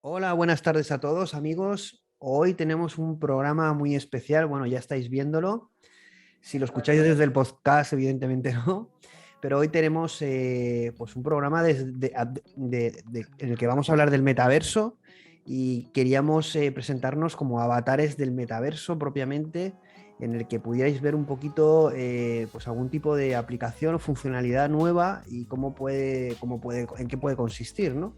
Hola, buenas tardes a todos, amigos. Hoy tenemos un programa muy especial. Bueno, ya estáis viéndolo. Si lo escucháis desde el podcast, evidentemente no. Pero hoy tenemos pues un programa en el que vamos a hablar del metaverso y queríamos presentarnos como avatares del metaverso propiamente, en el que pudierais ver un poquito pues algún tipo de aplicación o funcionalidad nueva y en qué puede consistir, ¿no?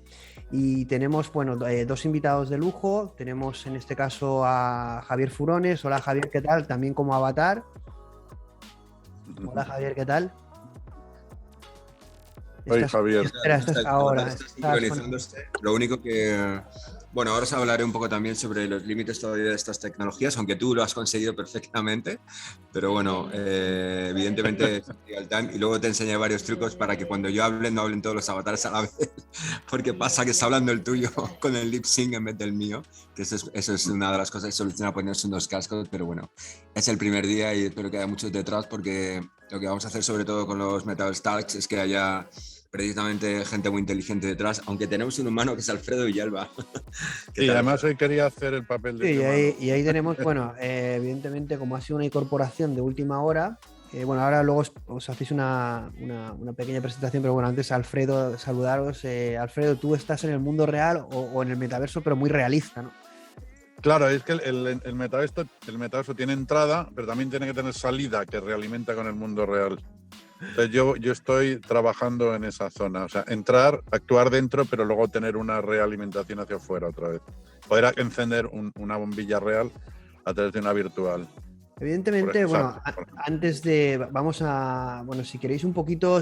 Y tenemos, bueno, dos invitados de lujo. Tenemos en este caso a Javier Furones. Hola Javier, ¿qué tal? También como avatar. Hola Javier, ¿qué tal? Soy Estás, Javier. espera, estás ahora. Está sincronizándose. Lo único que, bueno, ahora os hablaré un poco también sobre los límites todavía de estas tecnologías, aunque tú lo has conseguido perfectamente, pero bueno, evidentemente es real time. Y luego te enseñé varios trucos para que cuando yo hable no hablen todos los avatares a la vez, porque pasa que está hablando el tuyo con el lip sync en vez del mío, que eso es una de las cosas que soluciona ponerse unos cascos, pero bueno, es el primer día y espero que haya muchos detrás, porque lo que vamos a hacer sobre todo con los Metaverse Talks es que haya precisamente gente muy inteligente detrás, aunque tenemos un humano que es Alfredo Villalba. Y además hoy quería hacer el papel de Sí, humano. y ahí tenemos, bueno, evidentemente como ha sido una incorporación de última hora, bueno, ahora luego os hacéis una pequeña presentación, pero bueno, antes Alfredo, saludaros. Alfredo, tú estás en el mundo real o en el metaverso, pero muy realista, ¿no? Claro, es que el metaverso tiene entrada, pero también tiene que tener salida que realimenta con el mundo real. Entonces yo estoy trabajando en esa zona, o sea, entrar, actuar dentro, pero luego tener una realimentación hacia afuera otra vez. Poder encender una bombilla real a través de una virtual. Evidentemente, bueno, bueno, si queréis un poquito,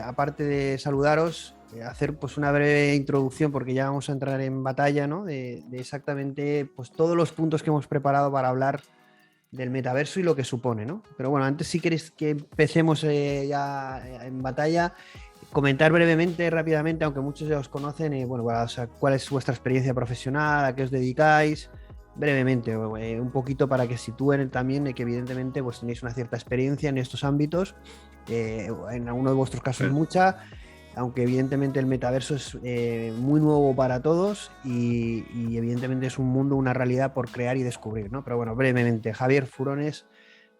aparte de saludaros, hacer pues una breve introducción, porque ya vamos a entrar en batalla, ¿no? De exactamente pues todos los puntos que hemos preparado para hablar del metaverso y lo que supone, ¿no? Pero bueno, antes si queréis que empecemos ya en batalla, comentar brevemente, rápidamente, aunque muchos ya os conocen, bueno, o sea, cuál es vuestra experiencia profesional, a qué os dedicáis, brevemente, un poquito para que sitúen también que evidentemente pues tenéis una cierta experiencia en estos ámbitos, en alguno de vuestros casos mucha, aunque evidentemente el metaverso es muy nuevo para todos y evidentemente es un mundo, una realidad por crear y descubrir, ¿no? Pero bueno, brevemente, Javier Furones,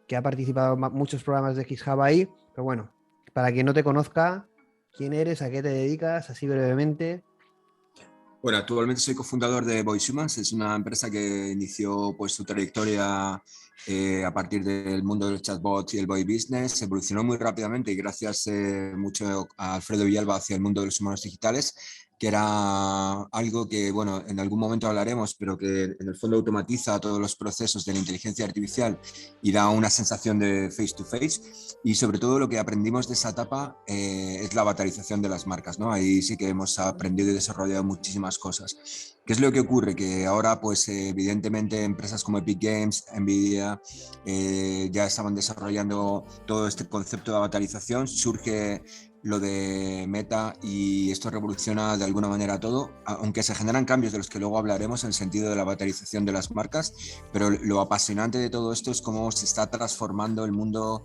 que ha participado en muchos programas de GitHub ahí, pero bueno, para quien no te conozca, ¿quién eres? ¿A qué te dedicas? Así brevemente. Bueno, actualmente soy cofundador de Voice Humans, es una empresa que inició pues, su trayectoria a partir del mundo de los chatbots y el voice business. Evolucionó muy rápidamente y gracias mucho a Alfredo Villalba hacia el mundo de los humanos digitales, que era algo que, bueno, en algún momento hablaremos, pero que en el fondo automatiza todos los procesos de la inteligencia artificial y da una sensación de face to face. Y sobre todo lo que aprendimos de esa etapa es la avatarización de las marcas, ¿no? Ahí sí que hemos aprendido y desarrollado muchísimas cosas. ¿Qué es lo que ocurre? Que ahora, pues evidentemente, empresas como Epic Games, Nvidia, ya estaban desarrollando todo este concepto de avatarización. Surge lo de Meta y esto revoluciona de alguna manera todo, aunque se generan cambios de los que luego hablaremos en el sentido de la avatarización de las marcas, pero lo apasionante de todo esto es cómo se está transformando el mundo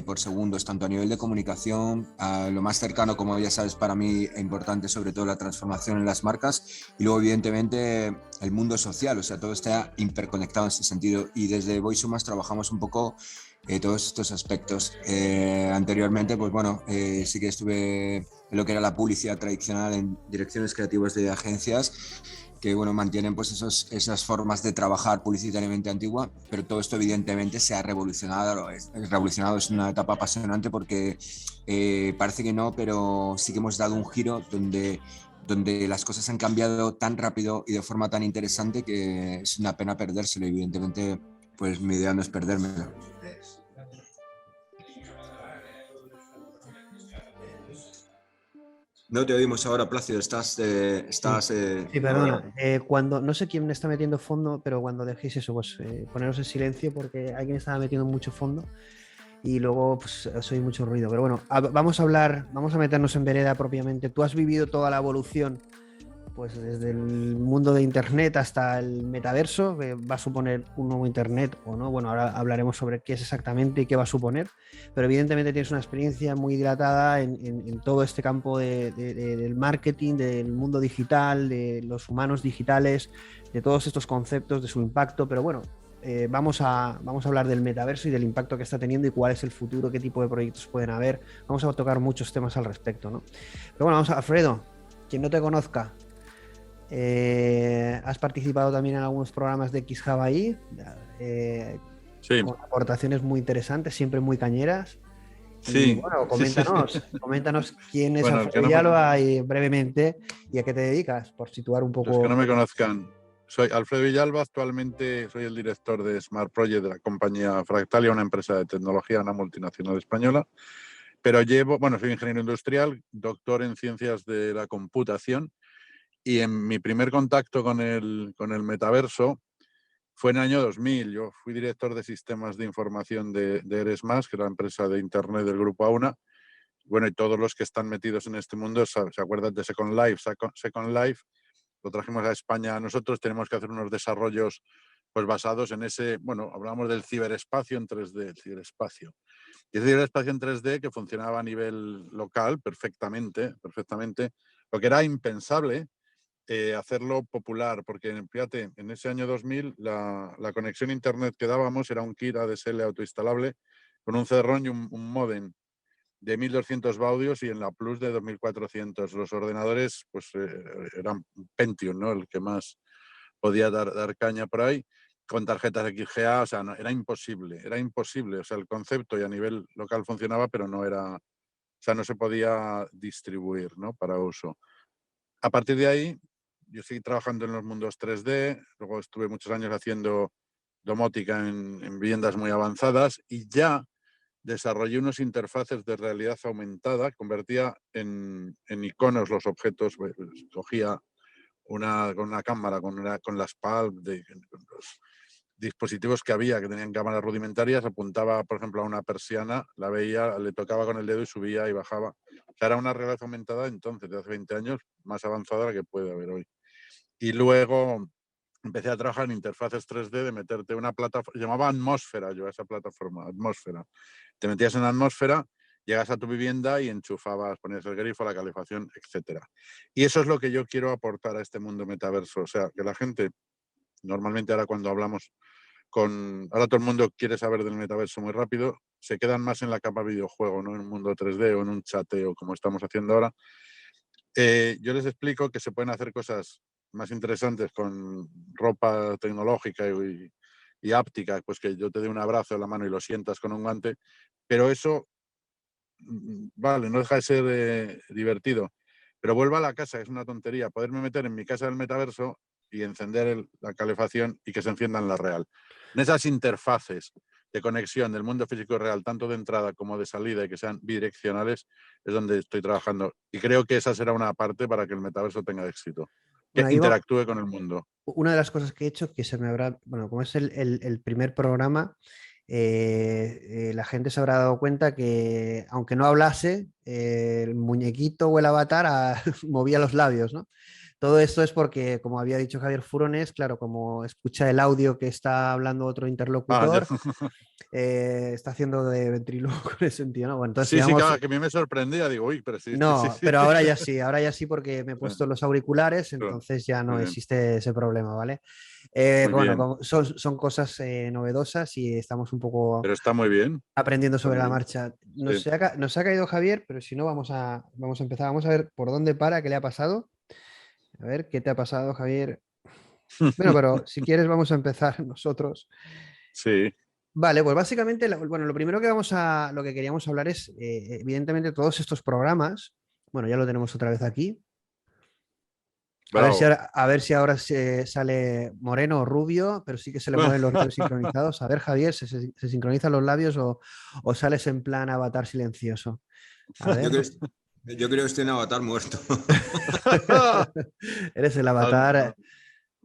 por segundos, tanto a nivel de comunicación, a lo más cercano, como ya sabes, para mí es importante sobre todo la transformación en las marcas y luego evidentemente el mundo social, o sea, todo está hiperconectado en ese sentido y desde Voice Humans trabajamos un poco todos estos aspectos. Anteriormente, pues bueno, sí que estuve en lo que era la publicidad tradicional en direcciones creativas de agencias que bueno, mantienen pues esas formas de trabajar publicitariamente antigua, pero todo esto evidentemente se ha revolucionado, es una etapa apasionante porque parece que no, pero sí que hemos dado un giro donde las cosas han cambiado tan rápido y de forma tan interesante que es una pena perdérselo. Evidentemente, pues mi idea no es perdérmelo. No te oímos ahora, Plácido, Sí, perdona. Cuando, no sé quién está metiendo fondo, pero cuando dejéis eso, pues poneros en silencio porque alguien estaba metiendo mucho fondo y luego pues os oí mucho ruido. Pero bueno, vamos a hablar, vamos a meternos en vereda propiamente. Tú has vivido toda la evolución pues desde el mundo de Internet hasta el metaverso, que va a suponer un nuevo Internet o no. Bueno, ahora hablaremos sobre qué es exactamente y qué va a suponer, pero evidentemente tienes una experiencia muy dilatada en todo este campo del marketing, del mundo digital, de los humanos digitales, de todos estos conceptos, de su impacto, pero bueno. Vamos a hablar del metaverso y del impacto que está teniendo y cuál es el futuro, qué tipo de proyectos pueden haber. Vamos a tocar muchos temas al respecto, ¿no? Pero bueno, Alfredo, quien no te conozca, has participado también en algunos programas de XHub Sí, con aportaciones muy interesantes, siempre muy cañeras. Y sí, bueno, sí, sí. coméntanos quién es Bueno, el que Alfredo no me, Villalba y brevemente y a qué te dedicas, por situar un los que poco. no me conozcan, soy Alfredo Villalba, actualmente soy el director de Smart Project de la compañía Fractalia, una empresa de tecnología, una multinacional española, pero soy ingeniero industrial, doctor en ciencias de la computación, y en mi primer contacto con el metaverso fue en el año 2000. Yo fui director de sistemas de información de Eresmas, que era la empresa de Internet del Grupo Auna. Bueno, y todos los que están metidos en este mundo se acuerdan de Second Life. Second Life lo trajimos a España. Nosotros tenemos que hacer unos desarrollos pues basados en ese, bueno, hablamos del ciberespacio en 3D, el ciberespacio. Y ese ciberespacio en 3D que funcionaba a nivel local perfectamente, lo que era impensable hacerlo popular, porque fíjate, en ese año 2000 la conexión a internet que dábamos era un kit ADSL autoinstalable con un CD-ROM y un módem de 1200 baudios y en la Plus de 2400. Los ordenadores pues eran Pentium, ¿no? El que más podía dar caña por ahí, con tarjetas XGA, o sea, no, era imposible, o sea, el concepto y a nivel local funcionaba, pero no era, o sea, no se podía distribuir, ¿no? Para uso. A partir de ahí, yo seguí trabajando en los mundos 3D, luego estuve muchos años haciendo domótica en viviendas muy avanzadas y ya desarrollé unas interfaces de realidad aumentada, convertía en iconos los objetos, pues, cogía con una cámara, con las Palm, con los dispositivos que había que tenían cámaras rudimentarias, apuntaba, por ejemplo, a una persiana, la veía, le tocaba con el dedo y subía y bajaba. O sea, era una realidad aumentada entonces, de hace 20 años, más avanzada que puede haber hoy. Y luego empecé a trabajar en interfaces 3D de meterte una plataforma, llamaba Atmósfera yo a esa plataforma, Atmósfera. Te metías en Atmósfera, llegas a tu vivienda y enchufabas, ponías el grifo, la calefacción, etcétera. Y eso es lo que yo quiero aportar a este mundo metaverso. O sea, que la gente, normalmente ahora cuando hablamos ahora todo el mundo quiere saber del metaverso muy rápido, se quedan más en la capa videojuego, no en un mundo 3D o en un chateo como estamos haciendo ahora. Yo les explico que se pueden hacer cosas más interesantes con ropa tecnológica y áptica, pues que yo te dé un abrazo en la mano y lo sientas con un guante, pero eso, vale, no deja de ser divertido, pero vuelva a la casa, es una tontería, poderme meter en mi casa del metaverso y encender la calefacción y que se encienda en la real. En esas interfaces de conexión del mundo físico real, tanto de entrada como de salida y que sean bidireccionales, es donde estoy trabajando. Y creo que esa será una parte para que el metaverso tenga éxito, que Bueno, ahí interactúe con el mundo. una de las cosas que he hecho, que se me habrá, bueno, como es el primer programa, la gente se habrá dado cuenta que aunque no hablase, el muñequito o el avatar movía los labios, ¿no? Todo esto es porque, como había dicho Javier Furones, claro, como escucha el audio que está hablando otro interlocutor, está haciendo de ventrílocuo en ese sentido, ¿no? Bueno, entonces, Sí, sí, digamos, claro, que a mí me sorprendía, digo, uy, pero sí, sí, no, sí. pero ahora ya sí porque me he puesto los auriculares, entonces ya no Muy bien, existe ese problema, ¿vale? muy Bueno, bien, son cosas novedosas y estamos un poco pero está muy bien, aprendiendo está sobre muy la bien. marcha. Sí. Nos ha caído Javier, pero si no, vamos a empezar. Vamos a ver por dónde para, qué le ha pasado. A ver, ¿qué te ha pasado, Javier? Bueno, pero si quieres, vamos a empezar nosotros. Sí, Vale, pues básicamente, bueno, lo primero lo que queríamos hablar es, evidentemente, todos estos programas. Bueno, ya lo tenemos otra vez aquí. bravo. A ver si ahora se sale moreno o rubio, pero sí que se le mueven los labios sincronizados. A ver, Javier, ¿se sincronizan los labios o sales en plan avatar silencioso? A Yo ver. creo, yo creo que estoy en Avatar muerto. Eres el Ah, avatar.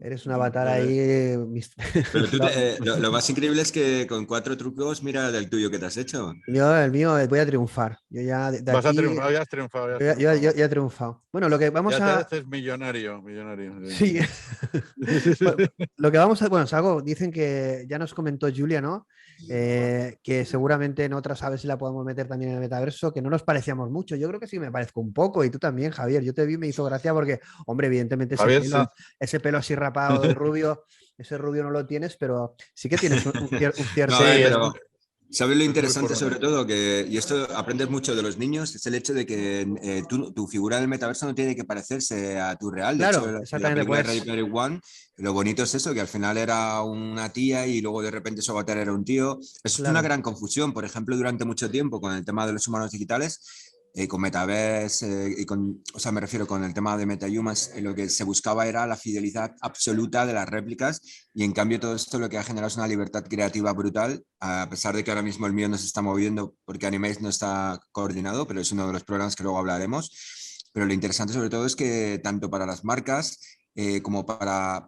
Eres un avatar Eh, ahí. Pero tú No, lo más increíble es que con 4 trucos, mira del tuyo que te has hecho. yo, el mío, voy a triunfar. Yo ya de Vas a aquí, triunfar, ya has triunfado, ya has ya triunfado. he triunfado. Bueno, lo que vamos Ya te a. haces millonario, millonario. Sí. Bueno, lo que vamos a. Bueno, es algo, dicen que ya nos comentó Julia, ¿no? Que seguramente en otras aves si la podemos meter también en el metaverso, que no nos parecíamos mucho. Yo creo que sí me parezco un poco, y tú también, Javier. Yo te vi, me hizo gracia porque, hombre, evidentemente Javier, sí. ese pelo así rapado de rubio, ese rubio no lo tienes, pero sí que tienes un No, a ver, Sí, cierto. pero ¿sabes lo es muy interesante formal. sobre todo? Y esto aprendes mucho de los niños, es el hecho de que tu figura del metaverso no tiene que parecerse a tu real. De hecho, Claro, en la exactamente, película de Ready pues. Player One, lo bonito es eso, que al final era una tía y luego de repente su avatar era un tío. Eso es una Claro. gran confusión. Por ejemplo, durante mucho tiempo con el tema de los humanos digitales, con Metaverse, o sea, me refiero con el tema de MetaHumans, lo que se buscaba era la fidelidad absoluta de las réplicas y en cambio todo esto lo que ha generado es una libertad creativa brutal, a pesar de que ahora mismo el mío no se está moviendo porque Animaze no está coordinado, pero es uno de los programas que luego hablaremos. Pero lo interesante sobre todo es que tanto para las marcas como para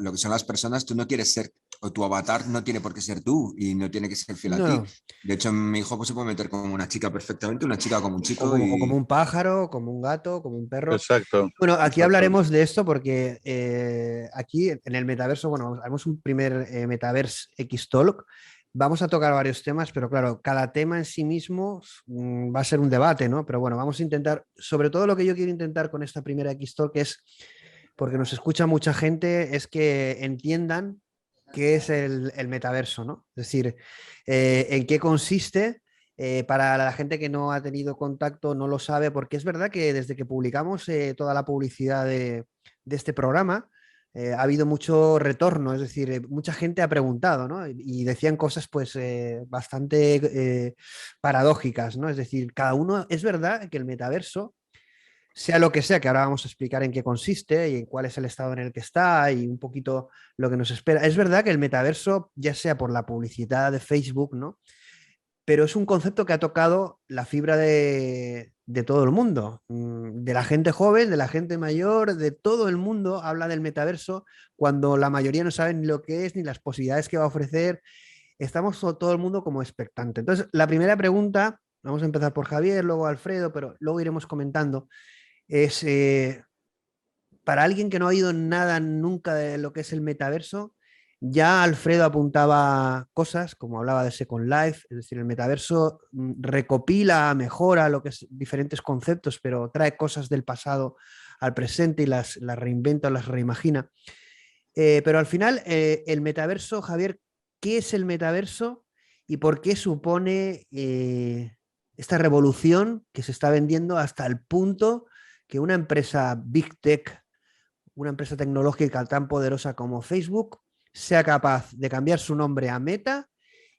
lo que son las personas, tú no quieres ser, o tu avatar no tiene por qué ser tú y no tiene que ser fiel a No, ti. no. De hecho, mi hijo pues, se puede meter como una chica perfectamente, una chica como un chico O como y un pájaro, como un gato, como un perro. Exacto, Bueno, aquí exacto. hablaremos de esto porque aquí en el metaverso, bueno, haremos un primer Metaverse X-Talk. Vamos a tocar varios temas, pero claro, cada tema en sí mismo va a ser un debate, ¿no? Pero bueno, vamos a intentar, sobre todo lo que yo quiero intentar con esta primera X-Talk es, porque nos escucha mucha gente, es que entiendan qué es el metaverso, ¿no? Es decir, en qué consiste. Para la gente que no ha tenido contacto, no lo sabe, porque es verdad que desde que publicamos toda la publicidad de este programa, ha habido mucho retorno, es decir, mucha gente ha preguntado, ¿no? Y decían cosas pues bastante paradójicas, ¿no? Es decir, cada uno, es verdad que el metaverso, sea lo que sea, que ahora vamos a explicar en qué consiste y en cuál es el estado en el que está y un poquito lo que nos espera. Es verdad que el metaverso, ya sea por la publicidad de Facebook, ¿no? Pero es un concepto que ha tocado la fibra de todo el mundo, de la gente joven, de la gente mayor, de todo el mundo habla del metaverso cuando la mayoría no sabe ni lo que es ni las posibilidades que va a ofrecer. Estamos todo el mundo como expectante. Entonces, la primera pregunta, vamos a empezar por Javier, luego Alfredo, pero luego iremos comentando, es para alguien que no ha oído nada nunca de lo que es el metaverso, ya Alfredo apuntaba cosas, como hablaba de Second Life, es decir, el metaverso recopila, mejora lo que es diferentes conceptos, pero trae cosas del pasado al presente y las reinventa, las reimagina. Pero al final, el metaverso, Javier, ¿qué es el metaverso y por qué supone esta revolución que se está vendiendo hasta el punto que una empresa Big Tech, una empresa tecnológica tan poderosa como Facebook, sea capaz de cambiar su nombre a Meta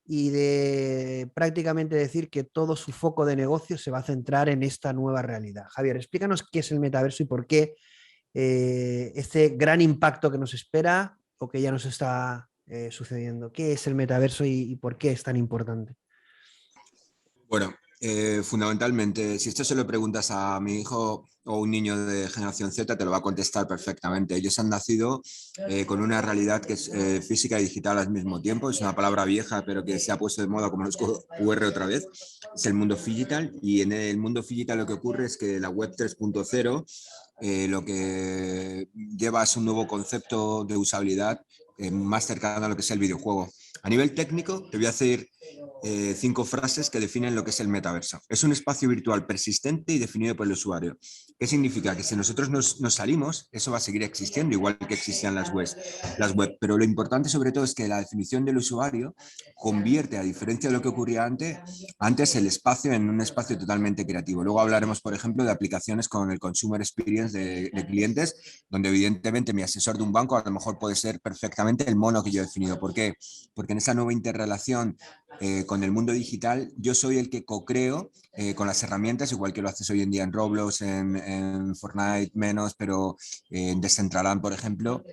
y de prácticamente decir que todo su foco de negocio se va a centrar en esta nueva realidad? Javier, explícanos qué es el metaverso y por qué este gran impacto que nos espera o que ya nos está sucediendo. ¿Qué es el metaverso y por qué es tan importante? bueno, fundamentalmente, si esto se lo preguntas a mi hijo o un niño de generación Z, te lo va a contestar perfectamente. Ellos han nacido con una realidad que es física y digital al mismo tiempo. Es una palabra vieja, pero que se ha puesto de moda como los QR otra vez. Es el mundo digital y en el mundo digital lo que ocurre es que la web 3.0 lo que lleva es un nuevo concepto de usabilidad más cercano a lo que es el videojuego. A nivel técnico, te voy a decir 5 frases que definen lo que es el metaverso. Es un espacio virtual persistente y definido por el usuario. ¿Qué significa? Que si nosotros nos salimos, eso va a seguir existiendo, igual que existían las web. Pero lo importante sobre todo es que la definición del usuario convierte, a diferencia de lo que ocurría antes el espacio en un espacio totalmente creativo. Luego hablaremos, por ejemplo, de aplicaciones con el Consumer Experience de clientes, donde evidentemente mi asesor de un banco a lo mejor puede ser perfectamente el mono que yo he definido. ¿Por qué? Porque en esa nueva interrelación con el mundo digital, yo soy el que co-creo con las herramientas, igual que lo haces hoy en día en Roblox, en Fortnite menos, pero en Decentraland, por ejemplo.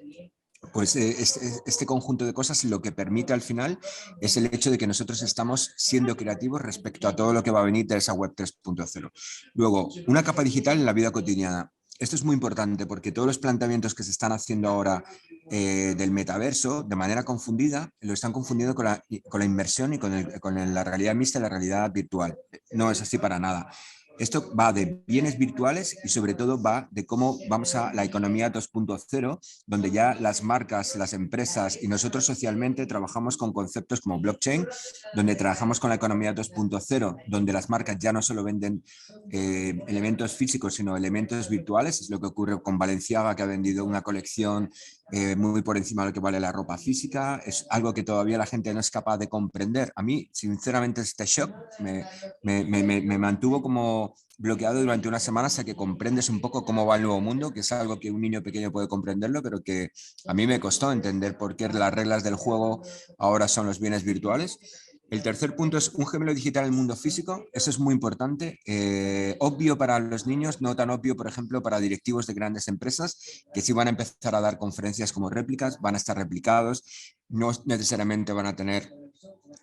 Pues este conjunto de cosas lo que permite al final es el hecho de que nosotros estamos siendo creativos respecto a todo lo que va a venir de esa web 3.0. Luego, una capa digital en la vida cotidiana. esto es muy importante porque todos los planteamientos que se están haciendo ahora del metaverso, de manera confundida, lo están confundiendo con la inmersión y con la realidad mixta y la realidad virtual. No es así para nada. Esto va de bienes virtuales y sobre todo va de cómo vamos a la economía 2.0, donde ya las marcas, las empresas y nosotros socialmente trabajamos con conceptos como blockchain, donde trabajamos con la economía 2.0, donde las marcas ya no solo venden elementos físicos, sino elementos virtuales. Es lo que ocurre con Balenciaga, que ha vendido una colección muy por encima de lo que vale la ropa física. Es algo que todavía la gente no es capaz de comprender. A mí, sinceramente, este shock me mantuvo como bloqueado durante unas semanas a que comprendes un poco cómo va el nuevo mundo, que es algo que un niño pequeño puede comprenderlo, pero que a mí me costó entender por qué las reglas del juego ahora son los bienes virtuales. El tercer punto es un gemelo digital en el mundo físico. Eso es muy importante. Obvio para los niños, no tan obvio, por ejemplo, para directivos de grandes empresas que sí van a empezar a dar conferencias como réplicas, van a estar replicados, no necesariamente van a tener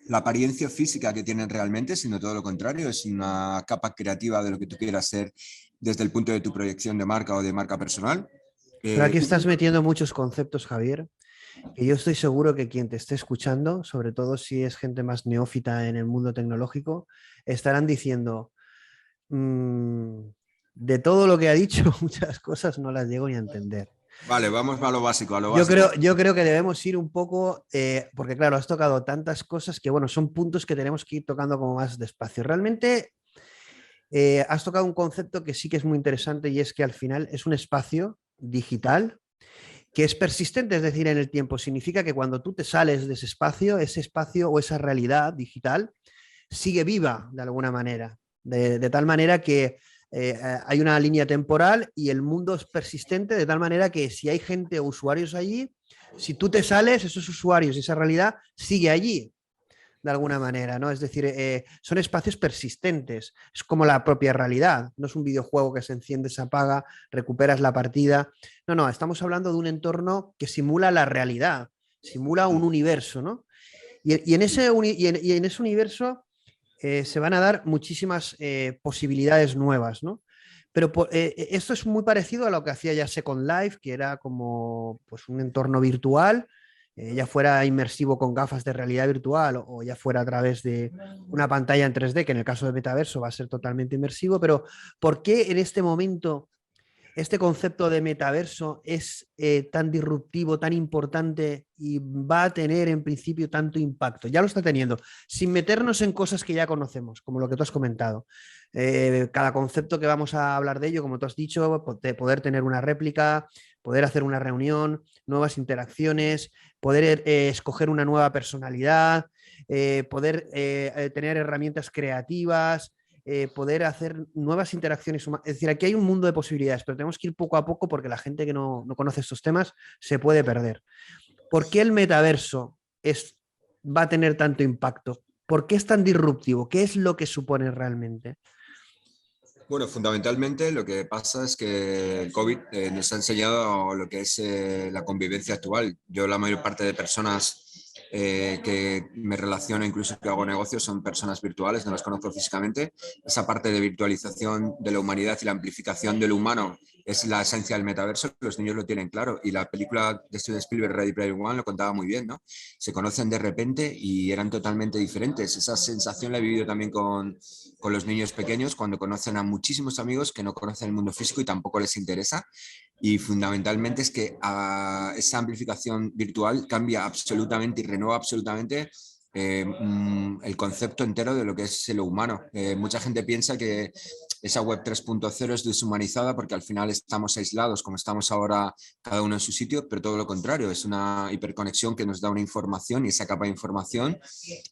la apariencia física que tienen realmente, sino todo lo contrario, es una capa creativa de lo que tú quieras ser desde el punto de tu proyección de marca o de marca personal. Pero aquí estás metiendo muchos conceptos, Javier, que yo estoy seguro que quien te esté escuchando, sobre todo si es gente más neófita en el mundo tecnológico, estarán diciendo, de todo lo que ha dicho, muchas cosas no las llego ni a entender. Vale, vamos a lo básico, a lo Yo básico. creo, yo creo que debemos ir un poco, porque claro, has tocado tantas cosas que, bueno, son puntos que tenemos que ir tocando como más despacio. Realmente has tocado un concepto que sí que es muy interesante y es que al final es un espacio digital que es persistente, es decir, en el tiempo. Significa que cuando tú te sales de ese espacio o esa realidad digital sigue viva de alguna manera, de tal manera que hay una línea temporal y el mundo es persistente de tal manera que si hay gente o usuarios allí, si tú te sales, esos usuarios y esa realidad sigue allí de alguna manera, ¿no? Es decir, son espacios persistentes, es como la propia realidad, no es un videojuego que se enciende, se apaga, recuperas la partida, no, no, estamos hablando de un entorno que simula la realidad, simula un universo, ¿no? Y en ese universo se van a dar muchísimas posibilidades nuevas, ¿no? Pero esto es muy parecido a lo que hacía ya Second Life, que era como pues, un entorno virtual, ya fuera inmersivo con gafas de realidad virtual o ya fuera a través de una pantalla en 3D, que en el caso de Metaverso va a ser totalmente inmersivo, pero ¿por qué en este momento este concepto de metaverso es tan disruptivo, tan importante y va a tener en principio tanto impacto? Ya lo está teniendo, sin meternos en cosas que ya conocemos, como lo que tú has comentado. Cada concepto que vamos a hablar de ello, como tú has dicho, poder tener una réplica, poder hacer una reunión, nuevas interacciones, poder escoger una nueva personalidad, poder tener herramientas creativas, poder hacer nuevas interacciones humanas. Es decir, aquí hay un mundo de posibilidades, pero tenemos que ir poco a poco porque la gente que no conoce estos temas se puede perder. ¿Por qué el metaverso va a tener tanto impacto? ¿Por qué es tan disruptivo? ¿Qué es lo que supone realmente? Bueno, fundamentalmente lo que pasa es que el COVID nos ha enseñado lo que es la convivencia actual. Yo, la mayor parte de personas que me relaciono, incluso que hago negocios, son personas virtuales, no las conozco físicamente. Esa parte de virtualización de la humanidad y la amplificación del humano es la esencia del metaverso. Los niños lo tienen claro y la película de Steven Spielberg, Ready Player One, lo contaba muy bien, ¿no? Se conocen de repente y eran totalmente diferentes. Esa sensación la he vivido también con los niños pequeños cuando conocen a muchísimos amigos que no conocen el mundo físico y tampoco les interesa. Y fundamentalmente es que esa amplificación virtual cambia absolutamente y renueva absolutamente el concepto entero de lo que es lo humano. Mucha gente piensa que esa web 3.0 es deshumanizada porque al final estamos aislados, como estamos ahora cada uno en su sitio, pero todo lo contrario, es una hiperconexión que nos da una información y esa capa de información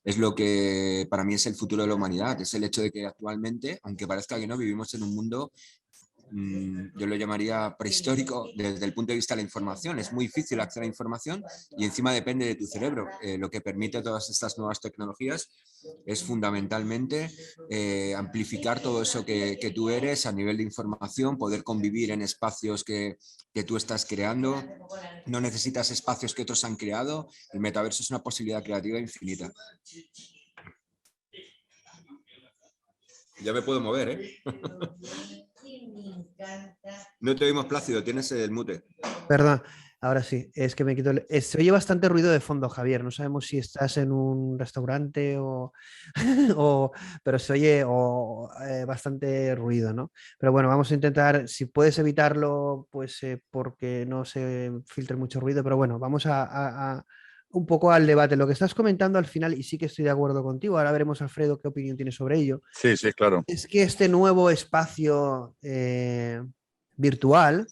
es lo que para mí es el futuro de la humanidad. Es el hecho de que actualmente, aunque parezca que no, vivimos en un mundo, yo lo llamaría prehistórico desde el punto de vista de la información. Es muy difícil acceder a la información y encima depende de tu cerebro. Lo que permite todas estas nuevas tecnologías es fundamentalmente amplificar todo eso que tú eres a nivel de información, poder convivir en espacios que tú estás creando. No necesitas espacios que otros han creado. El metaverso es una posibilidad creativa infinita. Ya me puedo mover, ¿eh? No te oímos, Plácido, tienes el mute. Perdón, ahora sí, es que me quito se oye bastante ruido de fondo, Javier. No sabemos si estás en un restaurante o, pero se oye bastante ruido, ¿no? Pero bueno, vamos a intentar, si puedes evitarlo, pues porque no se filtre mucho ruido, pero bueno, vamos un poco al debate. Lo que estás comentando al final, y sí que estoy de acuerdo contigo, ahora veremos, Alfredo, qué opinión tienes sobre ello, Sí, sí, claro. es que este nuevo espacio virtual,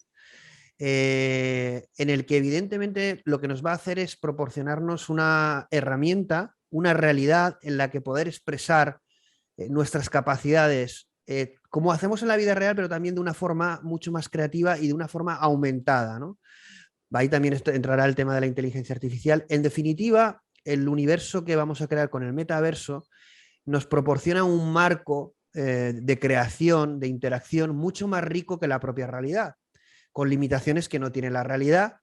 en el que evidentemente lo que nos va a hacer es proporcionarnos una herramienta, una realidad en la que poder expresar nuestras capacidades, como hacemos en la vida real, pero también de una forma mucho más creativa y de una forma aumentada, ¿no? Ahí también entrará el tema de la inteligencia artificial. En definitiva, el universo que vamos a crear con el metaverso nos proporciona un marco de creación, de interacción mucho más rico que la propia realidad, con limitaciones que no tiene la realidad.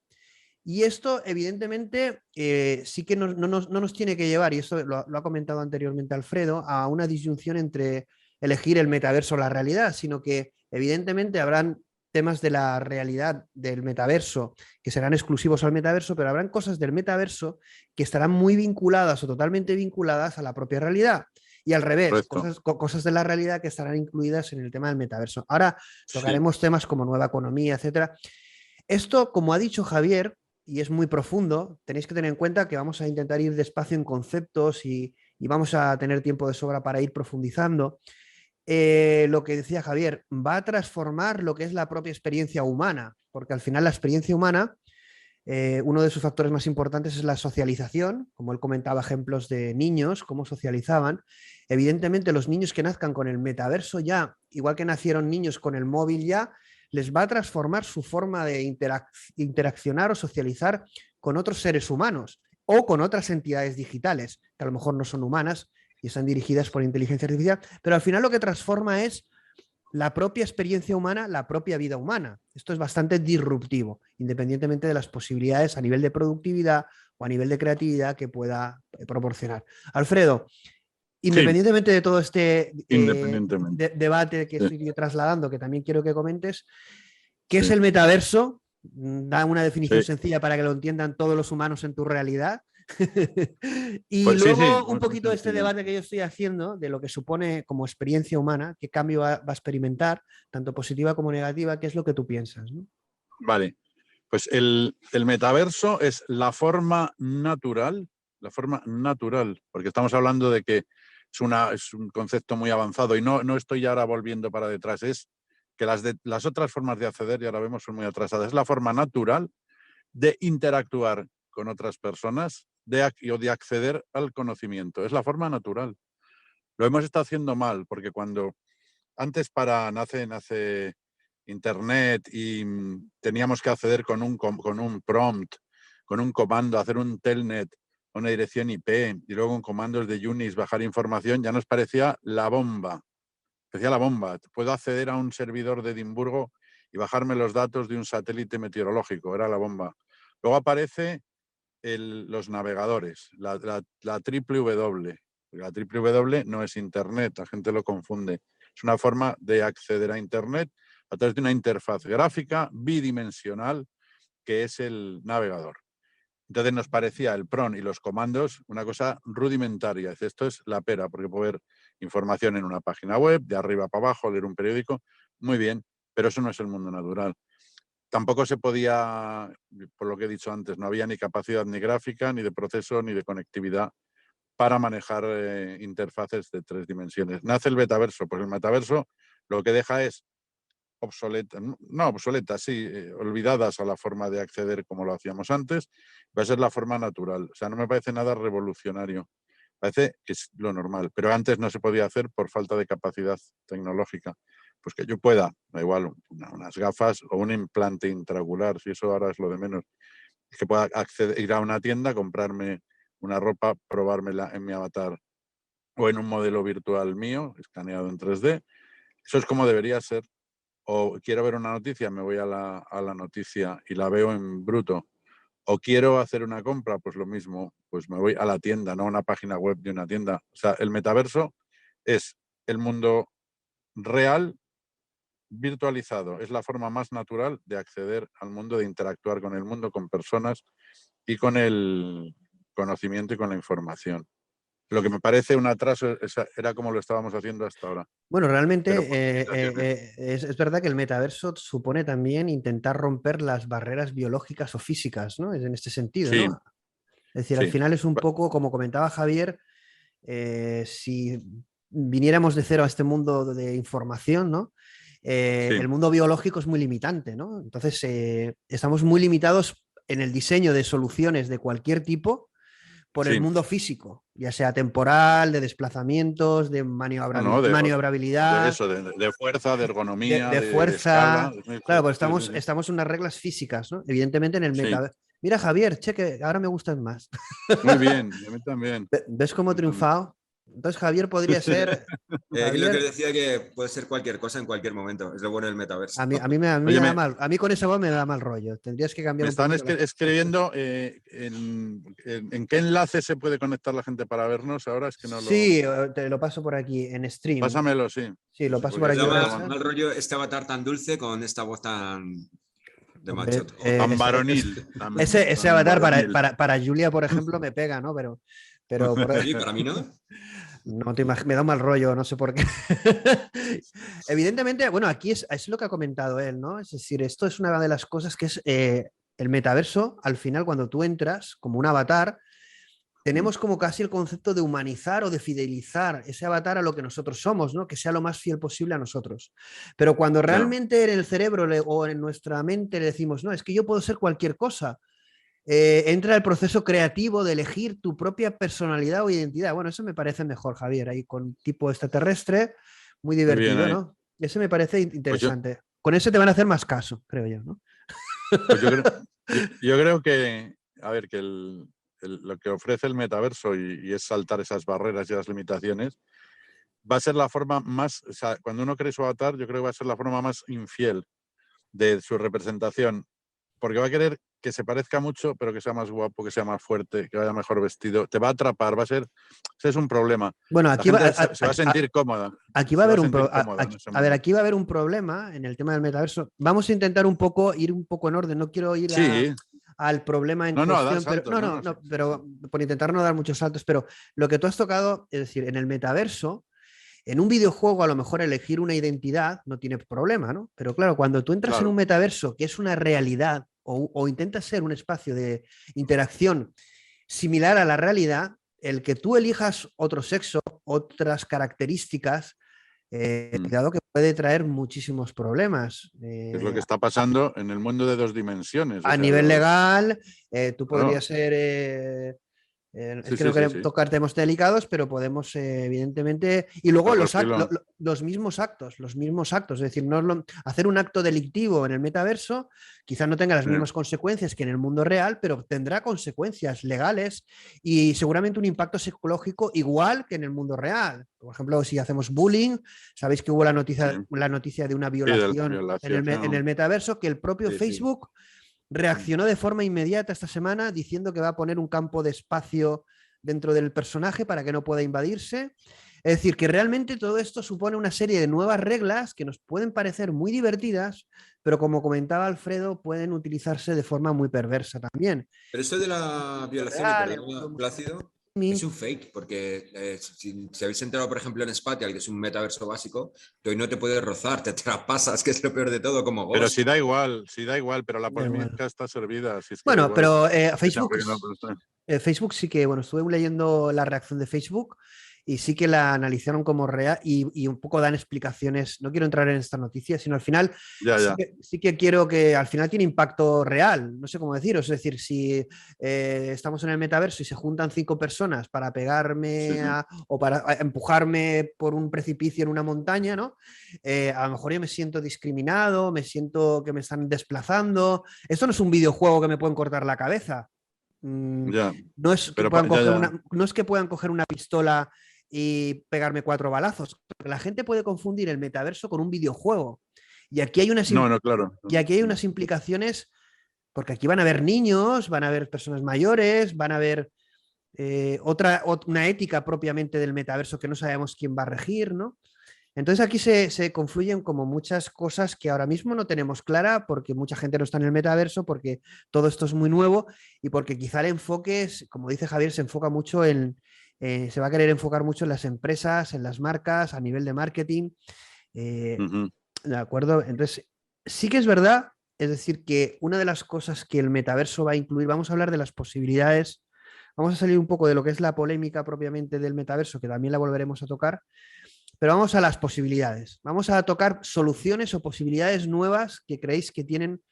Y esto, evidentemente, sí que no nos tiene que llevar, y esto lo ha comentado anteriormente Alfredo, a una disyunción entre elegir el metaverso o la realidad, sino que evidentemente habrán temas de la realidad del metaverso que serán exclusivos al metaverso, pero habrán cosas del metaverso que estarán muy vinculadas o totalmente vinculadas a la propia realidad. Y al revés, Correcto. cosas de la realidad que estarán incluidas en el tema del metaverso. Ahora Sí, tocaremos temas como nueva economía, etcétera. Esto, como ha dicho Javier, y es muy profundo, tenéis que tener en cuenta que vamos a intentar ir despacio en conceptos y vamos a tener tiempo de sobra para ir profundizando. Lo que decía Javier, va a transformar lo que es la propia experiencia humana, porque al final la experiencia humana, uno de sus factores más importantes es la socialización, como él comentaba ejemplos de niños, cómo socializaban. Evidentemente los niños que nazcan con el metaverso ya, igual que nacieron niños con el móvil ya, les va a transformar su forma de interaccionar o socializar con otros seres humanos o con otras entidades digitales, que a lo mejor no son humanas y están dirigidas por inteligencia artificial, pero al final lo que transforma es la propia experiencia humana, la propia vida humana. Esto es bastante disruptivo, independientemente de las posibilidades a nivel de productividad o a nivel de creatividad que pueda proporcionar. Alfredo, sí, independientemente de todo este independientemente. debate que Sí, estoy yo trasladando, que también quiero que comentes, ¿qué es sí, el metaverso? Da una definición sí. sencilla para que lo entiendan todos los humanos en tu realidad. Y Pues sí, sí, luego un muy, muy poquito este sencillo. debate que yo estoy haciendo de lo que supone como experiencia humana, qué cambio va a experimentar, tanto positiva como negativa, qué es lo que tú piensas, ¿no? Vale, pues el metaverso es la forma natural, porque estamos hablando de que es un concepto muy avanzado y no estoy ahora volviendo para detrás, es que las otras formas de acceder, y ahora vemos, son muy atrasadas. Es la forma natural de interactuar con otras personas o de acceder al conocimiento. Es la forma natural. Lo hemos estado haciendo mal, porque cuando antes nace Internet y teníamos que acceder con un prompt, con un comando, hacer un telnet, una dirección IP y luego con comandos de Unix bajar información, ya nos parecía la bomba. Parecía la bomba. Puedo acceder a un servidor de Edimburgo y bajarme los datos de un satélite meteorológico. Era la bomba. Luego aparece los navegadores, la triple W. La triple W no es Internet, la gente lo confunde. Es una forma de acceder a Internet a través de una interfaz gráfica bidimensional que es el navegador. Entonces nos parecía el PRON y los comandos una cosa rudimentaria. Esto es la pera, porque puedo ver información en una página web, de arriba para abajo, leer un periódico, muy bien, pero eso no es el mundo natural. Tampoco se podía, por lo que he dicho antes, no había ni capacidad ni gráfica, ni de proceso, ni de conectividad para manejar interfaces de 3 dimensiones. Nace el metaverso, pues el metaverso lo que deja es obsoleta, no obsoleta, sí, olvidadas a la forma de acceder como lo hacíamos antes, va a ser la forma natural. O sea, no me parece nada revolucionario. Parece que es lo normal, pero antes no se podía hacer por falta de capacidad tecnológica. Pues que yo pueda, da igual, unas gafas o un implante intraocular, si eso ahora es lo de menos, es que pueda ir a una tienda, comprarme una ropa, probármela en mi avatar o en un modelo virtual mío, escaneado en 3D. Eso es como debería ser. O quiero ver una noticia, me voy a la noticia y la veo en bruto. O quiero hacer una compra, pues lo mismo, pues me voy a la tienda, no a una página web de una tienda. O sea, el metaverso es el mundo real virtualizado es la forma más natural de acceder al mundo, de interactuar con el mundo, con personas y con el conocimiento y con la información. Lo que me parece un atraso era como lo estábamos haciendo hasta ahora. Bueno, realmente Pero por limitaciones. es verdad que el metaverso supone también intentar romper las barreras biológicas o físicas, ¿no? Es en este sentido, Sí, ¿no? Es decir, al sí, final es un poco, como comentaba Javier, si viniéramos de cero a este mundo de información, ¿no? sí, El mundo biológico es muy limitante, ¿no? Entonces, estamos muy limitados en el diseño de soluciones de cualquier tipo por el sí. mundo físico, ya sea temporal, de desplazamientos, de No, no, de maniobrabilidad, eso, de fuerza, de ergonomía, de de escala. fuerza. Claro, pues Sí, sí, sí. estamos en unas reglas físicas, ¿no? Evidentemente en el Sí, meta. Mira, Javier, cheque, ahora me gustan más. muy bien, y a mí también. ¿Ves cómo A he mí también. triunfado? Entonces Javier podría ser. Que lo que Javier, decía que puede ser cualquier cosa en cualquier momento. Es lo bueno del metaverso. a mí me Oye, da mal, a mí con esa voz me da mal rollo. Tendrías que me cambiar un están poquito la. escribiendo en qué enlace se puede conectar la gente para vernos ahora. Es que no lo. Sí, te lo paso por aquí en stream. Pásamelo, sí. Sí, lo Sí, paso porque por Nos aquí da esto por el estaba chat. mal rollo este avatar tan dulce con esta voz tan de Hombre, machote. tan varonil. ese Tan avatar varonil. para Julia, por ejemplo, me pega, ¿no? Pero Sí, para mí no. no me da un mal rollo, no sé por qué. Evidentemente, bueno, aquí es lo que ha comentado él, ¿no? Es decir, esto es una de las cosas que es el metaverso. Al final, cuando tú entras como un avatar, tenemos como casi el concepto de humanizar o de fidelizar ese avatar a lo que nosotros somos, ¿no? Que sea lo más fiel posible a nosotros. Pero cuando Claro, realmente en el cerebro o en nuestra mente le decimos, no, es que yo puedo ser cualquier cosa, entra el proceso creativo de elegir tu propia personalidad o identidad. Bueno, eso me parece mejor, Javier, ahí con tipo extraterrestre, muy muy bien divertido, ahí. ¿no? Ese me parece Pues yo, interesante. Con ese te van a hacer más caso, creo yo, ¿no? pues yo creo que, a ver, que lo que ofrece el metaverso y es saltar esas barreras y las limitaciones, va a ser la forma más, o sea, cuando uno cree su avatar, yo creo que va a ser la forma más infiel de su representación, porque va a querer que se parezca mucho, pero que sea más guapo, que sea más fuerte, que vaya mejor vestido, te va a atrapar, va a ser, ese es un problema. Bueno, La aquí va, gente se va a sentir cómoda, aquí va a se va a haber sentir cómoda en ese a ver, mundo. aquí va a haber un problema en el tema del metaverso. Vamos a intentar ir un poco en orden. No quiero ir Sí, al problema en no, no, a dar cuestión, pero saltos, no, no, sí, no, sí, sí. pero por intentar no dar muchos saltos, pero lo que tú has tocado, es decir, en el metaverso, en un videojuego a lo mejor elegir una identidad no tiene problema, ¿no? Pero claro, cuando tú entras en un Claro, metaverso que es una realidad o intentas ser un espacio de interacción similar a la realidad, el que tú elijas otro sexo, otras características, mm, cuidado que puede traer muchísimos problemas. es lo que está pasando en el mundo de dos dimensiones, o A sea, nivel legal, tú claro, podrías ser es sí, que no sí, sí, queremos sí, tocar temas delicados, pero podemos, evidentemente. Y luego pero sí los mismos actos. Es decir, hacer un acto delictivo en el metaverso quizás no tenga las sí, mismas consecuencias que en el mundo real, pero tendrá consecuencias legales y seguramente un impacto psicológico igual que en el mundo real. Por ejemplo, si hacemos bullying, sabéis que hubo sí, la noticia de una sí, de la violación en el violación, metaverso, que el propio Sí, sí. Facebook reaccionó de forma inmediata esta semana diciendo que va a poner un campo de espacio dentro del personaje para que no pueda invadirse. Es decir, que realmente todo esto supone una serie de nuevas reglas que nos pueden parecer muy divertidas, pero como comentaba Alfredo, pueden utilizarse de forma muy perversa también. Pero esto de la El mundo violación, y real, el mundo perdón, Plácido, es un fake, porque si habéis entrado, por ejemplo, en Spatial, que es un metaverso básico, tú hoy no te puedes rozar, te traspasas, que es lo peor de todo, como pero Ghost. sí da igual, pero la Da igual. polémica está servida, si es que da Bueno, igual. pero Que sea porque no, pero Facebook sí que, bueno, estuve leyendo la reacción de Facebook y sí que la analizaron como real y un poco dan explicaciones. No quiero entrar en esta noticia, sino al final ya, ya, sí que quiero que al final tiene impacto real. No sé cómo deciros. Es decir, si estamos en el metaverso y se juntan 5 personas para sí, pegarme o para empujarme por un precipicio en una montaña, ¿no? A lo mejor yo me siento discriminado, me siento que me están desplazando. Esto no es un videojuego que me pueden cortar la cabeza. ya, No es que pero puedan ya, coger ya, no es que puedan coger una pistola y pegarme 4 balazos. La gente puede confundir el metaverso con un videojuego. Y aquí hay unas, no, no, claro, y aquí hay unas implicaciones, porque aquí van a haber niños, van a haber personas mayores, van a haber una ética propiamente del metaverso que no sabemos quién va a regir, ¿no? Entonces aquí se confluyen como muchas cosas que ahora mismo no tenemos clara porque mucha gente no está en el metaverso, porque todo esto es muy nuevo y porque quizá el enfoque, como dice Javier, se enfoca mucho se va a querer enfocar mucho en las empresas, en las marcas, a nivel de marketing. eh, Ujú. ¿De acuerdo? Entonces, sí que es verdad, es decir, que una de las cosas que el metaverso va a incluir, vamos a hablar de las posibilidades, vamos a salir un poco de lo que es la polémica propiamente del metaverso, que también la volveremos a tocar, pero vamos a las posibilidades. Vamos a tocar soluciones o posibilidades nuevas que creéis que tienen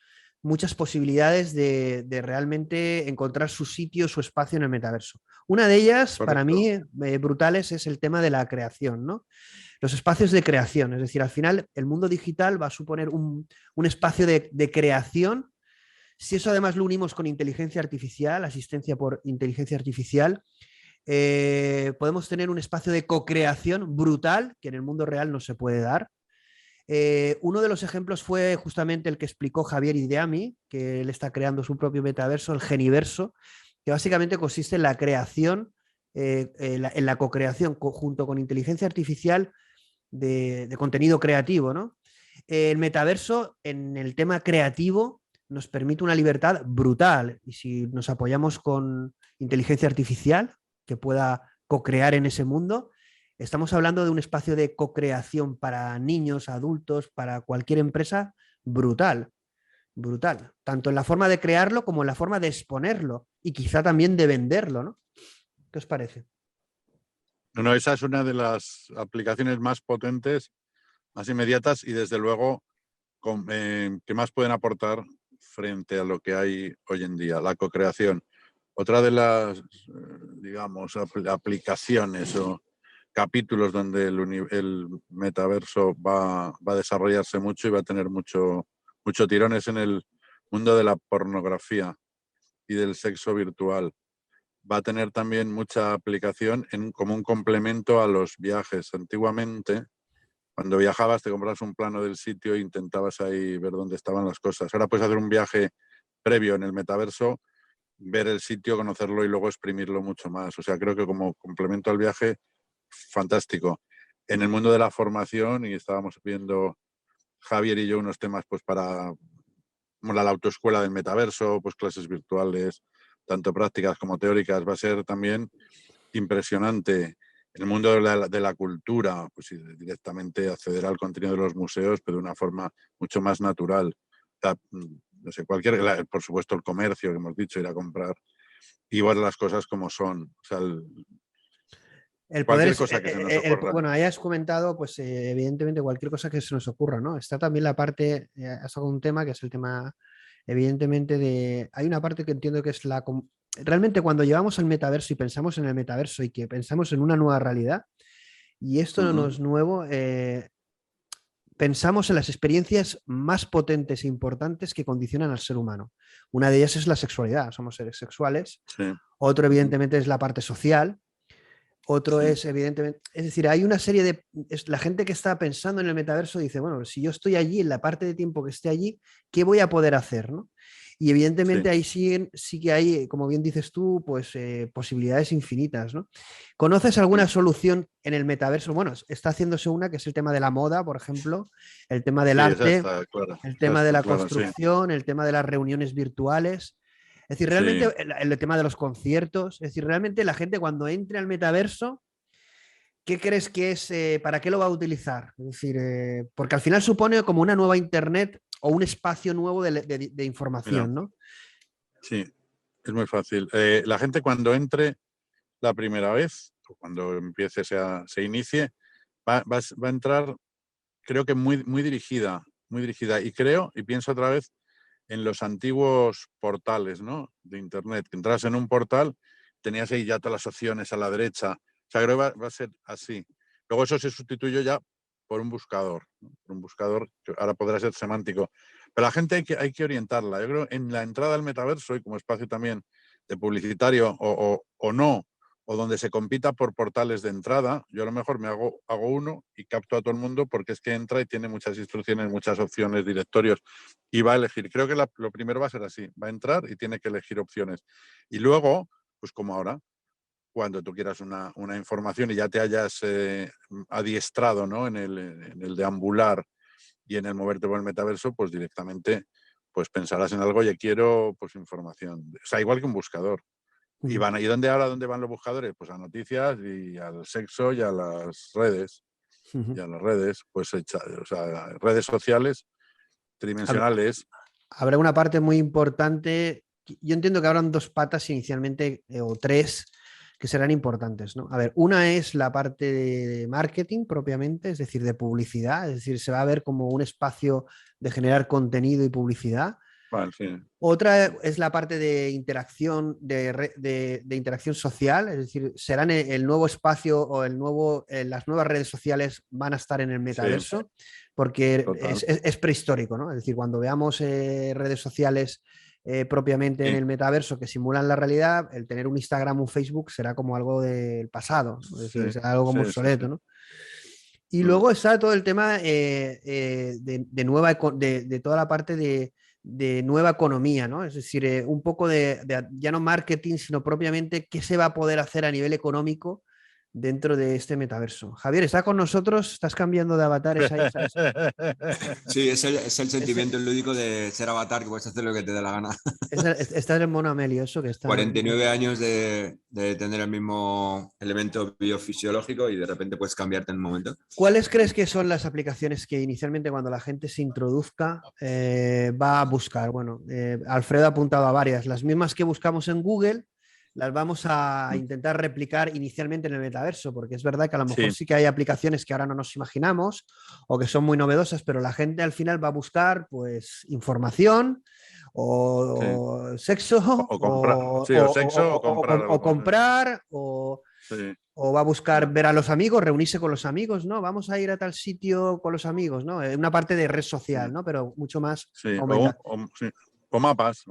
muchas posibilidades de realmente encontrar su sitio, su espacio en el metaverso. Una de ellas, para Correcto. mí, brutales, es el tema de la creación, ¿no? Los espacios de creación. Es decir, al final el mundo digital va a suponer un espacio de creación. Si eso además lo unimos con inteligencia artificial, asistencia por inteligencia artificial, podemos tener un espacio de co-creación brutal que en el mundo real no se puede dar. Uno de los ejemplos fue justamente el que explicó Javier Ideami, que él está creando su propio metaverso, el Geniverso, que básicamente consiste en la creación, en la co-creación junto con inteligencia artificial de contenido creativo, ¿no? El metaverso en el tema creativo nos permite una libertad brutal y si nos apoyamos con inteligencia artificial que pueda co-crear en ese mundo, estamos hablando de un espacio de co-creación para niños, adultos, para cualquier empresa brutal, brutal, tanto en la forma de crearlo como en la forma de exponerlo y quizá también de venderlo, ¿no? ¿Qué os parece? No, esa es una de las aplicaciones más potentes, más inmediatas y desde luego que más pueden aportar frente a lo que hay hoy en día, la co-creación. Otra de las, digamos, aplicaciones o capítulos donde el metaverso va a desarrollarse mucho y va a tener mucho tirones en el mundo de la pornografía y del sexo virtual. Va a tener también mucha aplicación como un complemento a los viajes. Antiguamente, cuando viajabas, te comprabas un plano del sitio e intentabas ahí ver dónde estaban las cosas. Ahora puedes hacer un viaje previo en el metaverso, ver el sitio, conocerlo y luego exprimirlo mucho más. O sea, creo que como complemento al viaje, fantástico. En el mundo de la formación, y estábamos viendo Javier y yo unos temas pues para la autoescuela del metaverso, pues clases virtuales, tanto prácticas como teóricas, va a ser también impresionante. En el mundo de la cultura, pues directamente acceder al contenido de los museos, pero de una forma mucho más natural. O sea, no sé, por supuesto el comercio que hemos dicho, ir a comprar y ver las cosas como son. O sea, El poder cualquier es, cosa que se nos ocurra. bueno, hayas comentado, pues evidentemente cualquier cosa que se nos ocurra, ¿no? Está también la parte, has sacado un tema que es el tema, evidentemente, hay una parte que entiendo que es realmente cuando llevamos al metaverso y pensamos en el metaverso y que pensamos en una nueva realidad, y esto no es nuevo, pensamos en las experiencias más potentes e importantes que condicionan al ser humano. Una de ellas es la sexualidad, somos seres sexuales. Sí. Otro, evidentemente, es la parte social. Otro Sí. es, evidentemente, es decir, hay una serie la gente que está pensando en el metaverso dice, bueno, si yo estoy allí, en la parte de tiempo que esté allí, ¿qué voy a poder hacer? ¿No? Y evidentemente Sí. ahí sí que hay, como bien dices tú, pues posibilidades infinitas, ¿no? ¿Conoces alguna Sí. solución en el metaverso? Bueno, está haciéndose una que es el tema de la moda, por ejemplo, el tema del Sí, esa arte, está clara. el Esa tema de está la clara, sí. construcción, el tema de las reuniones virtuales. Es decir, realmente Sí. el tema de los conciertos, es decir, realmente la gente cuando entre al metaverso, ¿qué crees que es, para qué lo va a utilizar? Es decir, porque al final supone como una nueva Internet o un espacio nuevo de Mira, información, ¿no? sí, es muy fácil. La gente cuando entre la primera vez, o cuando empiece, se inicie, va a entrar, creo que muy dirigida, muy dirigida. Y creo, y pienso otra vez, en los antiguos portales, ¿no? De Internet. Que entras en un portal, tenías ahí ya todas las opciones a la derecha. O sea, creo que va a ser así. Luego eso se sustituyó ya por un buscador, ¿no? Por un buscador que ahora podrá ser semántico. Pero la gente hay que orientarla. Yo creo en la entrada al metaverso y como espacio también de publicitario o no, o donde se compita por portales de entrada, yo a lo mejor hago uno y capto a todo el mundo porque es que entra y tiene muchas instrucciones, muchas opciones, directorios y va a elegir. Creo que lo primero va a ser así, va a entrar y tiene que elegir opciones. Y luego, pues como ahora, cuando tú quieras una información y ya te hayas adiestrado, ¿no? en el deambular y en el moverte por el metaverso, pues directamente pues pensarás en algo y quiero pues información. O sea, igual que un buscador. ¿Y dónde van los buscadores? Pues a noticias y al sexo y a las redes. Y a las redes, pues o sea, redes sociales tridimensionales. Habrá una parte muy importante. Yo entiendo que habrán dos patas inicialmente, o tres, que serán importantes, ¿no? A ver, una es la parte de marketing propiamente, es decir, de publicidad, es decir, se va a ver como un espacio de generar contenido y publicidad. Vale, sí. Otra es la parte de interacción, de interacción social, es decir, serán el nuevo espacio o las nuevas redes sociales van a estar en el metaverso, sí, porque es prehistórico, ¿no? Es decir, cuando veamos redes sociales propiamente en el metaverso que simulan la realidad, el tener un Instagram, un Facebook será como algo del pasado, ¿no? Es decir, será algo como obsoleto, ¿no? Y luego está todo el tema de toda la parte de nueva economía, ¿no? Es decir, un poco de ya no marketing, sino propiamente qué se va a poder hacer a nivel económico dentro de este metaverso. Javier, ¿está con nosotros? ¿Estás cambiando de avatar? Sí, es el sentimiento lúdico de ser avatar, que puedes hacer lo que te dé la gana. Está en el mono Amelio, eso que está... 49 años de tener el mismo elemento biofisiológico y de repente puedes cambiarte en un momento. ¿Cuáles crees que son las aplicaciones que inicialmente cuando la gente se introduzca va a buscar? Bueno, Alfredo ha apuntado a varias, las mismas que buscamos en Google, las vamos a intentar replicar inicialmente en el metaverso, porque es verdad que a lo mejor sí que hay aplicaciones que ahora no nos imaginamos o que son muy novedosas, pero la gente al final va a buscar pues información o sexo o comprar o va a buscar ver a los amigos, reunirse con los amigos, ¿no? Vamos a ir a tal sitio con los amigos, ¿no? Una parte de red social, ¿no? Pero mucho más. O mapas.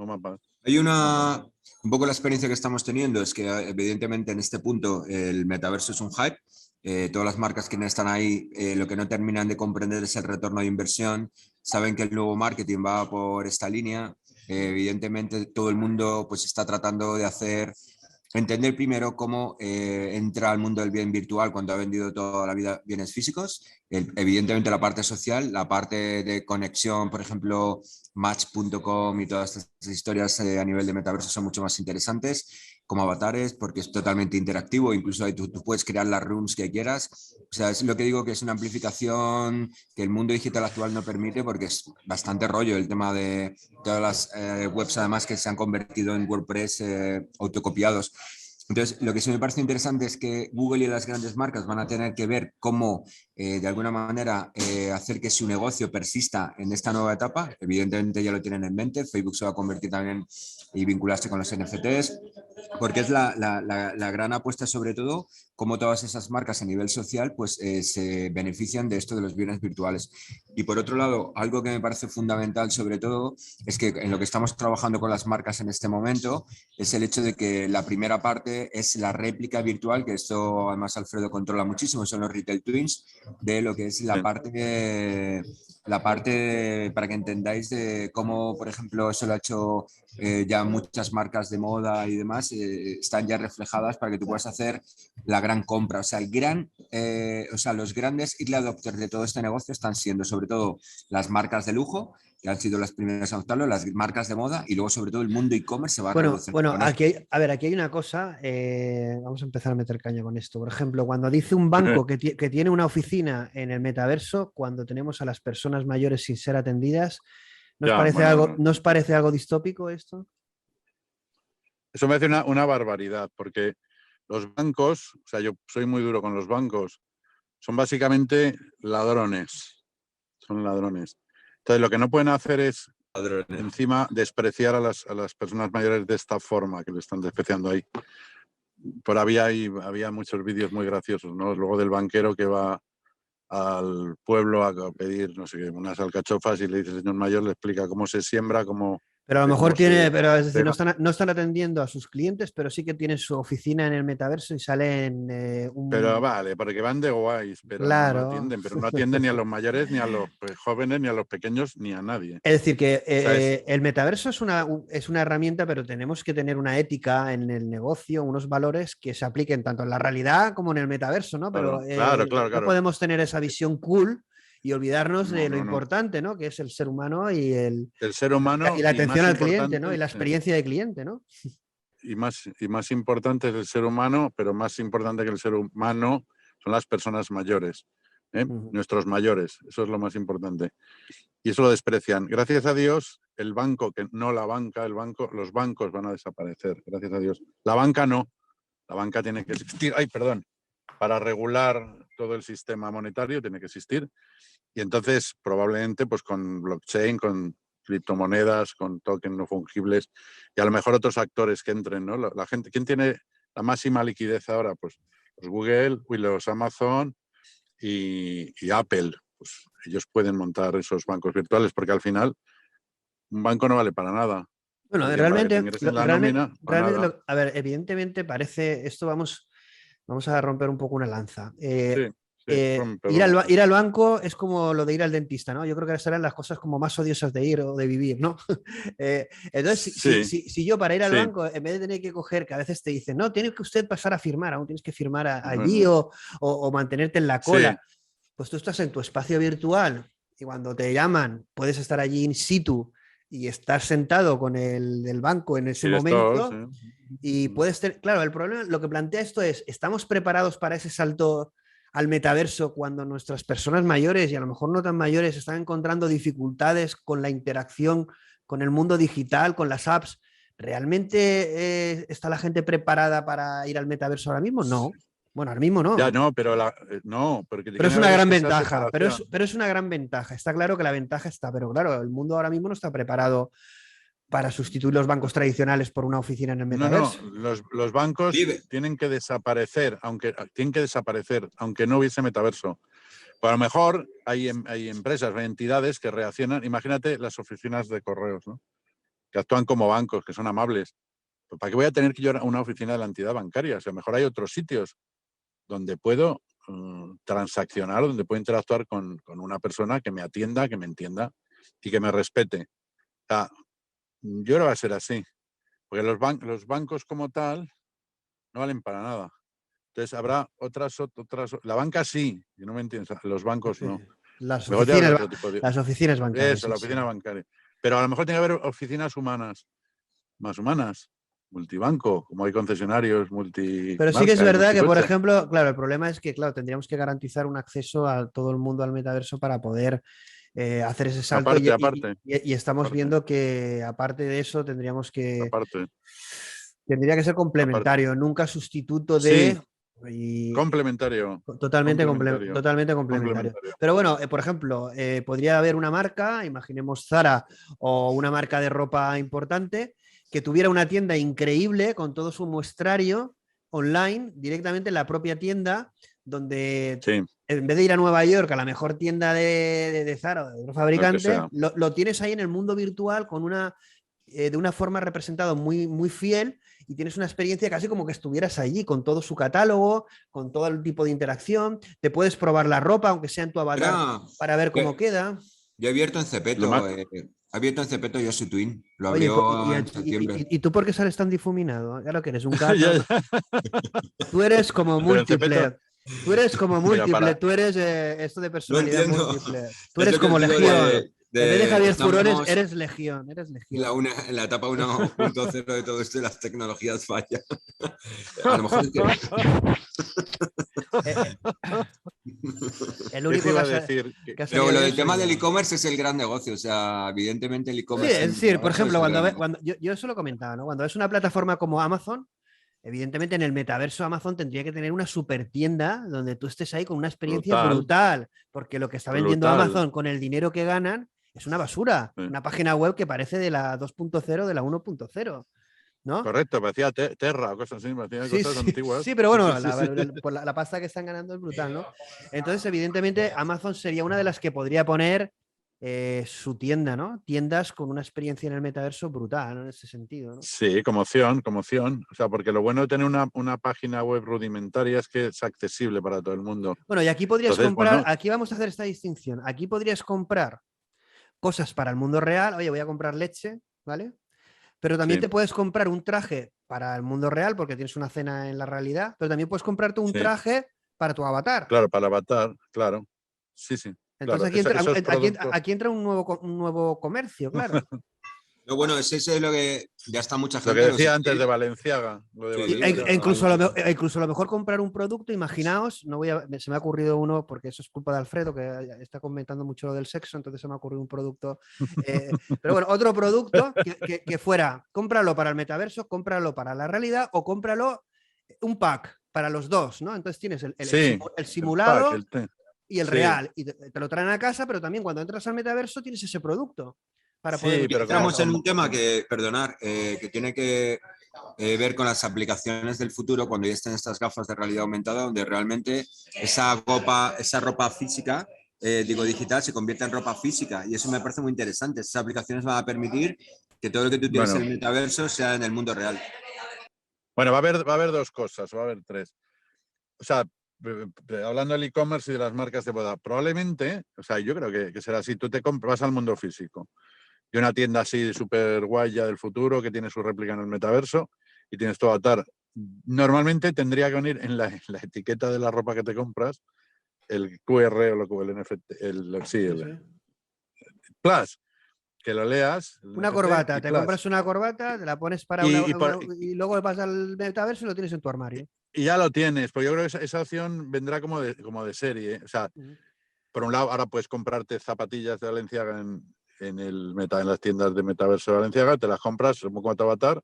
Hay un poco la experiencia que estamos teniendo es que evidentemente en este punto el metaverso es un hype. Todas las marcas que están ahí lo que no terminan de comprender es el retorno de inversión. Saben que el nuevo marketing va por esta línea. Evidentemente todo el mundo pues está tratando de entender primero cómo entra al mundo del bien virtual cuando ha vendido toda la vida bienes físicos. Evidentemente la parte social, la parte de conexión, por ejemplo, Match.com y todas estas historias a nivel de metaverso son mucho más interesantes como avatares porque es totalmente interactivo, incluso ahí tú puedes crear las rooms que quieras. O sea, es lo que digo que es una amplificación que el mundo digital actual no permite porque es bastante rollo el tema de todas las webs además que se han convertido en WordPress autocopiados. Entonces, lo que sí me parece interesante es que Google y las grandes marcas van a tener que ver cómo, de alguna manera, hacer que su negocio persista en esta nueva etapa. Evidentemente ya lo tienen en mente. Facebook se va a convertir también y vincularse con los NFTs, porque es la gran apuesta, sobre todo, cómo todas esas marcas a nivel social pues, se benefician de esto de los bienes virtuales. Y por otro lado, algo que me parece fundamental, sobre todo, es que en lo que estamos trabajando con las marcas en este momento es el hecho de que la primera parte es la réplica virtual, que esto además Alfredo controla muchísimo, son los retail twins, de lo que es la parte para que entendáis de cómo, por ejemplo, eso lo ha hecho ya muchas marcas de moda y demás, están ya reflejadas para que tú puedas hacer la gran compra. O sea, los grandes early adopters de todo este negocio están siendo sobre todo las marcas de lujo, que han sido las primeras a adoptarlo, las marcas de moda y luego sobre todo el mundo e-commerce se va a revolucionar. Bueno, aquí hay una cosa, vamos a empezar a meter caña con esto. Por ejemplo, cuando dice un banco que tiene una oficina en el metaverso, cuando tenemos a las personas mayores sin ser atendidas, ¿no os parece algo distópico esto? Eso me hace una barbaridad, porque los bancos, o sea, yo soy muy duro con los bancos, son básicamente ladrones. Son ladrones. Entonces, lo que no pueden hacer es, encima, despreciar a las personas mayores de esta forma, que le están despreciando ahí. Por había muchos vídeos muy graciosos, ¿no? Luego del banquero que va al pueblo a pedir, no sé qué, unas alcachofas y le dice, señor mayor, le explica cómo se siembra, cómo Pero a lo mejor tiene, pero es decir, pero- no están atendiendo a sus clientes, pero sí que tienen su oficina en el metaverso y salen Pero vale, porque van de guays, pero no Claro. atienden, pero no atienden ni a los mayores, ni a los jóvenes, ni a los pequeños, ni a nadie. Es decir, que O sea, el metaverso es una herramienta, pero tenemos que tener una ética en el negocio, unos valores que se apliquen tanto en la realidad como en el metaverso, ¿no? Pero claro, claro, no claro. podemos tener esa visión cool y olvidarnos de No, lo no, no. importante, ¿no? Que es el ser humano El ser humano y la y atención más al cliente, ¿no? Y importante, la experiencia de cliente, ¿no? y más importante es el ser humano, pero más importante que el ser humano son las personas mayores, ¿eh? Ujú. Nuestros mayores, eso es lo más importante. Y eso lo desprecian. Gracias a Dios, el banco, que no la banca, los bancos van a desaparecer, gracias a Dios. La banca no, la banca tiene que existir, ay, perdón, para regular todo el sistema monetario tiene que existir. Y entonces, probablemente, pues con blockchain, con criptomonedas, con tokens no fungibles y a lo mejor otros actores que entren, ¿no? La gente, ¿quién tiene la máxima liquidez ahora? Pues los Google, los Amazon y Apple. Pues ellos pueden montar esos bancos virtuales porque al final un banco no vale para nada. Bueno, Porque para que te realmente, ingresen la nómina, para nada. a ver, evidentemente parece, esto vamos a romper un poco una lanza. Sí, sí, Ir perdón. ir al banco es como lo de ir al dentista, ¿no? Yo creo que serán las cosas como más odiosas de ir o de vivir, ¿no? Entonces, Sí, si yo para ir al sí. banco, en vez de tener que coger, que a veces te dicen, no, tiene que usted pasar a firmar, aún tienes que firmar allí Bueno, o mantenerte en la sí, cola, pues tú estás en tu espacio virtual y cuando te llaman puedes estar allí in situ y estar sentado con el del banco en ese y de estos, momento y puedes tener, claro, el problema, lo que plantea esto es, ¿estamos preparados para ese salto al metaverso cuando nuestras personas mayores y a lo mejor no tan mayores están encontrando dificultades con la interacción con el mundo digital, con las apps? ¿Realmente está la gente preparada para ir al metaverso ahora mismo? No. Bueno, ahora mismo ya no. no, pero no, porque Pero tiene es que una haber gran esa ventaja, separación. pero es una gran ventaja. Está claro que la ventaja está, pero claro, el mundo ahora mismo no está preparado para sustituir los bancos tradicionales por una oficina en el No, no, metaverso. los bancos Vive. tienen que desaparecer, aunque no hubiese metaverso. Pues a lo mejor hay empresas, hay entidades que reaccionan. Imagínate las oficinas de correos, ¿no? Que actúan como bancos, que son amables. Pues ¿para qué voy a tener que ir a una oficina de la entidad bancaria? O sea, a lo mejor hay otros sitios donde puedo transaccionar, donde puedo interactuar con una persona que me atienda, que me entienda y que me respete. O sea, yo creo que va a ser así. Porque los bancos como tal no valen para nada. Entonces habrá otras. La banca sí, y no me entiendes, los bancos no. Las Mejor tiene que oficinas, haber otro tipo de. las oficinas bancarias, Eso, sí, la sí. oficina bancaria. Pero a lo mejor tiene que haber oficinas humanas, más humanas, multibanco, como hay concesionarios, Pero sí que es multimarca y verdad que, por multicoche. ejemplo, claro, el problema es que, claro, tendríamos que garantizar un acceso a todo el mundo al metaverso para poder hacer ese salto Aparte, aparte, y estamos aparte, viendo que, aparte de eso, aparte, tendría que ser aparte. complementario, nunca sustituto Sí, de... Y, complementario, totalmente, totalmente complementario. complementario. Pero bueno, por ejemplo, podría haber una marca, imaginemos Zara o una marca de ropa importante, que tuviera una tienda increíble con todo su muestrario online directamente en la propia tienda, donde Sí, en vez de ir a Nueva York a la mejor tienda de Zara o de otro lo que fabricante, sea. lo tienes ahí en el mundo virtual con de una forma representado muy, muy fiel y tienes una experiencia casi como que estuvieras allí con todo su catálogo, con todo el tipo de interacción. Te puedes probar la ropa, aunque sea en tu avatar, Era, para ver yo, cómo queda. yo he abierto en Lo más, Cepeto, yo su Twin, lo Oye, abrió en septiembre. y tú por qué sales tan difuminado? Claro que eres un gato, ya, ¿no? ya. Tú eres como Pero en Cepeto, múltiple. Tú eres como mira, múltiple, tú eres esto de No personalidad entiendo, múltiple. Tú es eres lo que como os digo Legión. En vez de Javier Furones, estamos eres Legión, eres Legión. en la etapa 1.0 de todo esto y las tecnologías fallan. A lo mejor es que... Eh, el ¿qué te único iba a decir? que ha Pero salido lo bien del soy tema del yo. e-commerce es el gran negocio, o sea, evidentemente el Sí, e-commerce es en decir, por metaverso ejemplo, es el gran negocio. cuando yo eso lo comentaba, ¿no? Cuando es una plataforma como Amazon, evidentemente en el metaverso Amazon tendría que tener una super tienda donde tú estés ahí con una experiencia Brutal, brutal, porque lo que está vendiendo brutal. Amazon con el dinero que ganan es una basura, Sí. una página web que parece de la 2.0, de la 1.0, ¿no? Correcto, parecía Terra o cosas así, parecía Sí, cosas sí, antiguas. sí, pero Sí, sí, bueno, sí, sí. por la pasta que están ganando es brutal, ¿no? Entonces, evidentemente, Amazon sería una de las que podría poner su tienda, ¿no? Tiendas con una experiencia en el metaverso brutal, ¿no? En ese sentido, ¿no? Sí, como opción, como opción. O sea, porque lo bueno de tener una página web rudimentaria es que es accesible para todo el mundo. Bueno, y aquí podrías Entonces, comprar, bueno, aquí vamos a hacer esta distinción. Aquí podrías comprar cosas para el mundo real. Oye, voy a comprar leche, ¿vale? Pero también sí, te puedes comprar un traje para el mundo real porque tienes una cena en la realidad, pero también puedes comprarte un sí, traje para tu avatar. claro, para avatar, claro. Sí, sí, claro. Entonces aquí entra, Esos productos. aquí entra un nuevo comercio, claro. Lo bueno es ese lo que ya está mucha Lo que gente en los decía antes de streams. Valenciaga, lo de Sí, E Valenciaga. incluso, incluso a lo mejor comprar un producto, imaginaos, no voy a, se me ha ocurrido uno, porque eso es culpa de Alfredo, que está comentando mucho lo del sexo, entonces se me ha ocurrido un producto. Pero bueno, otro producto que fuera, cómpralo para el metaverso, cómpralo para la realidad o cómpralo un pack para los dos, ¿no? Entonces tienes Sí, el el pack, simulado el té. y el Sí, real, y te lo traen a casa, pero también cuando entras al metaverso tienes ese producto para poder sí, pero como, utilizar. entramos en un tema que, perdonar, que tiene que ver con las aplicaciones del futuro cuando ya estén estas gafas de realidad aumentada, donde realmente esa ropa física, digital, se convierte en ropa física. Y eso me parece muy interesante. Esas aplicaciones van a permitir que todo lo que tú tienes en bueno, el metaverso sea en el mundo real. bueno, va a haber dos cosas, va a haber tres. O sea, hablando del e-commerce y de las marcas de moda, probablemente, o sea, yo creo que será así, tú vas al mundo físico y una tienda así súper guay ya del futuro que tiene su réplica en el metaverso y tienes todo atar. Normalmente tendría que venir en la etiqueta de la ropa que te compras el QR o lo que el NFT, sí, Sí, el sí. Plus, que lo leas, el Una NFT corbata, y te Plus. compras una corbata, te la pones para Y, y, por- y luego vas al metaverso y lo tienes en tu armario. y ya lo tienes, pues yo creo que esa opción vendrá como de serie. O sea, por un lado, ahora puedes comprarte zapatillas de Valenciaga en las tiendas de metaverso de Valenciaga, te las compras como tu avatar.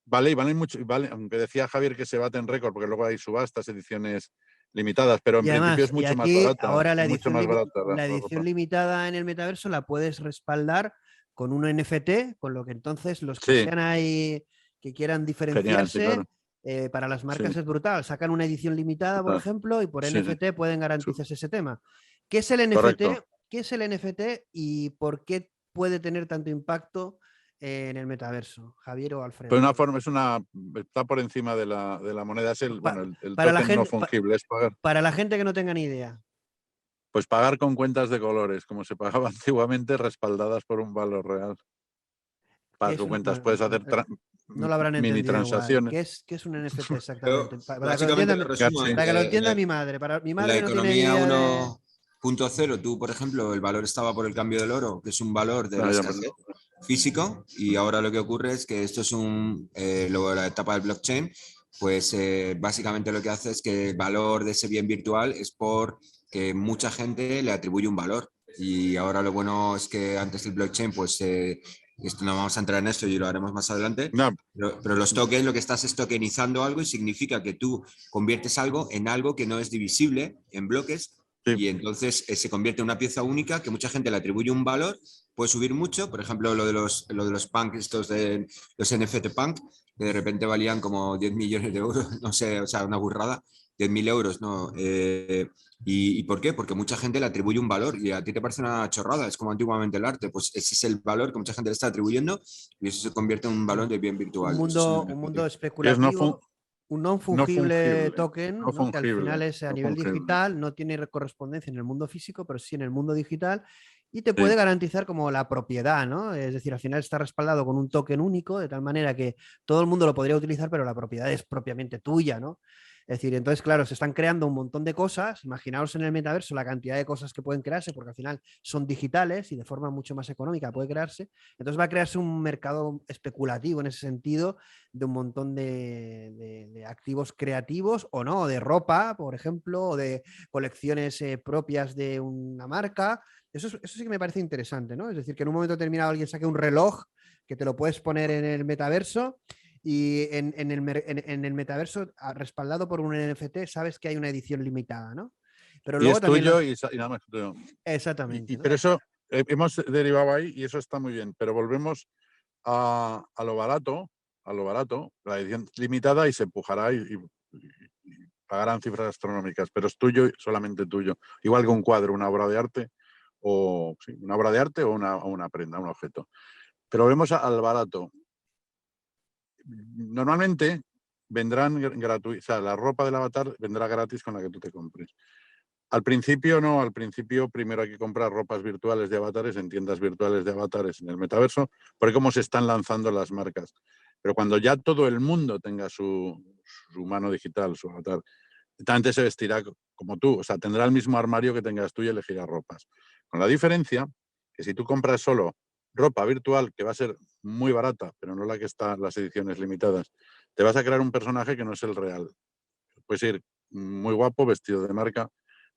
Vale, y valen mucho, vale, aunque decía Javier que se baten récord, porque luego hay subastas, ediciones limitadas, pero en Y principio además, es y mucho más aquí barata, ahora es mucho más barata la la edición ropa. limitada en el metaverso la puedes respaldar con un NFT, con lo que entonces los que Sí, sean ahí, que quieran genial, sí, claro. diferenciarse, para las Sí, marcas es brutal. Sacan una edición limitada, por total. ejemplo, y por Sí, sí, NFT pueden garantizarse ese tema. ¿Qué es el NFT? correcto. ¿Qué es el NFT y por qué puede tener tanto impacto en el metaverso? Javier o Pero Alfredo. una forma, está por encima de la moneda, es Pa- el para la token no gente, fungible, es pagar. para la gente que no tenga ni idea. Pues pagar con cuentas de colores, como se pagaba antiguamente, respaldadas por un valor real. ¿Qué Pagas es con una, cuentas, bueno, puedes hacer no lo habrán mini entendido igual. transacciones. Qué es un NFT Yo exactamente? Para que lo básicamente entienda, lo resumo Sí, en para que lo que entienda mi madre. Para mi en la madre no tiene ni economía idea de. 1.0, tú, por ejemplo, el valor estaba por el cambio del oro, que es un valor de la no, ya, pero- escasez físico, y ahora lo que ocurre es que esto es luego la etapa del blockchain, pues básicamente lo que hace es que el valor de ese bien virtual es por que mucha gente le atribuye un valor. Y ahora lo bueno es que antes del blockchain, pues esto no vamos a entrar en esto y lo haremos más adelante, no, pero los tokens lo que estás es tokenizando algo y significa que tú conviertes algo en algo que no es divisible en bloques sí, y entonces se convierte en una pieza única que mucha gente le atribuye un valor, puede subir mucho, por ejemplo lo de los punk, estos de los NFT punk, que de repente valían como 10 millones de euros, no sé, o sea, una burrada, 10.000 euros, ¿no? ¿Y por qué? Porque mucha gente le atribuye un valor y a ti te parece una chorrada, es como antiguamente el arte, pues ese es el valor que mucha gente le está atribuyendo y eso se convierte en un valor de bien virtual. Eso es un Un NFT. mundo es especulativo, un non no fungible fungible, token, no ¿no? Que al final fungible, es a no nivel fungible. digital, no tiene correspondencia en el mundo físico, pero sí en el mundo digital, y te Sí, puede garantizar como la propiedad, ¿no? Es decir, al final está respaldado con un token único, de tal manera que todo el mundo lo podría utilizar, pero la propiedad es propiamente tuya, ¿no? Es decir, entonces, claro, se están creando un montón de cosas. Imaginaos en el metaverso la cantidad de cosas que pueden crearse, porque al final son digitales y de forma mucho más económica puede crearse. Entonces va a crearse un mercado especulativo en ese sentido de un montón de activos creativos o no, de ropa, por ejemplo, o de colecciones propias de una marca. Eso sí que me parece interesante, ¿no? Es decir, que en un momento determinado alguien saque un reloj que te lo puedes poner en el metaverso y en el metaverso respaldado por un NFT sabes que hay una edición limitada, ¿no? Pero y luego es también tuyo y nada más tuyo. Exactamente, ¿no? Pero eso, hemos derivado ahí y eso está muy bien, pero volvemos a lo barato, la edición limitada y se empujará y pagarán cifras astronómicas, pero es tuyo y solamente tuyo. Igual que un cuadro, una obra de arte, o sí, una obra de arte o una prenda, un objeto. Pero volvemos al barato. Normalmente vendrán gratuitos, o sea, la ropa del avatar vendrá gratis con la que tú te compres. Al principio no, al principio primero hay que comprar ropas virtuales de avatares en tiendas virtuales de avatares en el metaverso, porque cómo se están lanzando las marcas. Pero cuando ya todo el mundo tenga su mano digital, su avatar, también se vestirá como tú, o sea, tendrá el mismo armario que tengas tú y elegirá ropas. Con la diferencia que si tú compras solo ropa virtual, que va a ser muy barata, pero no la que está en las ediciones limitadas, te vas a crear un personaje que no es el real. Puedes ir muy guapo, vestido de marca,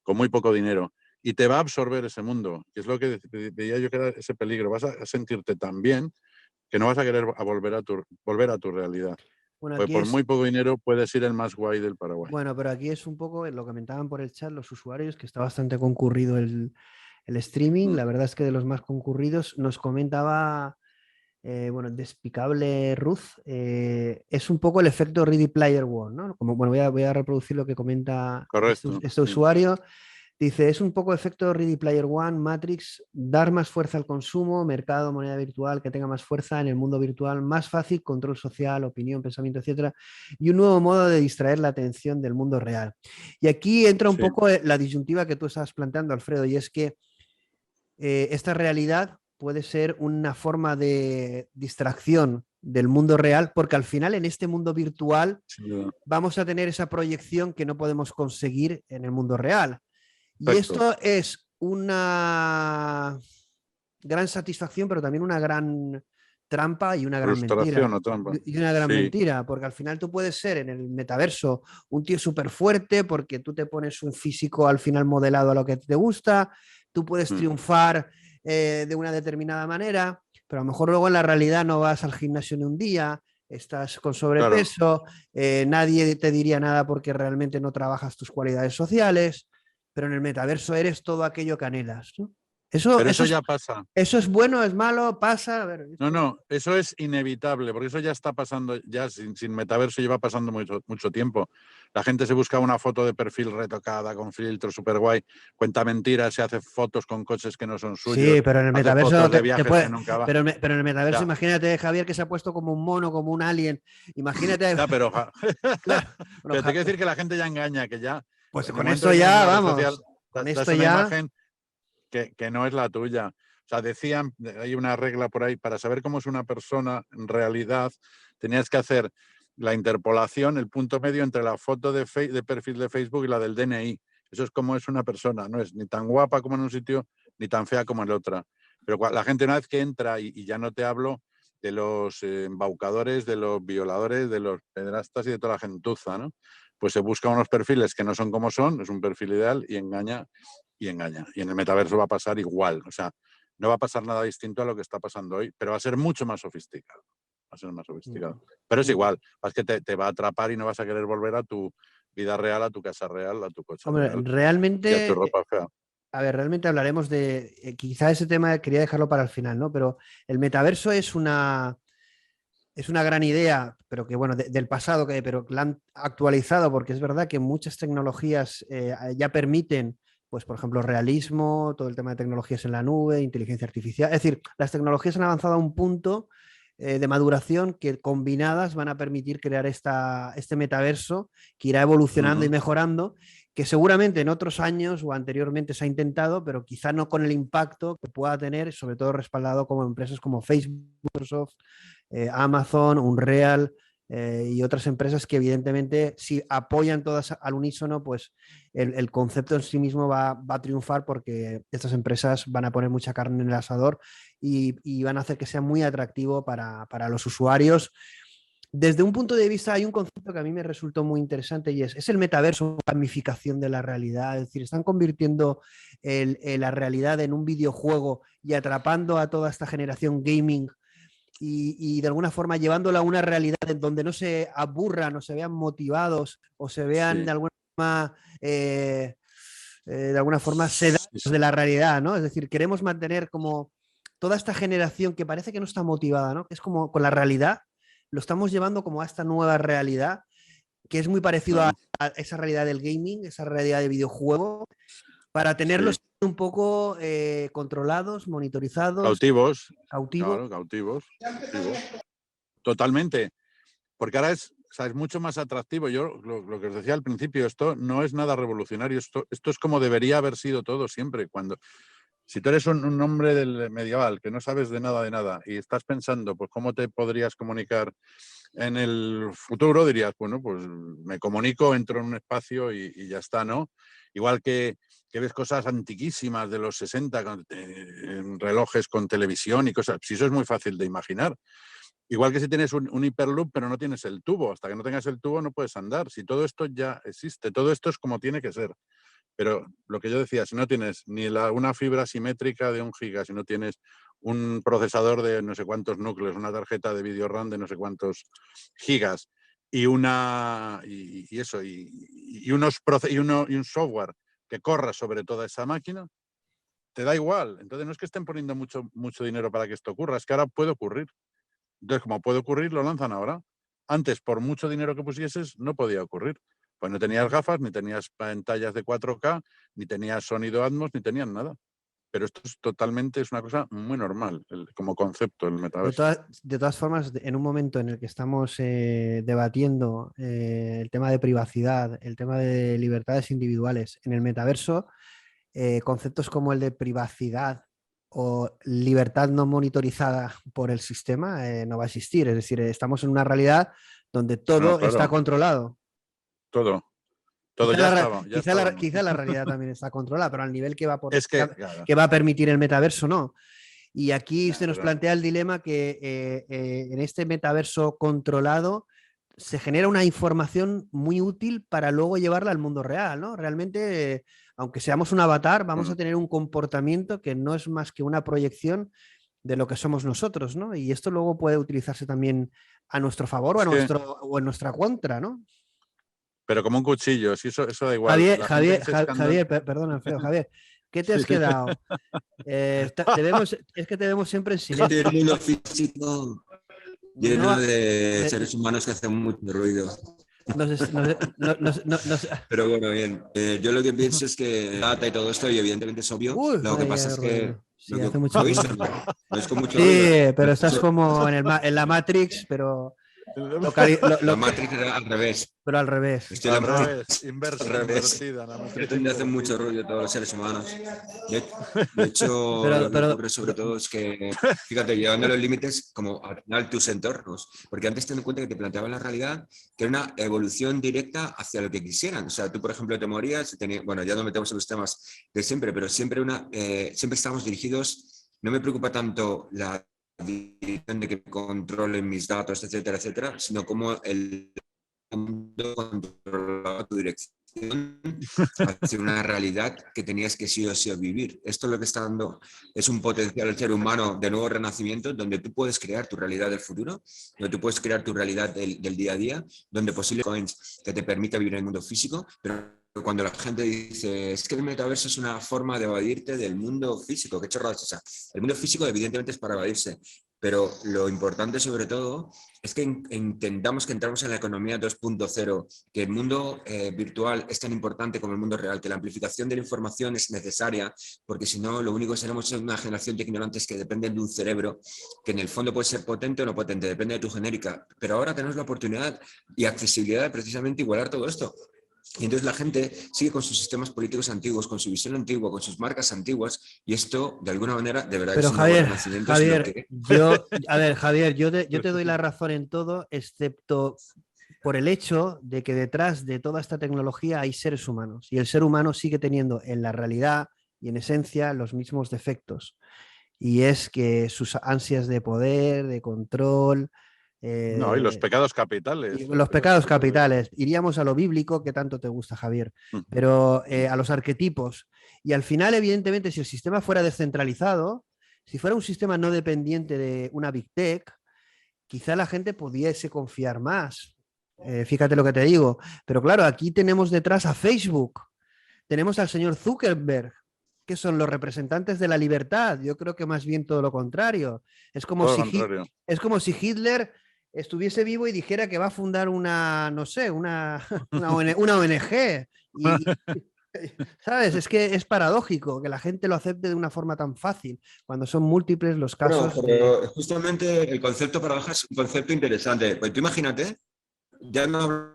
con muy poco dinero, y te va a absorber ese mundo, que es lo que veía yo que era ese peligro. Vas a sentirte tan bien que no vas a querer volver a tu realidad. Bueno, Pues aquí por es, muy poco dinero puedes ir el más guay del Paraguay. bueno, pero aquí es un poco lo que comentaban por el chat los usuarios, que está bastante concurrido el streaming. Mm. La verdad es que de los más concurridos nos comentaba, bueno, Despicable Ruth, es un poco el efecto Ready Player One, ¿no? Como, bueno, voy a reproducir lo que comenta Correcto. este usuario. Dice, es un poco efecto Ready Player One, Matrix, dar más fuerza al consumo, mercado, moneda virtual, que tenga más fuerza en el mundo virtual, más fácil, control social, opinión, pensamiento, etcétera, y un nuevo modo de distraer la atención del mundo real. Y aquí entra un Sí, poco la disyuntiva que tú estabas planteando, Alfredo, y es que esta realidad puede ser una forma de distracción del mundo real, porque al final en este mundo virtual sin duda. vamos a tener esa proyección que no podemos conseguir en el mundo real. Y Perfecto. esto es una gran satisfacción, pero también una gran trampa y una gran mentira. Frustración o trampa. Y una gran Sí. mentira, porque al final tú puedes ser en el metaverso un tío súper fuerte porque tú te pones un físico al final modelado a lo que te gusta, tú puedes Mm. triunfar de una determinada manera, pero a lo mejor luego en la realidad no vas al gimnasio ni un día, estás con Claro. sobrepeso, nadie te diría nada porque realmente no trabajas tus cualidades sociales, pero en el metaverso eres todo aquello que anhelas, ¿no? Eso, Pero eso, eso es, ya pasa. eso es bueno, es malo, pasa. A ver, No, esto... no, eso es inevitable, porque eso ya está pasando, ya sin metaverso lleva pasando mucho tiempo. La gente se busca una foto de perfil retocada, con filtro súper guay, cuenta mentiras, se hace fotos con coches que no son Sí, suyos, pero en el hace metaverso fotos de te viajes que puede. nunca va. Pero en el metaverso, Ya, imagínate, Javier, que se ha puesto como un mono, como un alien. Imagínate. ya, pero, Claro, bueno, pero te quiero decir que la gente ya engaña, que ya, pues en el con momento esto que tienes ya, una red social, vamos. Con das esto una ya. imagen que no es la tuya. O sea, decían, hay una regla por ahí, para saber cómo es una persona en realidad, tenías que hacer la interpolación, el punto medio entre la foto de perfil de Facebook y la del DNI. Eso es como es una persona, no es ni tan guapa como en un sitio, ni tan fea como en el otro. Pero la gente una vez que entra, y ya no te hablo de los embaucadores, de los violadores, de los pederastas y de toda la gentuza, ¿no? Pues se busca unos perfiles que no son como son, es un perfil ideal y engaña y engaña. Y en el metaverso va a pasar igual. O sea, no va a pasar nada distinto a lo que está pasando hoy, pero va a ser mucho más sofisticado. Va a ser más sofisticado. Pero es igual, es que te va a atrapar y no vas a querer volver a tu vida real, a tu casa real, a tu coche Hombre, real y a tu realmente. ropa fea. A ver, realmente hablaremos de. Quizá ese tema quería dejarlo para el final, ¿no? Pero el metaverso es una gran idea, pero que bueno, del pasado, pero que la han actualizado, porque es verdad que muchas tecnologías ya permiten, pues por ejemplo, realismo, todo el tema de tecnologías en la nube, inteligencia artificial. Es decir, las tecnologías han avanzado a un punto de maduración que combinadas van a permitir crear este metaverso que irá evolucionando y mejorando, que seguramente en otros años o anteriormente se ha intentado, pero quizá no con el impacto que pueda tener, sobre todo respaldado como empresas como Facebook, Microsoft, Amazon, Unreal y otras empresas que evidentemente si apoyan todas al unísono, pues el concepto en sí mismo va a triunfar porque estas empresas van a poner mucha carne en el asador y van a hacer que sea muy atractivo para los usuarios. Desde un punto de vista, hay un concepto que a mí me resultó muy interesante y es el metaverso, gamificación de la realidad. Es decir, están convirtiendo la realidad en un videojuego y atrapando a toda esta generación gaming y de alguna forma llevándola a una realidad en donde no se aburran o se vean motivados o se vean Sí. de alguna forma sedados Sí, sí. de la realidad, ¿no? Es decir, queremos mantener como toda esta generación que parece que no está motivada, ¿no? Es como con la realidad, lo estamos llevando como a esta nueva realidad que es muy parecido Claro. a esa realidad del gaming, esa realidad de videojuego, para tenerlos Sí. un poco controlados, monitorizados, Cautivos, cautivos. claro, cautivos. Totalmente. Porque ahora o sea, es mucho más atractivo. Yo lo que os decía al principio, esto no es nada revolucionario. Esto es como debería haber sido todo siempre. Si tú eres un hombre del medieval que no sabes de nada y estás pensando, pues, cómo te podrías comunicar en el futuro, dirías, bueno, pues me comunico, entro en un espacio y ya está, ¿no? Igual que ves cosas antiquísimas de los 60, en relojes con televisión y cosas. Si eso es muy fácil de imaginar. Igual que si tienes un hiperloop, pero no tienes el tubo. Hasta que no tengas el tubo no puedes andar. Si todo esto ya existe, todo esto es como tiene que ser. Pero lo que yo decía, si no tienes ni una fibra simétrica de 1 giga, si no tienes un procesador de no sé cuántos núcleos, una tarjeta de video RAM de no sé cuántos gigas y un software que corra sobre toda esa máquina, te da igual. Entonces no es que estén poniendo mucho dinero para que esto ocurra, es que ahora puede ocurrir. Entonces, como puede ocurrir, lo lanzan ahora. Antes, por mucho dinero que pusieses, no podía ocurrir. Pues no tenías gafas, ni tenías pantallas de 4K, ni tenías sonido Atmos, ni tenías nada. Pero esto es una cosa muy normal, como concepto, el metaverso. De todas formas, en un momento en el que estamos debatiendo el tema de privacidad, el tema de libertades individuales en el metaverso, conceptos como el de privacidad o libertad no monitorizada por el sistema no va a existir. Es decir, estamos en una realidad donde todo No, claro, está controlado. todo Quizá, ya la, estaba. quizá la realidad también está controlada, pero al nivel que va, Claro, que va a permitir el metaverso, no. Y aquí se nos pero plantea el dilema que en este metaverso controlado se genera una información muy útil para luego llevarla al mundo real, ¿no? Realmente, aunque seamos un avatar, vamos a tener un comportamiento que no es más que una proyección de lo que somos nosotros, ¿no? Y esto luego puede utilizarse también a nuestro favor o en nuestra contra, ¿no? pero como un cuchillo, si eso da igual. La gente que se escandaliza. Javier, perdón, Alfredo, Javier, ¿qué te Sí. has quedado? Es que te vemos siempre en Este silencio. mundo físico lleno No, de seres humanos que hacen mucho ruido. Pero bueno, bien. Yo lo que pienso es que data y todo esto, y evidentemente es obvio. Uy, Lo que pasa es que sí, hace mucho ¿lo ruido. oís o no? No es con mucho ruido. Sí, pero estás como en la Matrix, pero La Matrix era al revés. pero al revés. Estoy en la Al Matrix revés, inversa, al revés. invertida. La Matrix Es donde hacen mucho invertida. ruido todos los seres humanos. De hecho, lo que ocurre sobre todo es que, fíjate, llevando los límites como al final tus entornos, porque antes ten en cuenta que te planteaban la realidad que era una evolución directa hacia lo que quisieran. O sea, tú, por ejemplo, te morías, bueno, ya no metemos en los temas de siempre, pero siempre estamos dirigidos, no me preocupa tanto la dirección de que controlen mis datos, etcétera, etcétera, sino como el mundo controlaba tu dirección hacia una realidad que tenías que sí o sí vivir. Esto lo que está dando es un potencial al ser humano de nuevo renacimiento, donde tú puedes crear tu realidad del futuro, donde tú puedes crear tu realidad del día a día, donde posibles coins que te permita vivir en el mundo físico, pero cuando la gente dice es que el metaverso es una forma de evadirte del mundo físico, qué chorrada es esa. El mundo físico evidentemente es para evadirse, pero lo importante sobre todo es que entendamos que entramos en la economía 2.0, que el mundo virtual es tan importante como el mundo real, que la amplificación de la información es necesaria, porque si no, lo único que seremos es una generación de ignorantes que dependen de un cerebro que en el fondo puede ser potente o no potente, depende de tu genérica. Pero ahora tenemos la oportunidad y accesibilidad de precisamente igualar todo esto. Y entonces la gente sigue con sus sistemas políticos antiguos, con su visión antigua, con sus marcas antiguas, y esto, de alguna manera, de verdad Pero es un nuevo Javier, renacimiento. Javier, Javier, yo te doy la razón en todo, excepto por el hecho de que detrás de toda esta tecnología hay seres humanos, y el ser humano sigue teniendo en la realidad y en esencia los mismos defectos. Y es que sus ansias de poder, de control, No, y los pecados capitales. y los pecados capitales. Iríamos a lo bíblico, que tanto te gusta, Javier, pero a los arquetipos. Y al final, evidentemente, si el sistema fuera descentralizado, si fuera un sistema no dependiente de una Big Tech, quizá la gente pudiese confiar más. Fíjate lo que te digo. Pero claro, aquí tenemos detrás a Facebook, tenemos al señor Zuckerberg, que son los representantes de la libertad. Yo creo que más bien todo lo contrario. Es como, es como si Hitler estuviese vivo y dijera que va a fundar una, no sé, una ONG. ¿Sabes? Es que es paradójico que la gente lo acepte de una forma tan fácil, cuando son múltiples los Bueno, casos de... pero justamente el concepto paradoja es un concepto interesante. Pues tú imagínate, ya no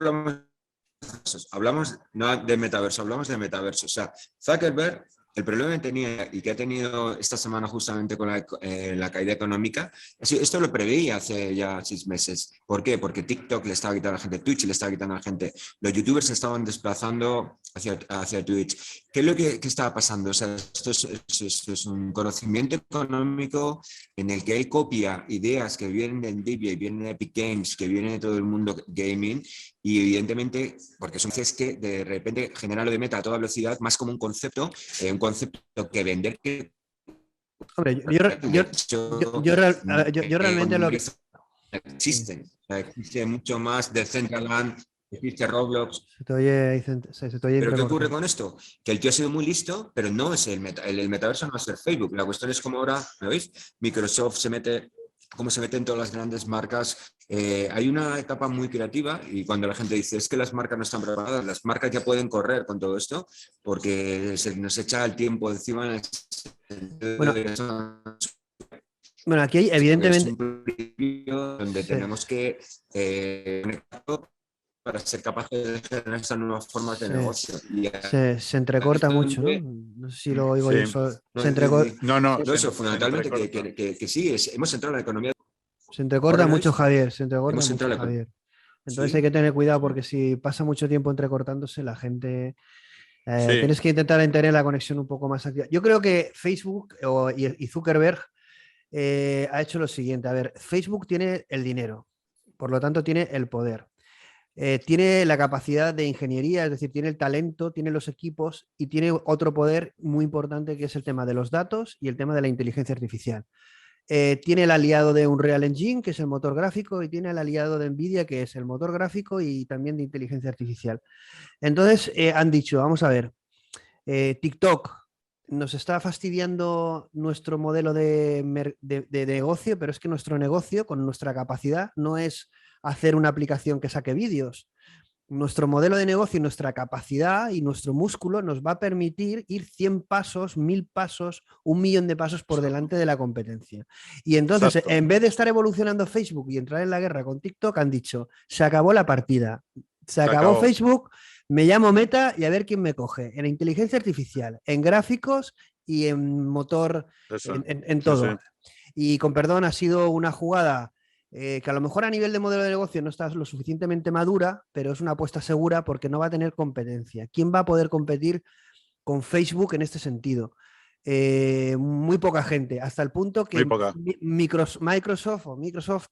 hablamos no de metaverso, hablamos de metaverso. O sea, Zuckerberg, el problema que tenía y que ha tenido esta semana justamente con la caída económica, esto lo preveía hace ya 6 meses. ¿Por qué? Porque TikTok le estaba quitando a la gente, Twitch le estaba quitando a la gente, los youtubers se estaban desplazando hacia Twitch. ¿Qué es lo que estaba pasando? O sea, esto es un conocimiento económico en el que él copia ideas que vienen de Nvidia y vienen de Epic Games, que vienen de todo el mundo gaming, y evidentemente, porque son veces que de repente genera lo de meta a toda velocidad, más como un concepto que vender que Hombre, de hecho, yo realmente con lo que... Sí. existen. O sea, existe mucho más de Decentraland, existe Roblox. Se te oye, se te oye Pero ¿qué ocurre entrecortado. con esto? Que el tío ha sido muy listo, pero no es el metaverso no va a ser Facebook. La cuestión es cómo ahora, ¿me veis? Microsoft se mete, cómo se meten todas las grandes marcas. Hay una etapa muy creativa y cuando la gente dice es que las marcas no están preparadas, las marcas ya pueden correr con todo esto porque se nos echa el tiempo encima en el sentido Bueno, de bueno, aquí hay, es evidentemente... un principio donde Sí. tenemos que conectar para ser capaces de generar estas nuevas formas de Se, negocio. Y se ahí es entrecorta mucho, ¿no? donde No sé si lo oigo yo Sí, solo. no, no, no, no, eso, se fundamentalmente, entrecorta. que sí, hemos entrado en la economía. Se Ahora entrecorta me mucho, oís, Javier. Se entrecorta hemos mucho, entrado en la economía. Javier. Entonces hay Sí. que tener cuidado porque si pasa mucho tiempo entrecortándose, la gente... Sí, tienes que intentar tener la conexión un poco más activa. Yo creo que Facebook y Zuckerberg ha hecho lo siguiente. A ver, Facebook tiene el dinero, por lo tanto tiene el poder. Tiene la capacidad de ingeniería, es decir, tiene el talento, tiene los equipos y tiene otro poder muy importante que es el tema de los datos y el tema de la inteligencia artificial. Tiene el aliado de Unreal Engine, que es el motor gráfico, y tiene el aliado de Nvidia, que es el motor gráfico y también de inteligencia artificial. Entonces han dicho, vamos a ver, TikTok nos está fastidiando nuestro modelo de negocio, pero es que nuestro negocio, con nuestra capacidad, no es hacer una aplicación que saque vídeos. Nuestro modelo de negocio y nuestra capacidad y nuestro músculo nos va a permitir ir 100 pasos, 1000 pasos, 1 millón de pasos por delante de la competencia. Y entonces, exacto. en vez de estar evolucionando Facebook y entrar en la guerra con TikTok, han dicho, se acabó la partida, se Se acabó acabó. Facebook, me llamo Meta y a ver quién me coge. En inteligencia artificial, en gráficos y en motor, Eso. en Sí, sí. todo. Y con perdón, ha sido una jugada que a lo mejor a nivel de modelo de negocio no está lo suficientemente madura, pero es una apuesta segura porque no va a tener competencia. ¿Quién va a poder competir con Facebook en este sentido? Muy poca gente, hasta el punto Muy que poca. Microsoft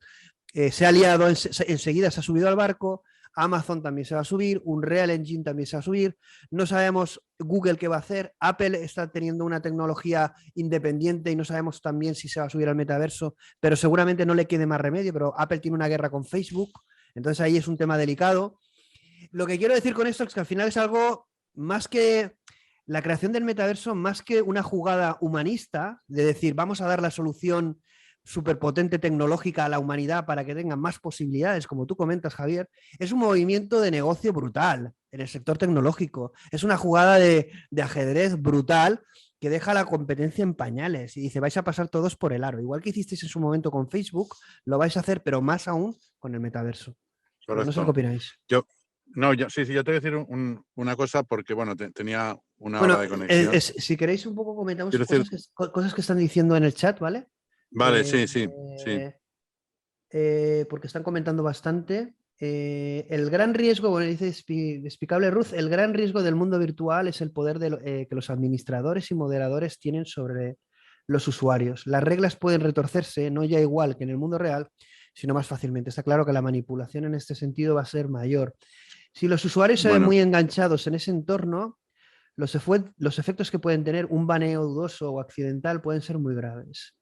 se ha aliado enseguida, se ha subido al barco. Amazon también se va a subir, Unreal Engine también se va a subir. No sabemos Google qué va a hacer. Apple está teniendo una tecnología independiente y no sabemos también si se va a subir al metaverso, pero seguramente no le quede más remedio. Pero Apple tiene una guerra con Facebook, entonces ahí es un tema delicado. Lo que quiero decir con esto es que al final es algo más que la creación del metaverso, más que una jugada humanista de decir vamos a dar la solución superpotente tecnológica a la humanidad para que tengan más posibilidades, como tú comentas, Javier, es un movimiento de negocio brutal en el sector tecnológico. Es una jugada de ajedrez brutal que deja la competencia en pañales y dice vais a pasar todos por el aro. Igual que hicisteis en su momento con Facebook, lo vais a hacer, pero más aún con el metaverso. No sé qué Correcto. opináis. Yo, no, sí, yo te voy a decir una cosa porque, bueno, tenía una Bueno, hora de conexión. si queréis un poco comentamos Quiero decir, cosas que están diciendo en el chat, ¿vale? vale, sí, sí, sí. Porque están comentando bastante. El gran riesgo, bueno, dice Despicable Ruth, el gran riesgo del mundo virtual es el poder que los administradores y moderadores tienen sobre los usuarios. Las reglas pueden retorcerse, no ya igual que en el mundo real, sino más fácilmente. Está claro que la manipulación en este sentido va a ser mayor. Si los usuarios se ven Bueno, muy enganchados en ese entorno, los efectos que pueden tener un baneo dudoso o accidental pueden ser muy graves.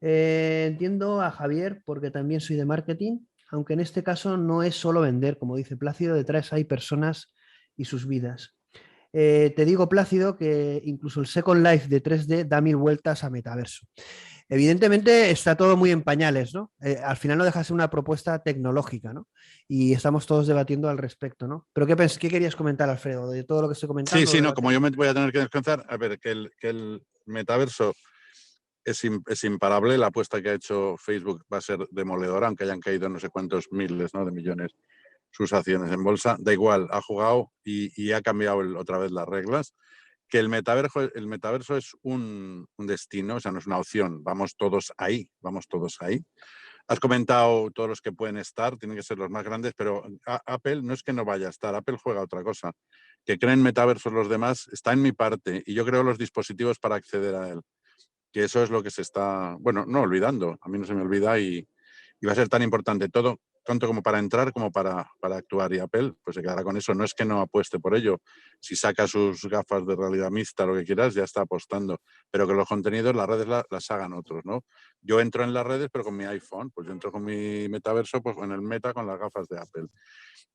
Entiendo a Javier porque también soy de marketing, aunque en este caso no es solo vender, como dice Plácido, detrás hay personas y sus vidas. te digo, Plácido, que incluso el Second Life de 3D da 1000 vueltas a metaverso. Evidentemente está todo muy en pañales, ¿no? Al final no deja de ser una propuesta tecnológica, ¿no? Y estamos todos debatiendo al respecto, ¿no? Pero ¿qué querías comentar, Alfredo? ¿De todo lo que estoy Sí, comentando? sí, no, como yo me voy a tener que descansar, a ver, que el metaverso es imparable, la apuesta que ha hecho Facebook va a ser demoledora, aunque hayan caído no sé cuántos miles, ¿no?, de millones sus acciones en bolsa, da igual, ha jugado y ha cambiado otra vez las reglas. Que el metaverso es un destino, o sea, no es una opción, vamos todos ahí, vamos todos ahí. Has comentado todos los que pueden estar, tienen que ser los más grandes, pero Apple no es que no vaya a estar, Apple juega otra cosa. Que creen metaversos los demás está en mi parte y yo creo los dispositivos para acceder a él, que eso es lo que se está, bueno, no olvidando, a mí no se me olvida y va a ser tan importante todo, tanto como para entrar como para actuar. Y Apple pues se quedará con eso. No es que no apueste por ello. Si saca sus gafas de realidad mixta, lo que quieras, ya está apostando. Pero que los contenidos, las redes las hagan otros, ¿no? Yo entro en las redes, pero con mi iPhone. Pues yo entro con mi metaverso, pues en el Meta con las gafas de Apple.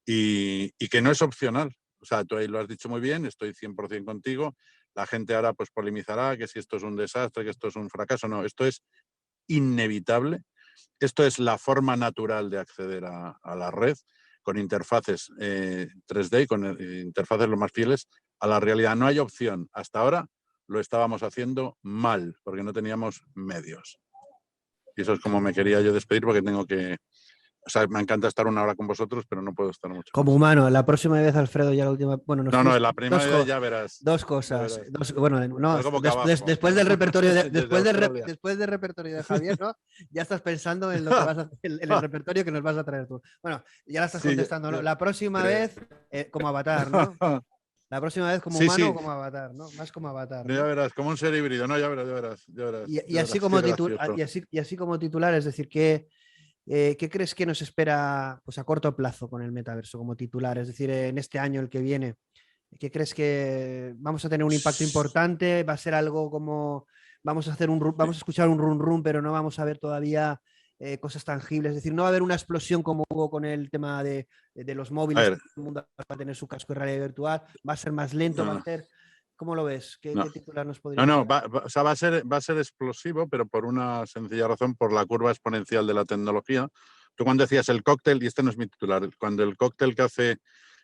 Y que no es opcional. O sea, tú ahí lo has dicho muy bien, estoy 100% contigo. La gente ahora pues polemizará que si esto es un desastre, que esto es un fracaso. No, esto es inevitable. Esto es la forma natural de acceder a la red con interfaces 3D, con interfaces lo más fieles a la realidad. No hay opción. Hasta ahora lo estábamos haciendo mal porque no teníamos medios. Y eso es como me quería yo despedir porque tengo que... O sea, me encanta estar una hora con vosotros, pero no puedo estar mucho Como más. humano, la próxima vez, Alfredo, ya la última. Bueno, nos No, no, tienes en la primera vez ya verás. dos Ya cosas. verás. Bueno, no, Estás como que abajo. después del repertorio Desde Australia. después del repertorio de Javier, ¿no? Ya estás pensando en lo que vas a hacer, en el repertorio que nos vas a traer tú. Bueno, ya la estás Sí, contestando, ¿no? La próxima creo. vez, como avatar, ¿no? La próxima vez como Sí, humano o sí. como avatar, ¿no? Más como avatar, Ya ¿no? verás, como un ser híbrido. No, ya verás, ya verás, ya verás, Y ya así verás. Qué como gracioso. y así como titular, es decir, ¿qué crees que nos espera pues, a corto plazo con el metaverso como titular? Es decir, en este año, el que viene, ¿qué crees que vamos a tener un impacto importante? ¿Va a ser algo como vamos a escuchar un run run, pero no vamos a ver todavía cosas tangibles? Es decir, no va a haber una explosión como hubo con el tema de los A móviles, que ver, todo el mundo va a tener su casco de realidad virtual, va a ser más lento, va a no, ser... ¿Cómo lo ves? no. ¿Qué titular nos No, podrías no, dar? o sea, va a ser explosivo, pero por una sencilla razón, por la curva exponencial de la tecnología. Tú cuando decías el cóctel, y este no es mi titular, cuando el cóctel que hace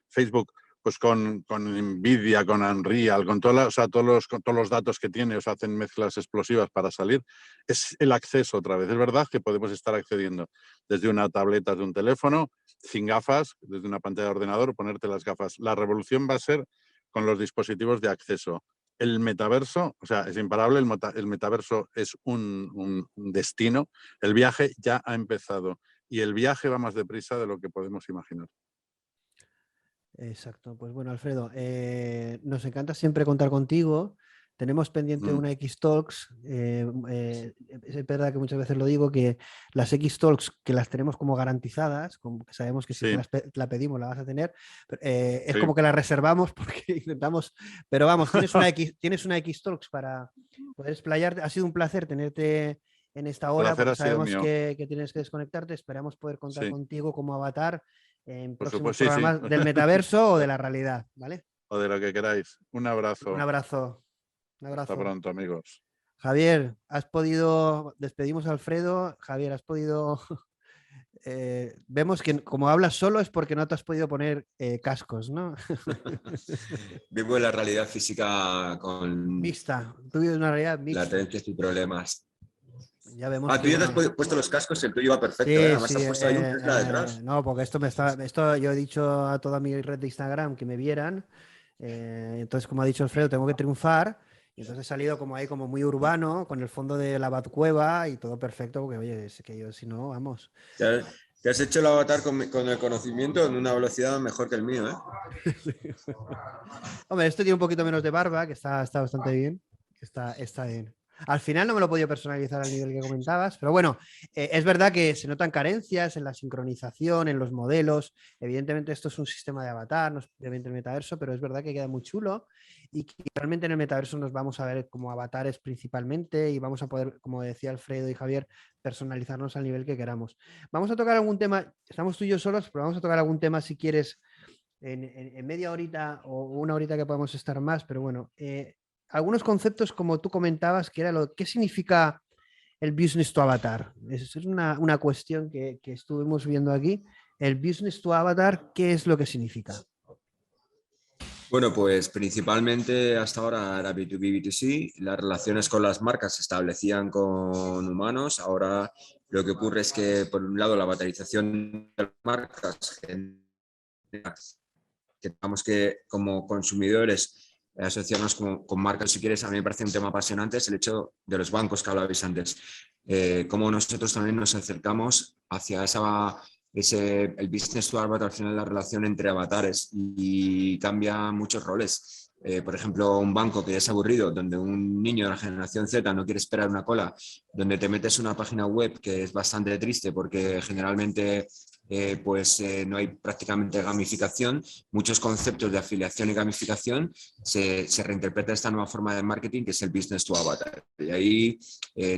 Facebook, pues con Nvidia, con Unreal, con todos los datos que tiene, o sea, hacen mezclas explosivas para salir, es el acceso otra vez. Es verdad que podemos estar accediendo desde una tableta, de un teléfono, sin gafas, desde una pantalla de ordenador, ponerte las gafas. La revolución va a ser con los dispositivos de acceso. El metaverso, o sea, es imparable, el metaverso es un destino, el viaje ya ha empezado y el viaje va más deprisa de lo que podemos imaginar. Exacto, pues bueno, Alfredo, nos encanta siempre contar contigo. Tenemos pendiente Mm, una X-Talks. Es verdad que muchas veces lo digo, que las X-Talks que las tenemos como garantizadas, como que sabemos que si sí, la pedimos la vas a tener, es sí. como que la reservamos porque intentamos, pero vamos, tienes una X-Talks para poder explayarte. Ha sido un placer tenerte en esta hora Placer porque ha sido sabemos mío. que tienes que desconectarte. Esperamos poder contar Sí, contigo como avatar en por próximos supuesto, sí, sí. programas del metaverso o de la realidad, ¿vale? O de lo que queráis. Un Un abrazo. abrazo, un Hasta abrazo. pronto, amigos. Javier, despedimos a Alfredo. Javier, has podido, vemos que como hablas solo es porque no te has podido poner cascos, ¿no? Vivo la realidad física con Mixta, tú vives una realidad mixta. latencias y problemas. Ya vemos Ah, tú que, ya te has bueno, puesto los cascos, el tuyo va perfecto, ¿eh? sí, Además sí, has puesto ahí un Tesla detrás. no, porque esto yo he dicho a toda mi red de Instagram que me vieran. Entonces, como ha dicho Alfredo, tengo que triunfar. Y entonces he salido como ahí, como muy urbano, con el fondo de la Batcueva y todo perfecto, porque oye, es que yo si no, vamos. Te has hecho el avatar con el conocimiento en una velocidad mejor que el mío, ¿eh? Hombre, esto tiene un poquito menos de barba, que está bastante bien. Está bien. Al final no me lo he podido personalizar al nivel que comentabas, pero bueno, es verdad que se notan carencias en la sincronización, en los modelos. Evidentemente esto es un sistema de avatar, no es obviamente el metaverso, pero es verdad que queda muy chulo y que realmente en el metaverso nos vamos a ver como avatares principalmente y vamos a poder, como decía Alfredo y Javier, personalizarnos al nivel que queramos. Vamos a tocar algún tema, estamos tú y yo solos, pero vamos a tocar algún tema si quieres en media horita o una horita que podamos estar más, pero bueno, algunos conceptos como tú comentabas, que era qué significa el business to avatar. Es una cuestión que estuvimos viendo aquí. El business to avatar, ¿qué es lo que significa? Bueno, pues principalmente hasta ahora era B2B, B2C. Las relaciones con las marcas se establecían con humanos. Ahora lo que ocurre es que, por un lado, la avatarización de las marcas genera que tengamos que, como consumidores, asociarnos con marcas. Si quieres, a mí me parece un tema apasionante, es el hecho de los bancos que hablabais antes. Cómo nosotros también nos acercamos hacia el business to avatar, al final la relación entre avatares, y cambia muchos roles. Por ejemplo, un banco que es aburrido, donde un niño de la generación Z no quiere esperar una cola, donde te metes una página web que es bastante triste porque generalmente no hay prácticamente gamificación. Muchos conceptos de afiliación y gamificación se reinterpreta esta nueva forma de marketing que es el business to avatar. Y ahí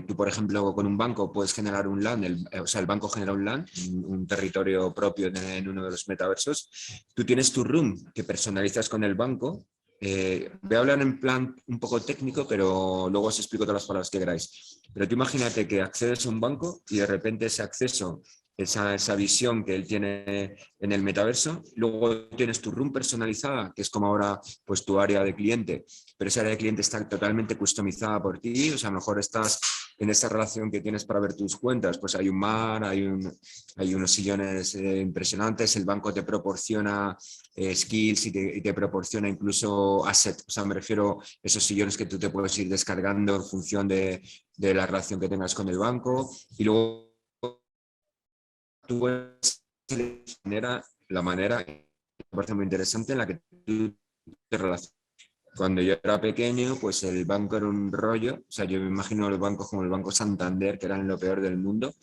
tú, por ejemplo, con un banco puedes generar un LAN, el banco genera un LAN, un territorio propio en uno de los metaversos. Tú tienes tu room que personalizas con el banco. Voy a hablar en plan un poco técnico, pero luego os explico todas las palabras que queráis. Pero tú imagínate que accedes a un banco y de repente ese acceso, esa visión que él tiene en el metaverso, luego tienes tu room personalizada, que es como ahora pues tu área de cliente, pero esa área de cliente está totalmente customizada por ti. O sea, a lo mejor estás en esa relación que tienes para ver tus cuentas, pues hay un mar, hay unos sillones impresionantes, el banco te proporciona skills y te proporciona incluso assets. O sea, me refiero a esos sillones que tú te puedes ir descargando en función de la relación que tengas con el banco, y luego tú puedes seleccionar la manera, que me parece muy interesante, en la que tú te relacionas. Cuando yo era pequeño, pues el banco era un rollo. O sea, yo me imagino los bancos como el Banco Santander, que eran lo peor del mundo.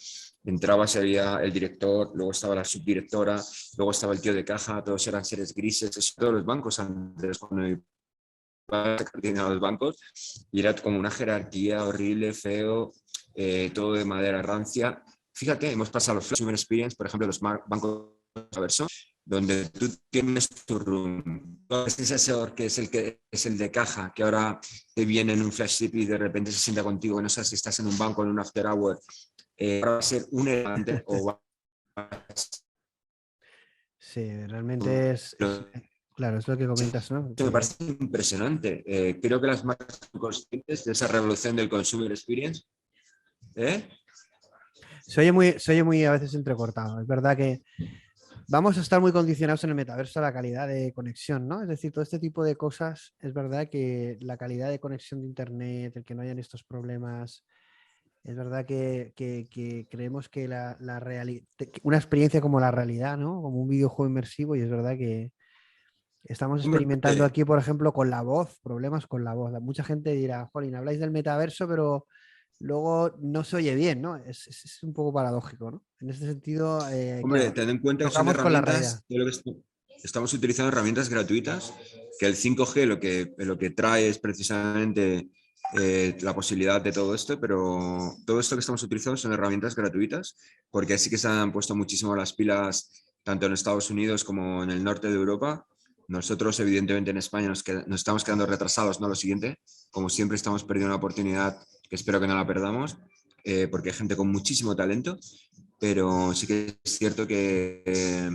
Entrabas, había el director, luego estaba la subdirectora, luego estaba el tío de caja, todos eran seres grises. Eso, todos los bancos antes, cuando mi padre tenía los bancos, y era como una jerarquía horrible, feo, todo de madera rancia. Fíjate, hemos pasado los Consumer Experience, por ejemplo, los bancos Verso, donde tú tienes tu room. Este asesor que es el de caja, que ahora te viene en un flash tip y de repente se sienta contigo, y no sabes si estás en un banco, en un after hour, ahora va a ser un elefante o va a Sí, realmente claro, es lo que comentas, ¿no? me parece impresionante. Creo que las marcas son conscientes de esa revolución del consumer experience. Se oye muy a veces entrecortado. Es verdad que vamos a estar muy condicionados en el metaverso a la calidad de conexión, ¿no? Es decir, todo este tipo de cosas, es verdad que la calidad de conexión de Internet, el que no hayan estos problemas, es verdad que creemos que una experiencia como la realidad, ¿no? Como un videojuego inmersivo, y es verdad que estamos experimentando aquí, por ejemplo, con la voz, problemas con la voz. Mucha gente dirá, Jolín, habláis del metaverso, pero luego no se oye bien, ¿no? Es un poco paradójico, ¿no? En este sentido, Hombre, claro, ten en cuenta que son tocamos con la realidad. herramientas, estamos utilizando herramientas gratuitas, que el 5G lo que trae es precisamente la posibilidad de todo esto, pero todo esto que estamos utilizando son herramientas gratuitas, porque sí que se han puesto muchísimo las pilas, tanto en Estados Unidos como en el norte de Europa. Nosotros, evidentemente, en España nos estamos quedando retrasados, ¿no? Lo siguiente, como siempre, estamos perdiendo una oportunidad que espero que no la perdamos, porque hay gente con muchísimo talento, pero sí que es cierto que,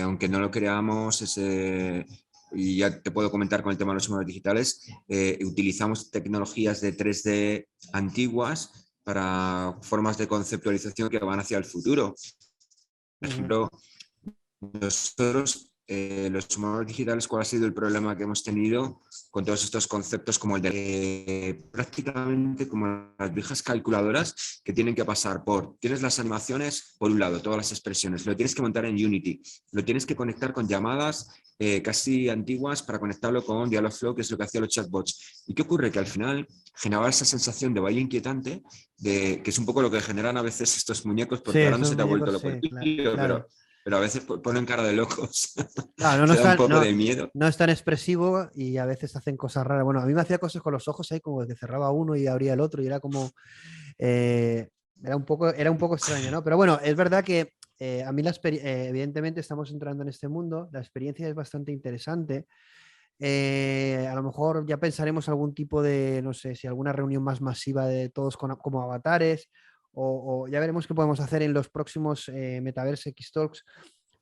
aunque no lo creamos, y ya te puedo comentar con el tema de los números digitales, utilizamos tecnologías de 3D antiguas para formas de conceptualización que van hacia el futuro. Por ejemplo, nosotros, los sumadores digitales, ¿cuál ha sido el problema que hemos tenido con todos estos conceptos como el de prácticamente como las viejas calculadoras que tienen que pasar tienes las animaciones por un lado, todas las expresiones, lo tienes que montar en Unity, lo tienes que conectar con llamadas casi antiguas para conectarlo con Dialogflow, que es lo que hacían los chatbots. ¿Y qué ocurre? Que al final generaba esa sensación de baile inquietante, que es un poco lo que generan a veces estos muñecos, Sí, porque ahora no esos se te ha vuelto muñecos, loco el sí, vídeo, claro. pero a veces ponen cara de locos. Claro, Te da un poco de miedo. no es tan expresivo y a veces hacen cosas raras. Bueno, a mí me hacía cosas con los ojos ahí, como que cerraba uno y abría el otro, y era como. Era un poco extraño, ¿no? Pero bueno, es verdad que a mí evidentemente estamos entrando en este mundo, la experiencia es bastante interesante. A lo mejor ya pensaremos algún tipo de, no sé, si alguna reunión más masiva de todos como avatares, o ya veremos qué podemos hacer en los próximos Metaverse X Talks.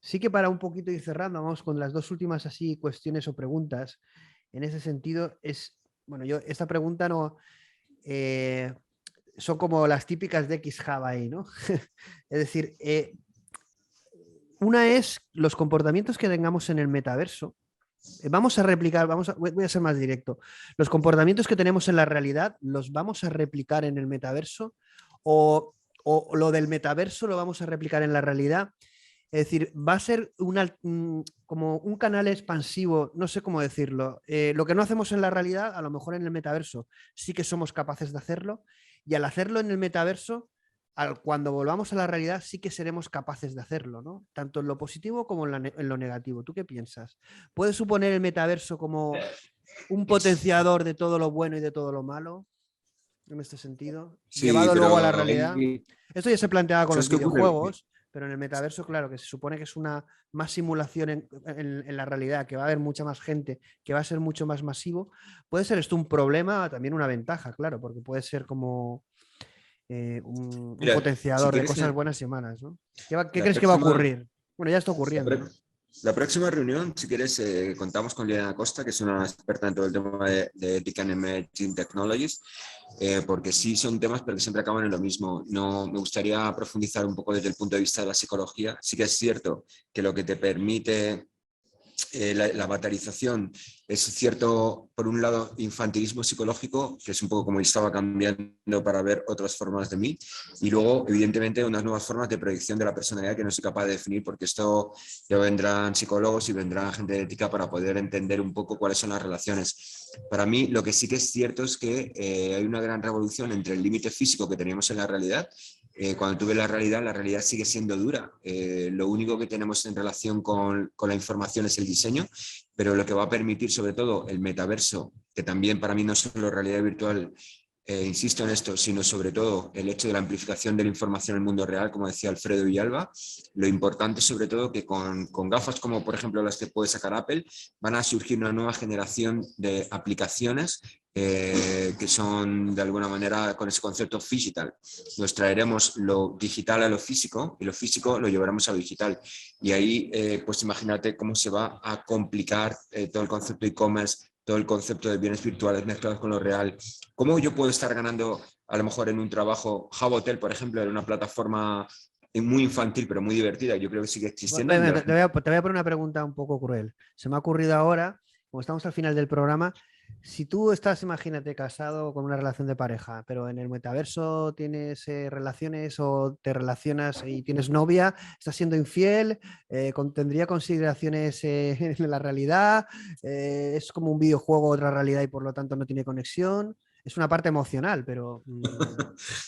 Sí que para un poquito ir cerrando, vamos con las dos últimas así cuestiones o preguntas. En ese sentido, bueno, yo esta pregunta no, son como las típicas de XJava ahí, ¿no? Es decir, una es los comportamientos que tengamos en el metaverso. Vamos a replicar, voy a ser más directo. Los comportamientos que tenemos en la realidad, ¿los vamos a replicar en el metaverso? ¿O lo del metaverso lo vamos a replicar en la realidad? Es decir, va a ser como un canal expansivo, no sé cómo decirlo. Lo que no hacemos en la realidad, a lo mejor en el metaverso sí que somos capaces de hacerlo. Y al hacerlo en el metaverso, cuando volvamos a la realidad, sí que seremos capaces de hacerlo, ¿no? Tanto en lo positivo como en lo negativo. ¿Tú qué piensas? ¿Puede suponer el metaverso como un potenciador de todo lo bueno y de todo lo malo? En este sentido, Sí, llevado luego a la pero realidad. Esto ya se planteaba con ¿sabes los qué ocurre? videojuegos, pero en el metaverso, claro, que se supone que es una más simulación en la realidad, que va a haber mucha más gente, que va a ser mucho más masivo. Puede ser esto un problema, también una ventaja, claro, porque puede ser como un Mira, si potenciador de quieres, cosas buenas y malas, ¿no? ¿Qué la crees que va a próxima, ocurrir? Bueno, ya está la, ocurriendo, pro- ¿no? la próxima reunión, si quieres, contamos con Liliana Costa, que es una experta en todo el tema de ética en Emerging Technologies, porque sí son temas, pero que siempre acaban en lo mismo. No, me gustaría profundizar un poco desde el punto de vista de la psicología. Sí que es cierto que lo que te permite la avatarización es cierto, por un lado, infantilismo psicológico, que es un poco como yo estaba cambiando para ver otras formas de mí, y luego, evidentemente, unas nuevas formas de proyección de la personalidad que no soy capaz de definir, porque esto ya vendrán psicólogos y vendrán gente de ética para poder entender un poco cuáles son las relaciones. Para mí, lo que sí que es cierto es que hay una gran revolución entre el límite físico que teníamos en la realidad. Cuando tú ves la realidad sigue siendo dura. Lo único que tenemos en relación con la información es el diseño, pero lo que va a permitir sobre todo el metaverso, que también para mí no es solo realidad virtual, insisto en esto, sino sobre todo el hecho de la amplificación de la información en el mundo real, como decía Alfredo Villalba, lo importante sobre todo que con gafas como por ejemplo las que puede sacar Apple, van a surgir una nueva generación de aplicaciones que son de alguna manera con ese concepto digital. Nos traeremos lo digital a lo físico y lo físico lo llevaremos a lo digital. Y ahí, pues imagínate cómo se va a complicar todo el concepto de e-commerce, todo el concepto de bienes virtuales mezclados con lo real. ¿Cómo yo puedo estar ganando a lo mejor en un trabajo, Hub por ejemplo, en una plataforma muy infantil pero muy divertida? Yo creo que sigue existiendo. Te voy a poner una pregunta un poco cruel. Se me ha ocurrido ahora, como estamos al final del programa, si tú estás, imagínate, casado con una relación de pareja, pero en el metaverso tienes relaciones o te relacionas y tienes novia, estás siendo infiel, tendría consideraciones en la realidad, es como un videojuego, otra realidad y por lo tanto no tiene conexión. Es una parte emocional, pero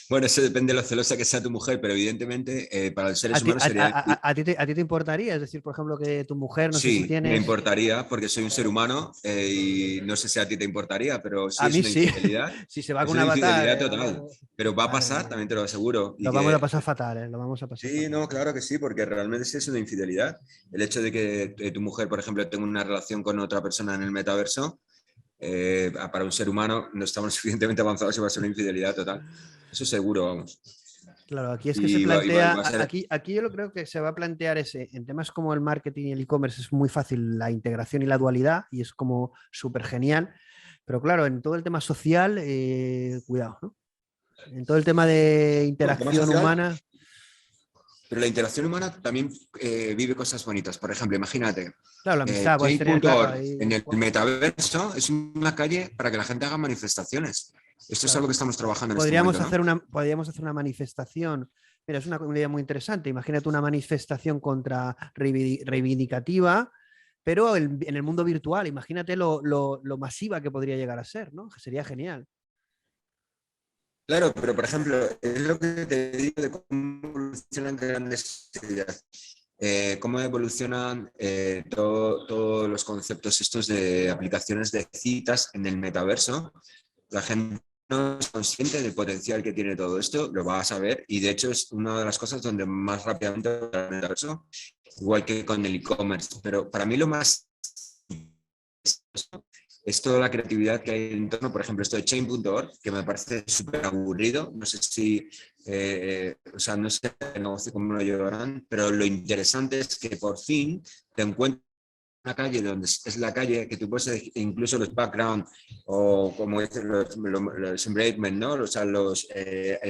Bueno, eso depende de lo celosa que sea tu mujer, pero evidentemente para los ¿a seres ti, humanos sería... a ti te importaría? Es decir, por ejemplo, que tu mujer, no sé si Sí, me tienes... importaría porque soy un ser humano y no sé si a ti te importaría, pero sí A es mí una sí, infidelidad. si se va Es con un una avatar, infidelidad total, pero va a madre pasar, mía. también te lo aseguro. Y Lo vamos a que pasar fatal, ¿eh? Lo vamos a pasar sí, fatal. no, claro que sí, porque realmente sí es una infidelidad. El hecho de que tu mujer, por ejemplo, tenga una relación con otra persona en el metaverso, para un ser humano no estamos suficientemente avanzados y va a ser una infidelidad total. Eso seguro, vamos. Claro, aquí es que se Y plantea, va a ser... aquí yo lo creo que se va a plantear en temas como el marketing y el e-commerce es muy fácil la integración y la dualidad y es como súper genial, pero claro, en todo el tema social, cuidado, ¿no? En todo el tema de Bueno, el tema interacción social. humana, Pero la interacción humana también vive cosas bonitas. Por ejemplo, imagínate, claro, la amistad, puedes tener, claro, change.org ahí, en el metaverso es una calle para que la gente haga manifestaciones. Esto es claro, algo que estamos trabajando en este momento, ¿no? podríamos hacer una manifestación. Mira, es una idea muy interesante. Imagínate una manifestación contra reivindicativa, pero en el mundo virtual. Imagínate lo masiva que podría llegar a ser, ¿no? Sería genial. Claro, pero por ejemplo, es lo que te digo de cómo evolucionan grandes ideas. Cómo evolucionan todos los conceptos estos de aplicaciones de citas en el metaverso. La gente no es consciente del potencial que tiene todo esto, lo va a saber y de hecho es una de las cosas donde más rápidamente va a aprender eso, igual que con el e-commerce. Pero para mí lo más es toda la creatividad que hay en torno, por ejemplo, esto de Chain.org, que me parece súper aburrido. No sé si, o sea, no sé el negocio cómo lo llevarán, pero lo interesante es que por fin te encuentras una calle donde es la calle que tú puedes incluso los background o como dicen los embravement, ¿no? O sea, los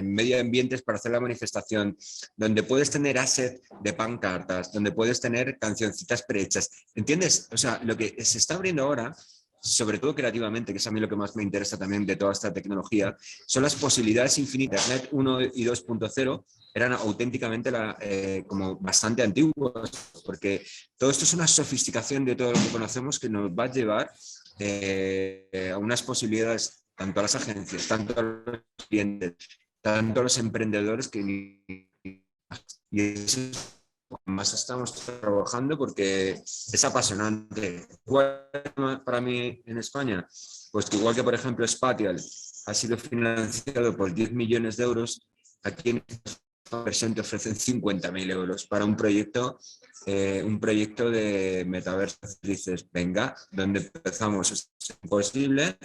medio ambientes para hacer la manifestación, donde puedes tener asset de pancartas, donde puedes tener cancioncitas prehechas. ¿Entiendes? O sea, lo que se está abriendo ahora, sobre todo creativamente, que es a mí lo que más me interesa también de toda esta tecnología, son las posibilidades infinitas. Internet 1 y 2.0 eran auténticamente como bastante antiguos, porque todo esto es una sofisticación de todo lo que conocemos que nos va a llevar a unas posibilidades, tanto a las agencias, tanto a los clientes, tanto a los emprendedores, y eso es lo que más estamos trabajando porque es apasionante. Igual para mí en España, pues que igual que por ejemplo Spatial ha sido financiado por 10 millones de euros, aquí en versión te ofrecen 50.000 euros para un proyecto de metaverso. Dices, venga, ¿dónde empezamos? Es imposible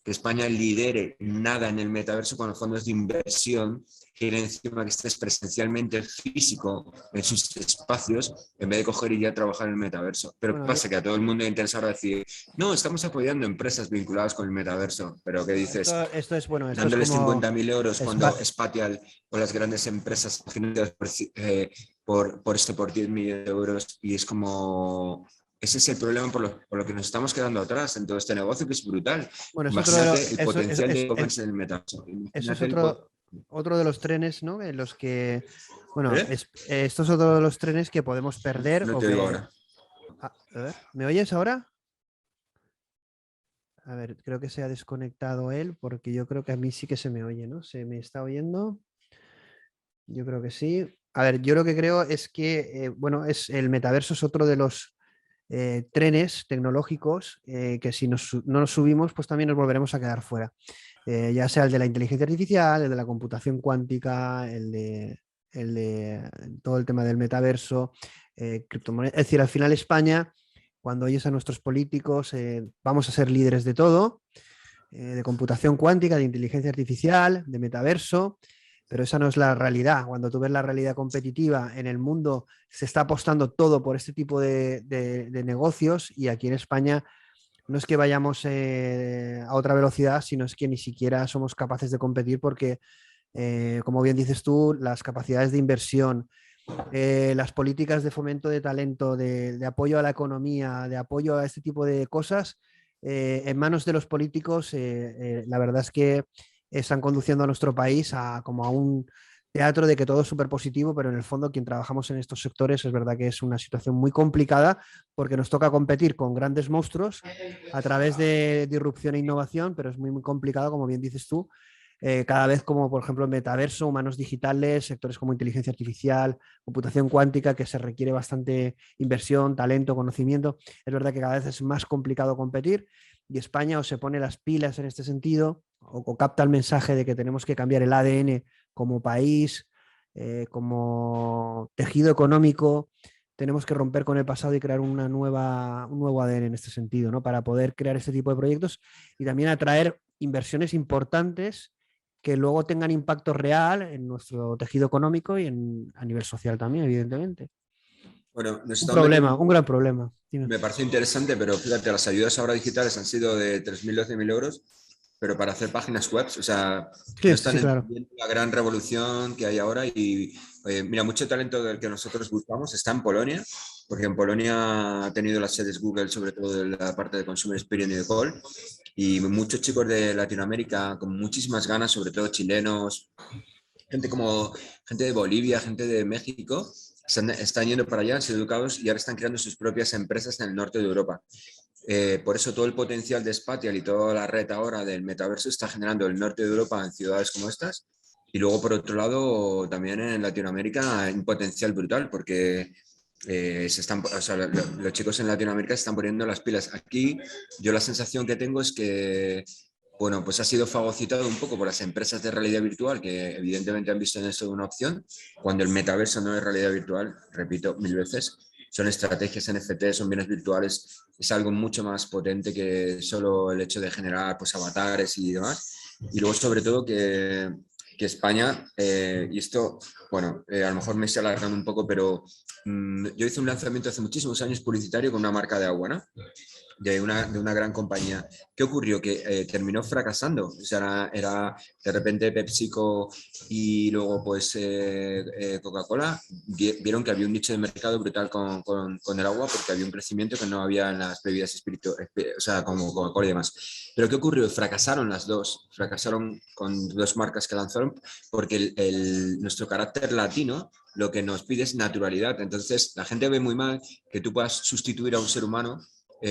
que España lidere nada en el metaverso con los fondos de inversión, quiere encima que estés presencialmente físico en sus espacios en vez de coger y ya trabajar en el metaverso. Pero Bueno, ¿qué pasa? Que a todo el mundo le interesa ahora decir, no, estamos apoyando empresas vinculadas con el metaverso, pero ¿qué dices? esto es bueno, esto es Dándoles como 50.000 euros cuando Spa- Spatial o las grandes empresas financiadas por 10 millones de euros y es como... Ese es el problema por lo que nos estamos quedando atrás en todo este negocio que es brutal. bueno, es otro de Imagínate el potencial de e-commerce en el metaverso. eso es Imagínate otro de los trenes, ¿no? En los que, bueno, ¿Eh? esto es otro de los trenes que podemos perder No o te digo que... ahora. A ver, ¿me oyes ahora? A ver, creo que se ha desconectado él porque yo creo que a mí sí que se me oye, ¿no? ¿Se me está oyendo? Yo creo que sí. A ver, yo lo que creo es que, bueno, el metaverso es otro de los trenes tecnológicos que si no nos subimos, pues también nos volveremos a quedar fuera. Ya sea el de la inteligencia artificial, el de la computación cuántica, el de todo el tema del metaverso, criptomonedas. Es decir, al final España, cuando oyes a nuestros políticos, vamos a ser líderes de todo, de computación cuántica, de inteligencia artificial, de metaverso, pero esa no es la realidad. Cuando tú ves la realidad competitiva en el mundo, se está apostando todo por este tipo de negocios y aquí en España no es que vayamos a otra velocidad, sino es que ni siquiera somos capaces de competir porque, como bien dices tú, las capacidades de inversión, las políticas de fomento de talento, de apoyo a la economía, de apoyo a este tipo de cosas, en manos de los políticos, la verdad es que están conduciendo a nuestro país como a un teatro de que todo es súper positivo, pero en el fondo quien trabajamos en estos sectores es verdad que es una situación muy complicada porque nos toca competir con grandes monstruos a través de disrupción e innovación, pero es muy, muy complicado, como bien dices tú, cada vez como por ejemplo metaverso, humanos digitales, sectores como inteligencia artificial, computación cuántica, que se requiere bastante inversión, talento, conocimiento. Es verdad que cada vez es más complicado competir y España o se pone las pilas en este sentido o capta el mensaje de que tenemos que cambiar el ADN como país, como tejido económico. Tenemos que romper con el pasado y crear un nuevo ADN en este sentido, ¿no? Para poder crear este tipo de proyectos y también atraer inversiones importantes que luego tengan impacto real en nuestro tejido económico y a nivel social también, evidentemente. Bueno, nos Un estamos metiendo problema, un un poco. gran problema. Dime. Me parece interesante, pero fíjate, las ayudas ahora digitales han sido de 3.000, 12.000 euros, pero para hacer páginas web, o sea, no Sí, sí, están sí, claro. entendiendo la gran revolución que hay ahora y mira, mucho talento del que nosotros buscamos está en Polonia, porque en Polonia ha tenido las sedes Google, sobre todo de la parte de Consumer Experience y de Call, y muchos chicos de Latinoamérica con muchísimas ganas, sobre todo chilenos, gente de Bolivia, gente de México, están yendo para allá, han sido educados y ahora están creando sus propias empresas en el norte de Europa. Por eso todo el potencial de Spatial y toda la red ahora del metaverso está generando el norte de Europa en ciudades como estas. Y luego, por otro lado, también en Latinoamérica hay un potencial brutal porque o sea, los chicos en Latinoamérica se están poniendo las pilas. Aquí yo la sensación que tengo es que bueno, pues ha sido fagocitado un poco por las empresas de realidad virtual que evidentemente han visto en eso una opción, cuando el metaverso no es realidad virtual, repito 1000 veces, son estrategias NFT, son bienes virtuales, es algo mucho más potente que solo el hecho de generar pues, avatares y demás. Y luego sobre todo que España, y esto, bueno, a lo mejor me estoy alargando un poco, pero yo hice un lanzamiento hace muchísimos años publicitario con una marca de agua, ¿no? De una gran compañía. ¿Qué ocurrió? Que terminó fracasando. O sea, era de repente PepsiCo y luego pues Coca-Cola vieron que había un nicho de mercado brutal con el agua porque había un crecimiento que no había en las bebidas espirituosas, o sea, como Coca-Cola y demás. Pero ¿qué ocurrió? Fracasaron las dos. Fracasaron con dos marcas que lanzaron porque nuestro carácter latino lo que nos pide es naturalidad. Entonces, la gente ve muy mal que tú puedas sustituir a un ser humano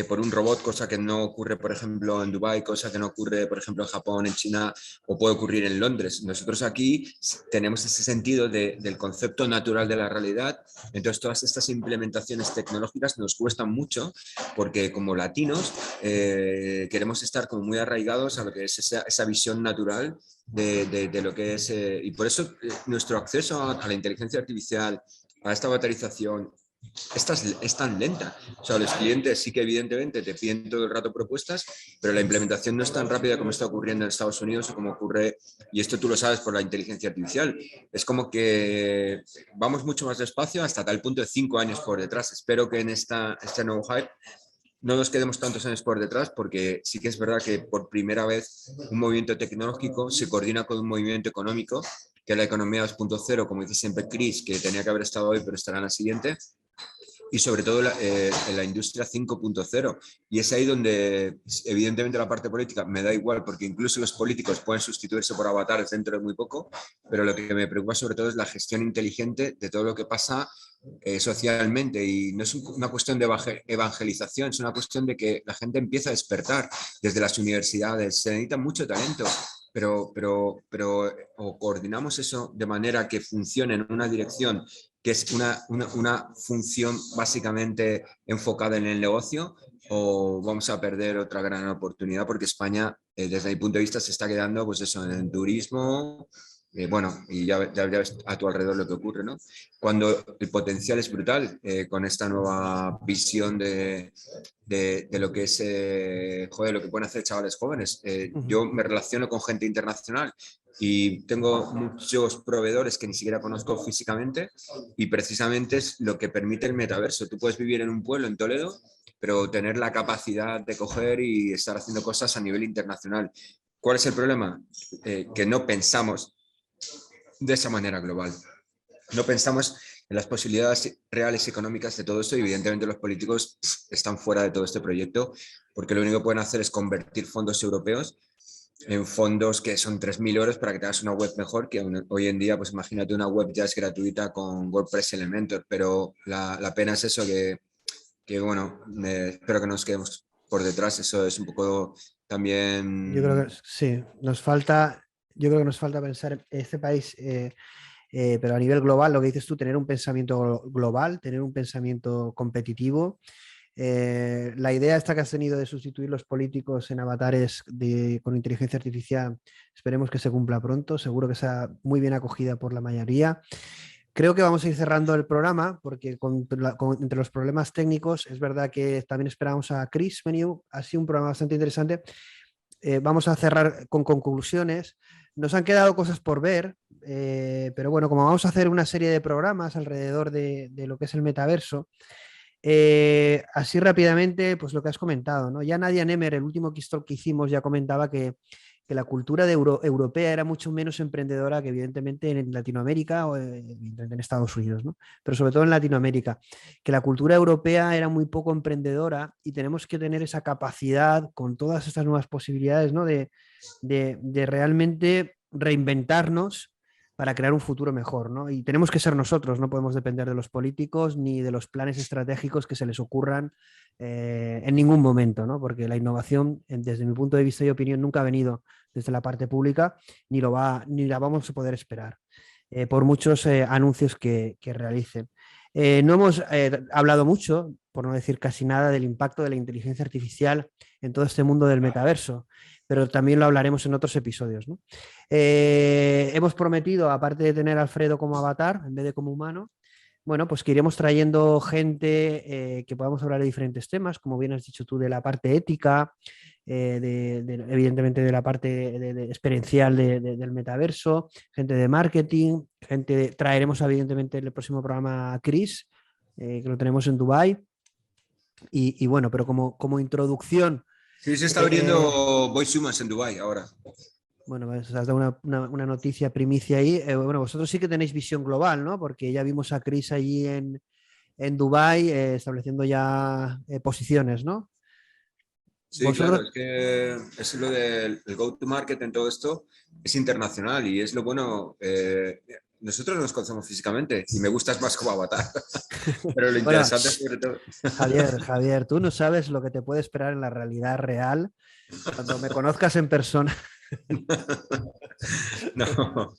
por un robot, cosa que no ocurre, por ejemplo, en Dubái, cosa que no ocurre, por ejemplo, en Japón, en China, o puede ocurrir en Londres. Nosotros aquí tenemos ese sentido del concepto natural de la realidad, entonces todas estas implementaciones tecnológicas nos cuestan mucho, porque como latinos queremos estar como muy arraigados a lo que es esa visión natural de lo que es, y por eso nuestro acceso a la inteligencia artificial, a esta baterización, es tan lenta. O sea, los clientes sí que evidentemente te piden todo el rato propuestas, pero la implementación no es tan rápida como está ocurriendo en Estados Unidos o como ocurre, y esto tú lo sabes por la inteligencia artificial. Es como que vamos mucho más despacio hasta tal punto de 5 años por detrás. Espero que en este nuevo hype no nos quedemos tantos años por detrás, porque sí que es verdad que por primera vez un movimiento tecnológico se coordina con un movimiento económico, que es la economía 2.0, como dice siempre Chris, que tenía que haber estado hoy, pero estará en la siguiente, y sobre todo en la industria 5.0. Y es ahí donde, evidentemente, la parte política me da igual, porque incluso los políticos pueden sustituirse por avatares dentro de muy poco, pero lo que me preocupa sobre todo es la gestión inteligente de todo lo que pasa socialmente. Y no es una cuestión de evangelización, es una cuestión de que la gente empieza a despertar desde las universidades. Se necesita mucho talento. Pero o coordinamos eso de manera que funcione en una dirección que es una función básicamente enfocada en el negocio, o vamos a perder otra gran oportunidad, porque España, desde mi punto de vista, se está quedando pues eso, en el turismo, bueno, y ya ves a tu alrededor lo que ocurre, ¿no? Cuando el potencial es brutal, con esta nueva visión de lo que es, joder, lo que pueden hacer chavales jóvenes. Yo me relaciono con gente internacional y tengo muchos proveedores que ni siquiera conozco físicamente, y precisamente es lo que permite el metaverso. Tú puedes vivir en un pueblo en Toledo, pero tener la capacidad de coger y estar haciendo cosas a nivel internacional. ¿Cuál es el problema? Que no pensamos de esa manera global. No pensamos en las posibilidades reales económicas de todo esto, y evidentemente los políticos están fuera de todo este proyecto, porque lo único que pueden hacer es convertir fondos europeos en fondos que son 3.000 euros para que tengas una web mejor, que hoy en día, pues imagínate, una web ya es gratuita con WordPress Elementor, pero la pena es eso, que bueno, espero que no nos quedemos por detrás. Eso es un poco Yo creo también... que sí, yo creo que nos falta pensar en este país, pero a nivel global, lo que dices tú, tener un pensamiento global, tener un pensamiento competitivo. La idea esta que has tenido de sustituir los políticos en avatares con inteligencia artificial, esperemos que se cumpla pronto, seguro que sea muy bien acogida por la mayoría. Creo que vamos a ir cerrando el programa porque entre los problemas técnicos es verdad que también esperamos a Chris Menu. Ha sido un programa bastante interesante. Vamos a cerrar con conclusiones. Nos han quedado cosas por ver, pero bueno, como vamos a hacer una serie de programas alrededor de lo que es el metaverso, así rápidamente, pues lo que has comentado, ¿no? Ya Nadia Nemer, el último Keystalk que hicimos, ya comentaba que la cultura europea era mucho menos emprendedora que evidentemente en Latinoamérica o en Estados Unidos, ¿no? Pero sobre todo en Latinoamérica, que la cultura europea era muy poco emprendedora, y tenemos que tener esa capacidad con todas estas nuevas posibilidades, ¿no? de realmente reinventarnos para crear un futuro mejor, ¿no? Y tenemos que ser nosotros, no podemos depender de los políticos ni de los planes estratégicos que se les ocurran en ningún momento, ¿no? Porque la innovación, desde mi punto de vista y opinión, nunca ha venido desde la parte pública, ni la vamos a poder esperar, por muchos anuncios que realicen. No hemos hablado mucho, por no decir casi nada, del impacto de la inteligencia artificial en todo este mundo del metaverso. pero también lo hablaremos en otros episodios, ¿no? Hemos prometido, aparte de tener a Alfredo como avatar, en vez de como humano, bueno, pues que iremos trayendo gente que podamos hablar de diferentes temas, como bien has dicho tú, de la parte ética, evidentemente de la parte experiencial del metaverso, gente de marketing, traeremos evidentemente en el próximo programa a Chris, que lo tenemos en Dubái. Y bueno, pero como introducción. Sí, se está abriendo Voice Humans en Dubái ahora. Bueno, pues has dado una noticia primicia ahí. Bueno, vosotros sí que tenéis visión global, ¿no? Porque ya vimos a Chris allí en Dubái estableciendo ya posiciones, ¿no? Sí, claro, Vosotros, es que es lo del el go-to-market en todo esto, es internacional y es lo bueno. Nosotros nos conocemos físicamente y me gustas más como avatar, pero lo bueno, interesante sobre todo. Javier, tú no sabes lo que te puede esperar en la realidad real cuando me conozcas en persona. No,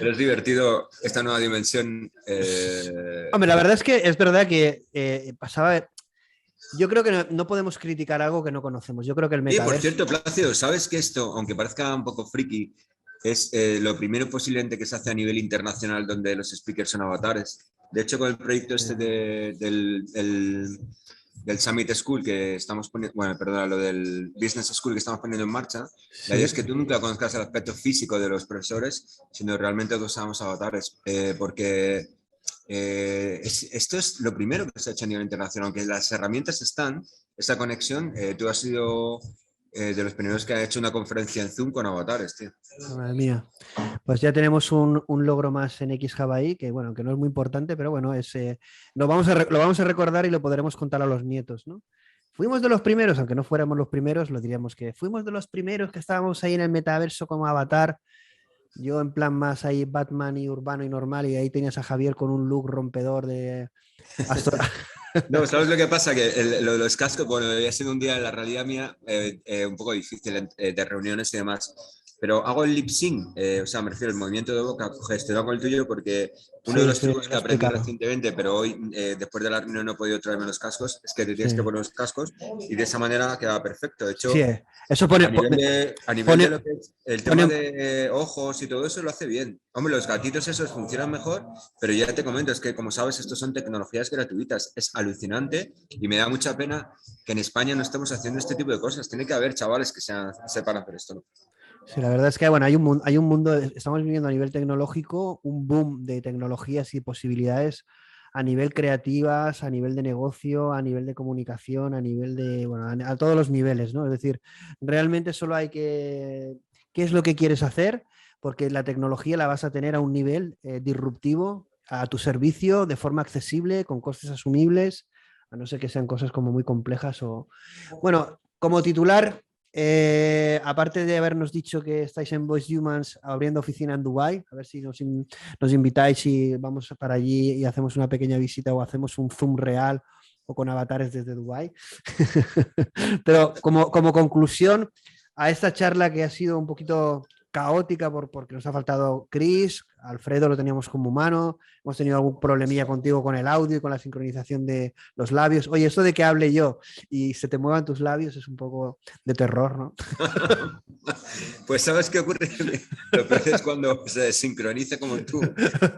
pero es divertido esta nueva dimensión. Hombre, la verdad es que es verdad que pasaba. Yo creo que no podemos criticar algo que no conocemos. Yo creo que el Y por metaverso. cierto, Plácido, ¿sabes que esto, aunque parezca un poco friki, es lo primero posiblemente que se hace a nivel internacional donde los speakers son avatares? De hecho, con el proyecto este del Summit School que estamos poniendo, bueno, perdona, lo del Business School que estamos poniendo en marcha, la idea Sí. es que tú nunca conozcas el aspecto físico de los profesores, sino realmente que usamos avatares, porque esto es lo primero que se ha hecho a nivel internacional, aunque las herramientas están, esa conexión, tú has sido de los primeros que ha hecho una conferencia en Zoom con avatares, tío. Madre mía. Pues ya tenemos un logro más en X Hawaii, que bueno, que no es muy importante, pero bueno, lo vamos a recordar y lo podremos contar a los nietos, ¿no? Fuimos de los primeros, aunque no fuéramos los primeros, lo diríamos que fuimos de los primeros que estábamos ahí en el metaverso como avatar. Yo en plan más ahí Batman y urbano y normal, y ahí tenías a Javier con un look rompedor de astro. No, ¿sabes lo que pasa? Que lo de los cascos, bueno, había sido un día en la realidad mía un poco difícil de reuniones y demás, pero hago el lip sync, o sea, me refiero al movimiento de boca gestionado con el tuyo porque uno de Sí, los sí, trucos lo que he aprendí explicado. recientemente, pero hoy después de la reunión no he podido traerme los cascos, es que te tienes que Sí, poner los cascos y de esa manera queda perfecto. De sí, hecho, eso a nivel de pone, lo que es el tema pone, de ojos y todo eso lo hace bien. Hombre, los gatitos esos funcionan mejor, pero ya te comento, es que como sabes, estos son tecnologías gratuitas. Es alucinante y me da mucha pena que en España no estemos haciendo este tipo de cosas. Tiene que haber chavales que sepan hacer esto, ¿no? Sí, la verdad es que bueno, hay un mundo, estamos viviendo a nivel tecnológico un boom de tecnologías y posibilidades a nivel creativas, a nivel de negocio, a nivel de comunicación, a nivel de, bueno, a todos los niveles, ¿no? Es decir, realmente solo hay ¿qué es lo que quieres hacer? Porque la tecnología la vas a tener a un nivel disruptivo, a tu servicio, de forma accesible, con costes asumibles, a no ser que sean cosas como muy complejas o... Bueno, como titular, aparte de habernos dicho que estáis en Voice Humans abriendo oficina en Dubai, a ver si nos invitáis y vamos para allí y hacemos una pequeña visita o hacemos un Zoom real o con avatares desde Dubai. Pero como conclusión a esta charla que ha sido un poquito caótica porque nos ha faltado Chris, Alfredo lo teníamos como humano, hemos tenido algún problemilla contigo con el audio y con la sincronización de los labios. Oye, esto de que hable yo y se te muevan tus labios es un poco de terror, ¿no? Pues ¿sabes qué ocurre? Lo peor es cuando se sincroniza como tú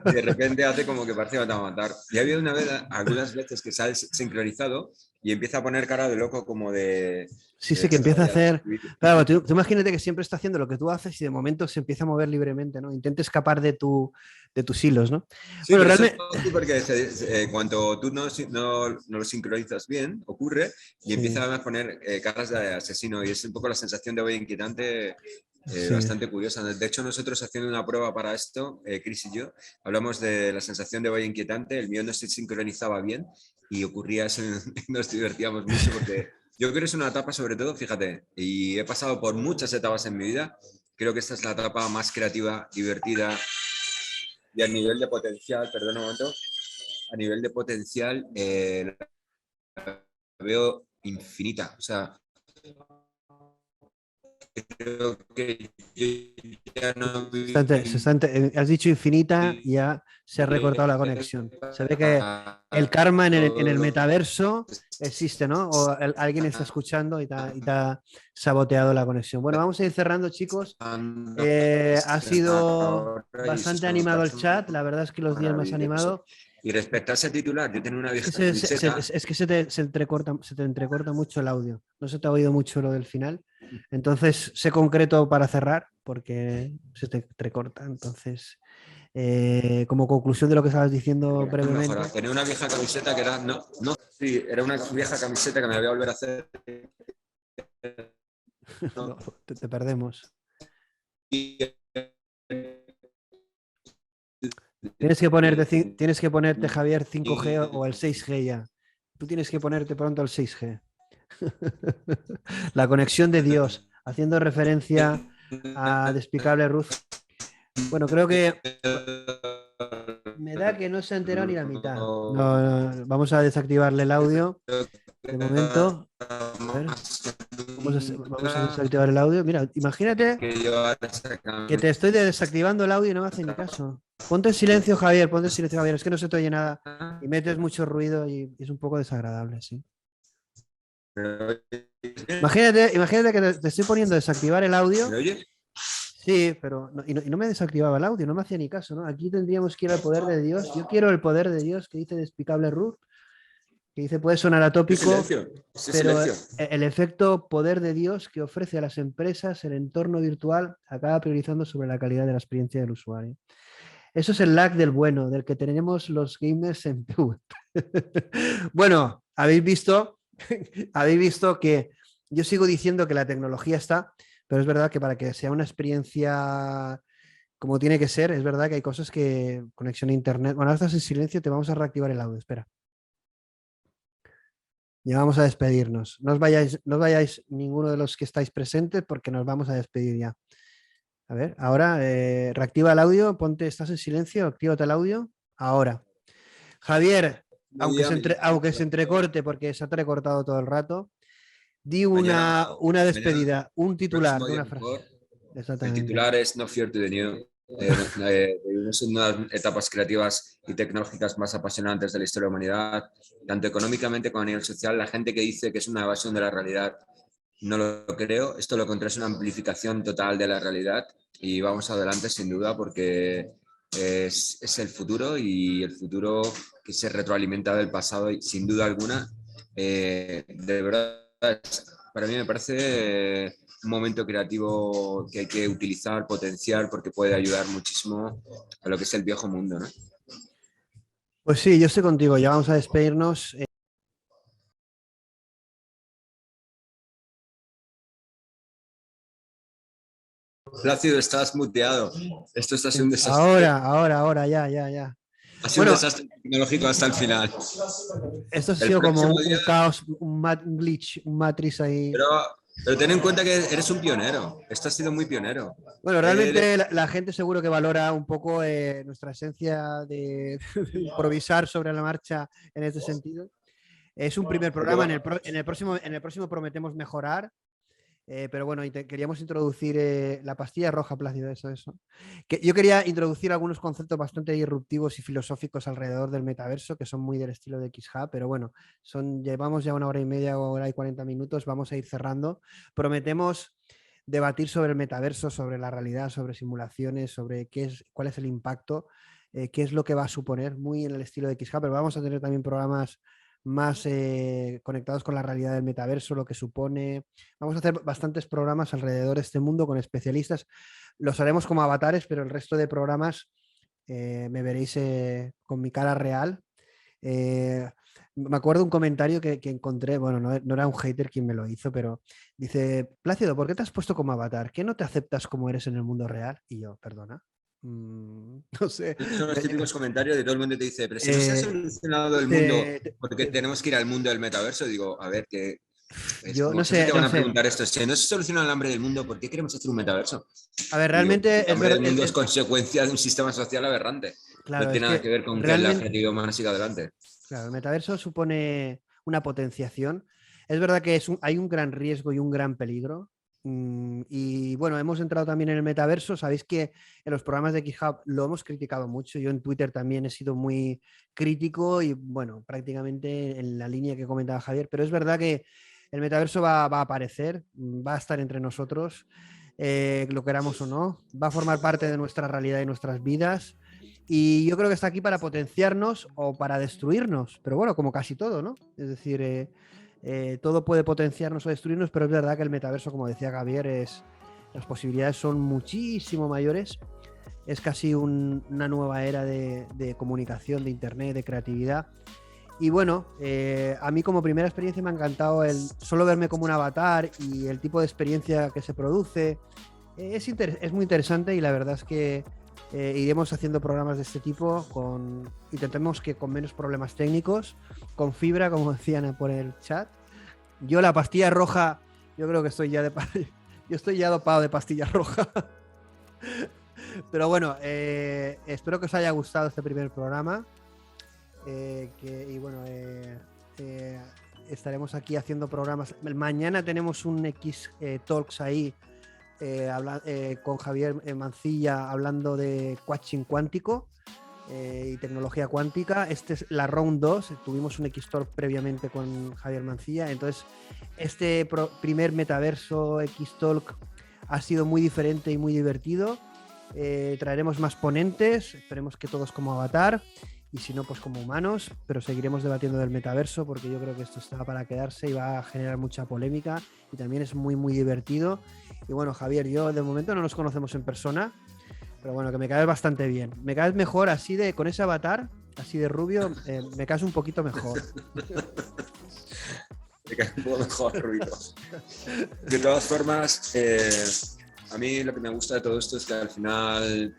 y de repente hace como que parece que va a matar. Y ha habido una vez, algunas veces que sale sincronizado y empieza a poner cara de loco como Sí, de sí, que empieza a extraviado. hacer. Claro, tú imagínate que siempre está haciendo lo que tú haces y de momento se empieza a mover libremente, ¿no? Intenta escapar de tus hilos, ¿no? Sí, Bueno, pero eso es realmente. porque cuando tú no lo sincronizas bien, ocurre y Sí, empiezan a poner caras de asesino y es un poco la sensación de hoy inquietante, sí. bastante curiosa. De hecho, nosotros haciendo una prueba para esto, Chris y yo, hablamos de la sensación de hoy inquietante, el mío no se sincronizaba bien y ocurría eso, nos divertíamos mucho porque yo creo que es una etapa sobre todo, fíjate, y he pasado por muchas etapas en mi vida, creo que esta es la etapa más creativa, divertida y a nivel de potencial, perdón un momento, a nivel de potencial la veo infinita. O sea, creo que yo ya no Has dicho infinita y ya se ha recortado la conexión. Se ve que el karma en el metaverso existe, ¿no? O alguien está escuchando y te ha saboteado la conexión. Bueno, vamos a ir cerrando, chicos. Ha sido bastante animado el chat. La verdad es que los días más animado. Y respecto a ese titular, yo tenía una vieja es que se te entrecorta mucho el audio. No se te ha oído mucho lo del final. Entonces, sé concreto para cerrar, porque se te entrecorta. Entonces, como conclusión de lo que estabas diciendo brevemente. Tenía una vieja camiseta que era. Sí, era una vieja camiseta que me la voy a volver a hacer. No, te perdemos. Tienes que ponerte, Javier, 5G o el 6G ya. Tú tienes que ponerte pronto el 6G. La conexión de Dios, haciendo referencia a Despicable Ruth. Bueno, creo que me da que no se ha enterado ni la mitad. No, vamos a desactivarle el audio de momento. A ver. Vamos a desactivar el audio. Mira, imagínate que te estoy desactivando el audio y no me hace ni caso. Ponte en silencio, Javier, ponte en silencio, Javier. Es que no se te oye nada y metes mucho ruido y es un poco desagradable, sí. Imagínate que te estoy poniendo a desactivar el audio. ¿Me oyes? Sí, pero no me desactivaba el audio, no me hacía ni caso, ¿no? Aquí tendríamos que ir al poder de Dios. Yo quiero el poder de Dios que dice Despicable Ruth, que dice puede sonar atópico, pero el efecto poder de Dios que ofrece a las empresas el entorno virtual acaba priorizando sobre la calidad de la experiencia del usuario. Eso es el lag del bueno, del que tenemos los gamers en PvP. Bueno, habéis visto que yo sigo diciendo que la tecnología está, pero es verdad que para que sea una experiencia como tiene que ser, es verdad que hay cosas que conexión a internet. Bueno, ahora estás en silencio, te vamos a reactivar el audio, espera. Ya vamos a despedirnos. No os vayáis ninguno de los que estáis presentes porque nos vamos a despedir ya. A ver, ahora reactiva el audio, estás en silencio, actívate el audio. Ahora. Javier, aunque se entrecorte porque se ha entrecortado todo el rato, di una despedida, un titular de una frase. El titular es No Fear to the New. Son unas etapas creativas y tecnológicas más apasionantes de la historia de la humanidad, tanto económicamente como a nivel social. La gente que dice que es una evasión de la realidad, no lo creo. Esto lo contrario es una amplificación total de la realidad y vamos adelante sin duda porque es el futuro y el futuro que se retroalimenta del pasado y sin duda alguna, de verdad, para mí me parece un momento creativo que hay que utilizar, potenciar, porque puede ayudar muchísimo a lo que es el viejo mundo, ¿no? Pues sí, yo estoy contigo, ya vamos a despedirnos. Plácido, estás muteado. Esto está siendo un desastre. Ahora, ya. Ha sido un desastre tecnológico hasta el final. Esto ha sido como un caos, un glitch, un matriz ahí. Pero ten en cuenta que eres un pionero. Esto ha sido muy pionero. Bueno, realmente la gente seguro que valora un poco nuestra esencia de improvisar sobre la marcha en este sentido. Es un primer programa. En el próximo prometemos mejorar. Pero bueno, queríamos introducir la pastilla roja, Plácido, eso. Yo quería introducir algunos conceptos bastante disruptivos y filosóficos alrededor del metaverso, que son muy del estilo de XHub, pero bueno, llevamos ya 1 hora y media, 1 hora y 40 minutos, vamos a ir cerrando. Prometemos debatir sobre el metaverso, sobre la realidad, sobre simulaciones, sobre cuál es el impacto, qué es lo que va a suponer, muy en el estilo de XHub, pero vamos a tener también programas más conectados con la realidad del metaverso, lo que supone. Vamos a hacer bastantes programas alrededor de este mundo con especialistas. Los haremos como avatares, pero el resto de programas me veréis con mi cara real. Me acuerdo un comentario que encontré, bueno, no era un hater quien me lo hizo, pero dice, Plácido, ¿por qué te has puesto como avatar? ¿Qué no te aceptas como eres en el mundo real? Y yo, perdona. No sé. Son los típicos comentarios de todo el mundo que te dice, pero si no se ha solucionado el mundo, porque tenemos que ir al mundo del metaverso. Digo, a ver, que yo no sé. Te van a preguntar esto. Si no se soluciona el hambre del mundo, ¿por qué queremos hacer un metaverso? A ver, realmente. El hambre del mundo es consecuencia de un sistema social aberrante. Claro, no tiene nada que ver con que la creatividad humana siga adelante. Claro, el metaverso supone una potenciación. Es verdad que hay un gran riesgo y un gran peligro. Y bueno, hemos entrado también en el metaverso. Sabéis que en los programas de GitHub lo hemos criticado mucho. Yo en Twitter también he sido muy crítico y bueno, prácticamente en la línea que comentaba Javier. Pero es verdad que el metaverso va a aparecer, va a estar entre nosotros, lo queramos o no. Va a formar parte de nuestra realidad y nuestras vidas. Y yo creo que está aquí para potenciarnos o para destruirnos. Pero bueno, como casi todo, ¿no? Es decir, todo puede potenciarnos o destruirnos, pero es verdad que el metaverso, como decía Javier, las posibilidades son muchísimo mayores. Es casi una nueva era de comunicación, de internet, de creatividad. Y bueno, a mí como primera experiencia me ha encantado el solo verme como un avatar y el tipo de experiencia que se produce. Es muy interesante y la verdad es que iremos haciendo programas de este tipo, intentemos que con menos problemas técnicos, con fibra, como decían por el chat. Yo la pastilla roja, yo creo que yo estoy ya dopado de pastilla roja. Pero bueno, espero que os haya gustado este primer programa. Estaremos aquí haciendo programas. Mañana tenemos un X Talks ahí con Javier Mancilla hablando de coaching cuántico y tecnología cuántica. Este es la Round 2. Tuvimos un X-Talk previamente con Javier Mancilla. Entonces, este primer metaverso X-Talk ha sido muy diferente y muy divertido. Traeremos más ponentes, esperemos que todos como avatar y si no, pues como humanos, pero seguiremos debatiendo del metaverso porque yo creo que esto está para quedarse y va a generar mucha polémica y también es muy, muy divertido. Y bueno, Javier, yo de momento no nos conocemos en persona, pero bueno, que me caes bastante bien. Me caes mejor así con ese avatar, así de rubio, me caes un poquito mejor. Me caes un poco mejor, Rubito. De todas formas, a mí lo que me gusta de todo esto es que al final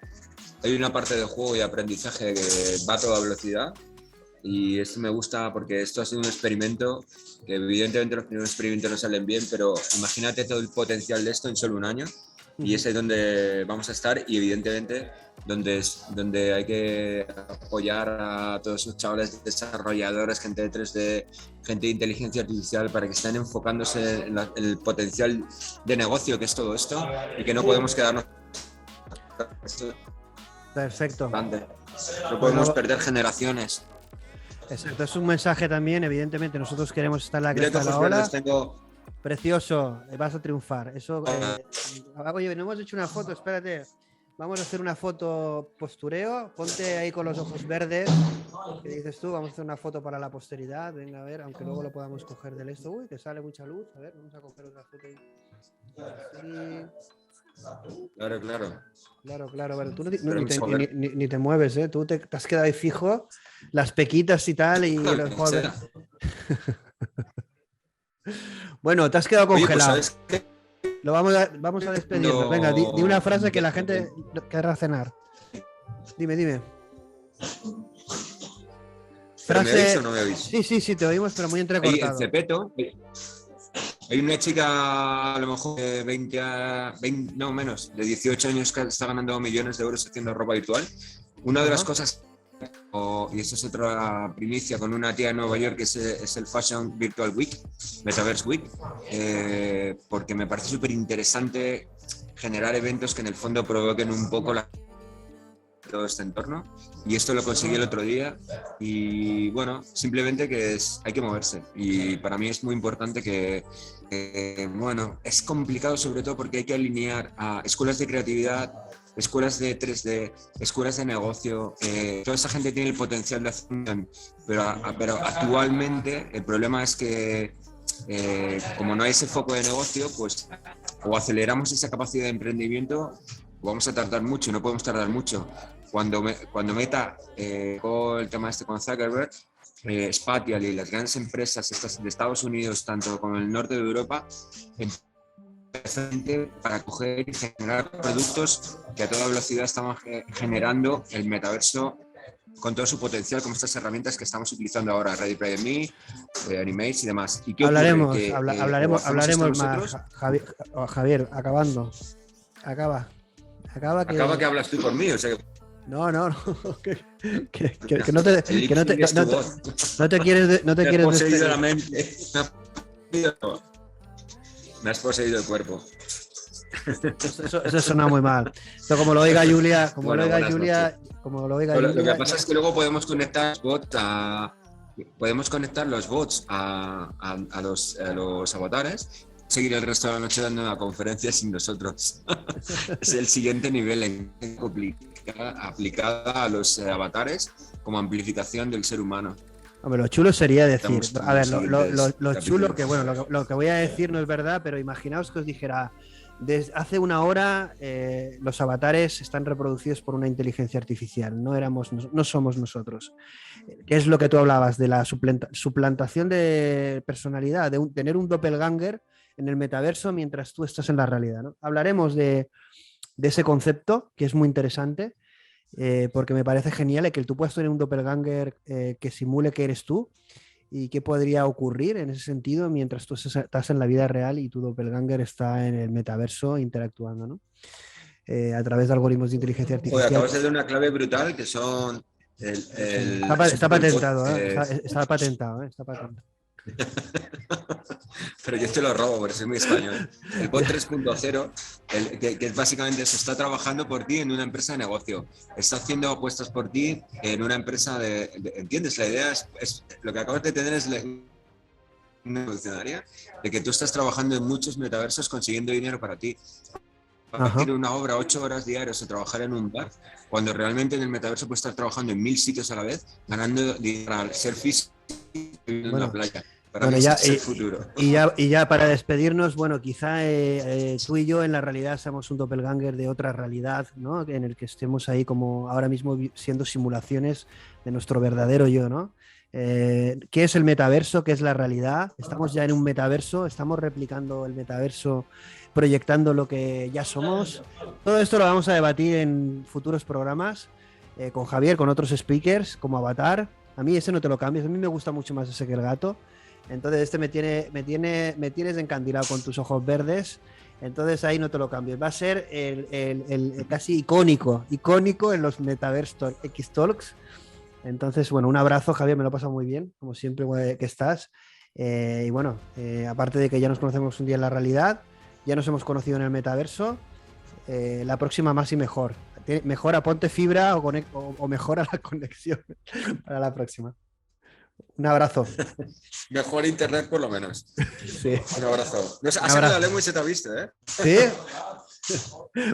hay una parte de juego y aprendizaje que va a toda velocidad y esto me gusta porque esto ha sido un experimento que evidentemente los primeros experimentos no salen bien, pero imagínate todo el potencial de esto en solo un año y es ahí donde vamos a estar y evidentemente donde hay que apoyar a todos esos chavales desarrolladores, gente de 3D, gente de inteligencia artificial para que estén enfocándose en el potencial de negocio que es todo esto y que no podemos quedarnos. Perfecto. No podemos perder generaciones. Exacto, es un mensaje también, evidentemente nosotros queremos estar en la cresta de la ola. Precioso, vas a triunfar. Eso. Oye, no hemos hecho una foto, espérate. Vamos a hacer una foto postureo. Ponte ahí con los ojos verdes. ¿Qué dices tú? Vamos a hacer una foto para la posteridad. Venga, a ver, aunque luego lo podamos coger del esto. Uy, que sale mucha luz. A ver, vamos a coger otra foto ahí. Así. Claro. Bueno, tú ni te mueves, ¿eh? Tú te has quedado ahí fijo. Las pequitas y tal. Y los jóvenes. Bueno, te has quedado congelado. Oye, pues, vamos a despedirnos. Venga, di una frase que la gente querrá cenar. Dime. ¿Frase? ¿Me oís o no me oís? Sí, te oímos, pero muy entrecortado. Ahí en Cepeto hay una chica a lo mejor de 20, no menos, de 18 años que está ganando millones de euros haciendo ropa virtual. Una de las cosas, y esto es otra primicia con una tía en Nueva York, que es el Fashion Virtual Week, Metaverse Week, porque me parece súper interesante generar eventos que en el fondo provoquen un poco todo este entorno, y esto lo conseguí el otro día y bueno, simplemente que hay que moverse y para mí es muy importante que bueno, es complicado sobre todo porque hay que alinear a escuelas de creatividad, escuelas de 3D, escuelas de negocio, toda esa gente tiene el potencial de hacer, pero actualmente el problema es que como no hay ese foco de negocio, pues o aceleramos esa capacidad de emprendimiento o vamos a tardar mucho, no podemos tardar mucho. Cuando Meta, con el tema con Zuckerberg, Spatial y las grandes empresas estas de Estados Unidos, tanto como el norte de Europa, para coger y generar productos que a toda velocidad estamos generando el metaverso con todo su potencial, como estas herramientas que estamos utilizando ahora, Ready Player Me, Animate y demás. ¿Y qué hablaremos más, Javier, acabando. Acaba que hablas tú por mí, o sea que... No, que no te quieres me has poseído la mente, me has poseído el cuerpo. Eso suena muy mal. Esto como lo oiga Julia, Bueno, buenas noches. Lo que pasa es que luego podemos conectar los bots a los avatares, seguir el resto de la noche dando una conferencia sin nosotros. Es el siguiente nivel aplicada a los avatares como amplificación del ser humano. Hombre, lo chulo sería decir, Estamos a ver, con lo chulo, que bueno, lo que voy a decir no es verdad, pero imaginaos que os dijera, desde hace una hora los avatares están reproducidos por una inteligencia artificial, no somos nosotros. ¿Qué es lo que tú hablabas de la suplantación de personalidad, de tener un doppelganger en el metaverso mientras tú estás en la realidad, ¿no? Hablaremos de ese concepto, que es muy interesante. Porque me parece genial que tú puedas tener un doppelganger que simule que eres tú y qué podría ocurrir en ese sentido mientras tú estás en la vida real y tu doppelganger está en el metaverso interactuando, ¿no? A través de algoritmos de inteligencia artificial. Acabas de dar una clave brutal que son... Está patentado, está patentado. Pero yo te lo robo porque soy muy español. El bot 3.0, que básicamente se está trabajando por ti en una empresa de negocio. Está haciendo apuestas por ti en una empresa ¿entiendes? La idea es lo que acabas de tener es una revolucionaria de que tú estás trabajando en muchos metaversos consiguiendo dinero para ti. Para hacer una obra 8 horas diarias o trabajar en un bar, cuando realmente en el metaverso puedes estar trabajando en 1000 sitios a la vez, ganando dinero para ser físico en la playa. Para mí ese es el futuro. Y ya para despedirnos, bueno, quizá tú y yo en la realidad seamos un doppelganger de otra realidad, ¿no? En el que estemos ahí como ahora mismo siendo simulaciones de nuestro verdadero yo, ¿no? ¿Qué es el metaverso? ¿Qué es la realidad? Estamos ya en un metaverso, estamos replicando el metaverso, proyectando lo que ya somos. Todo esto lo vamos a debatir en futuros programas con Javier, con otros speakers, como Avatar. A mí ese no te lo cambies, a mí me gusta mucho más ese que el gato. Entonces este me tienes encandilado con tus ojos verdes. Entonces ahí no te lo cambies. Va a ser el casi icónico en los Metaverse X Talks. Entonces, bueno, un abrazo, Javier, me lo he pasado muy bien, como siempre que estás. Y bueno, aparte de que ya nos conocemos un día en la realidad, ya nos hemos conocido en el metaverso, la próxima más y mejor. Mejora, ponte fibra o mejora la conexión para la próxima. Un abrazo. Mejor internet por lo menos. Sí. Un abrazo. No sé, has sacado la lengua y se te ha visto, ¿eh? Sí.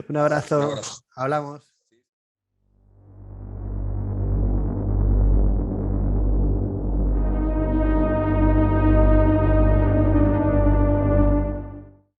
Un abrazo. Hablamos.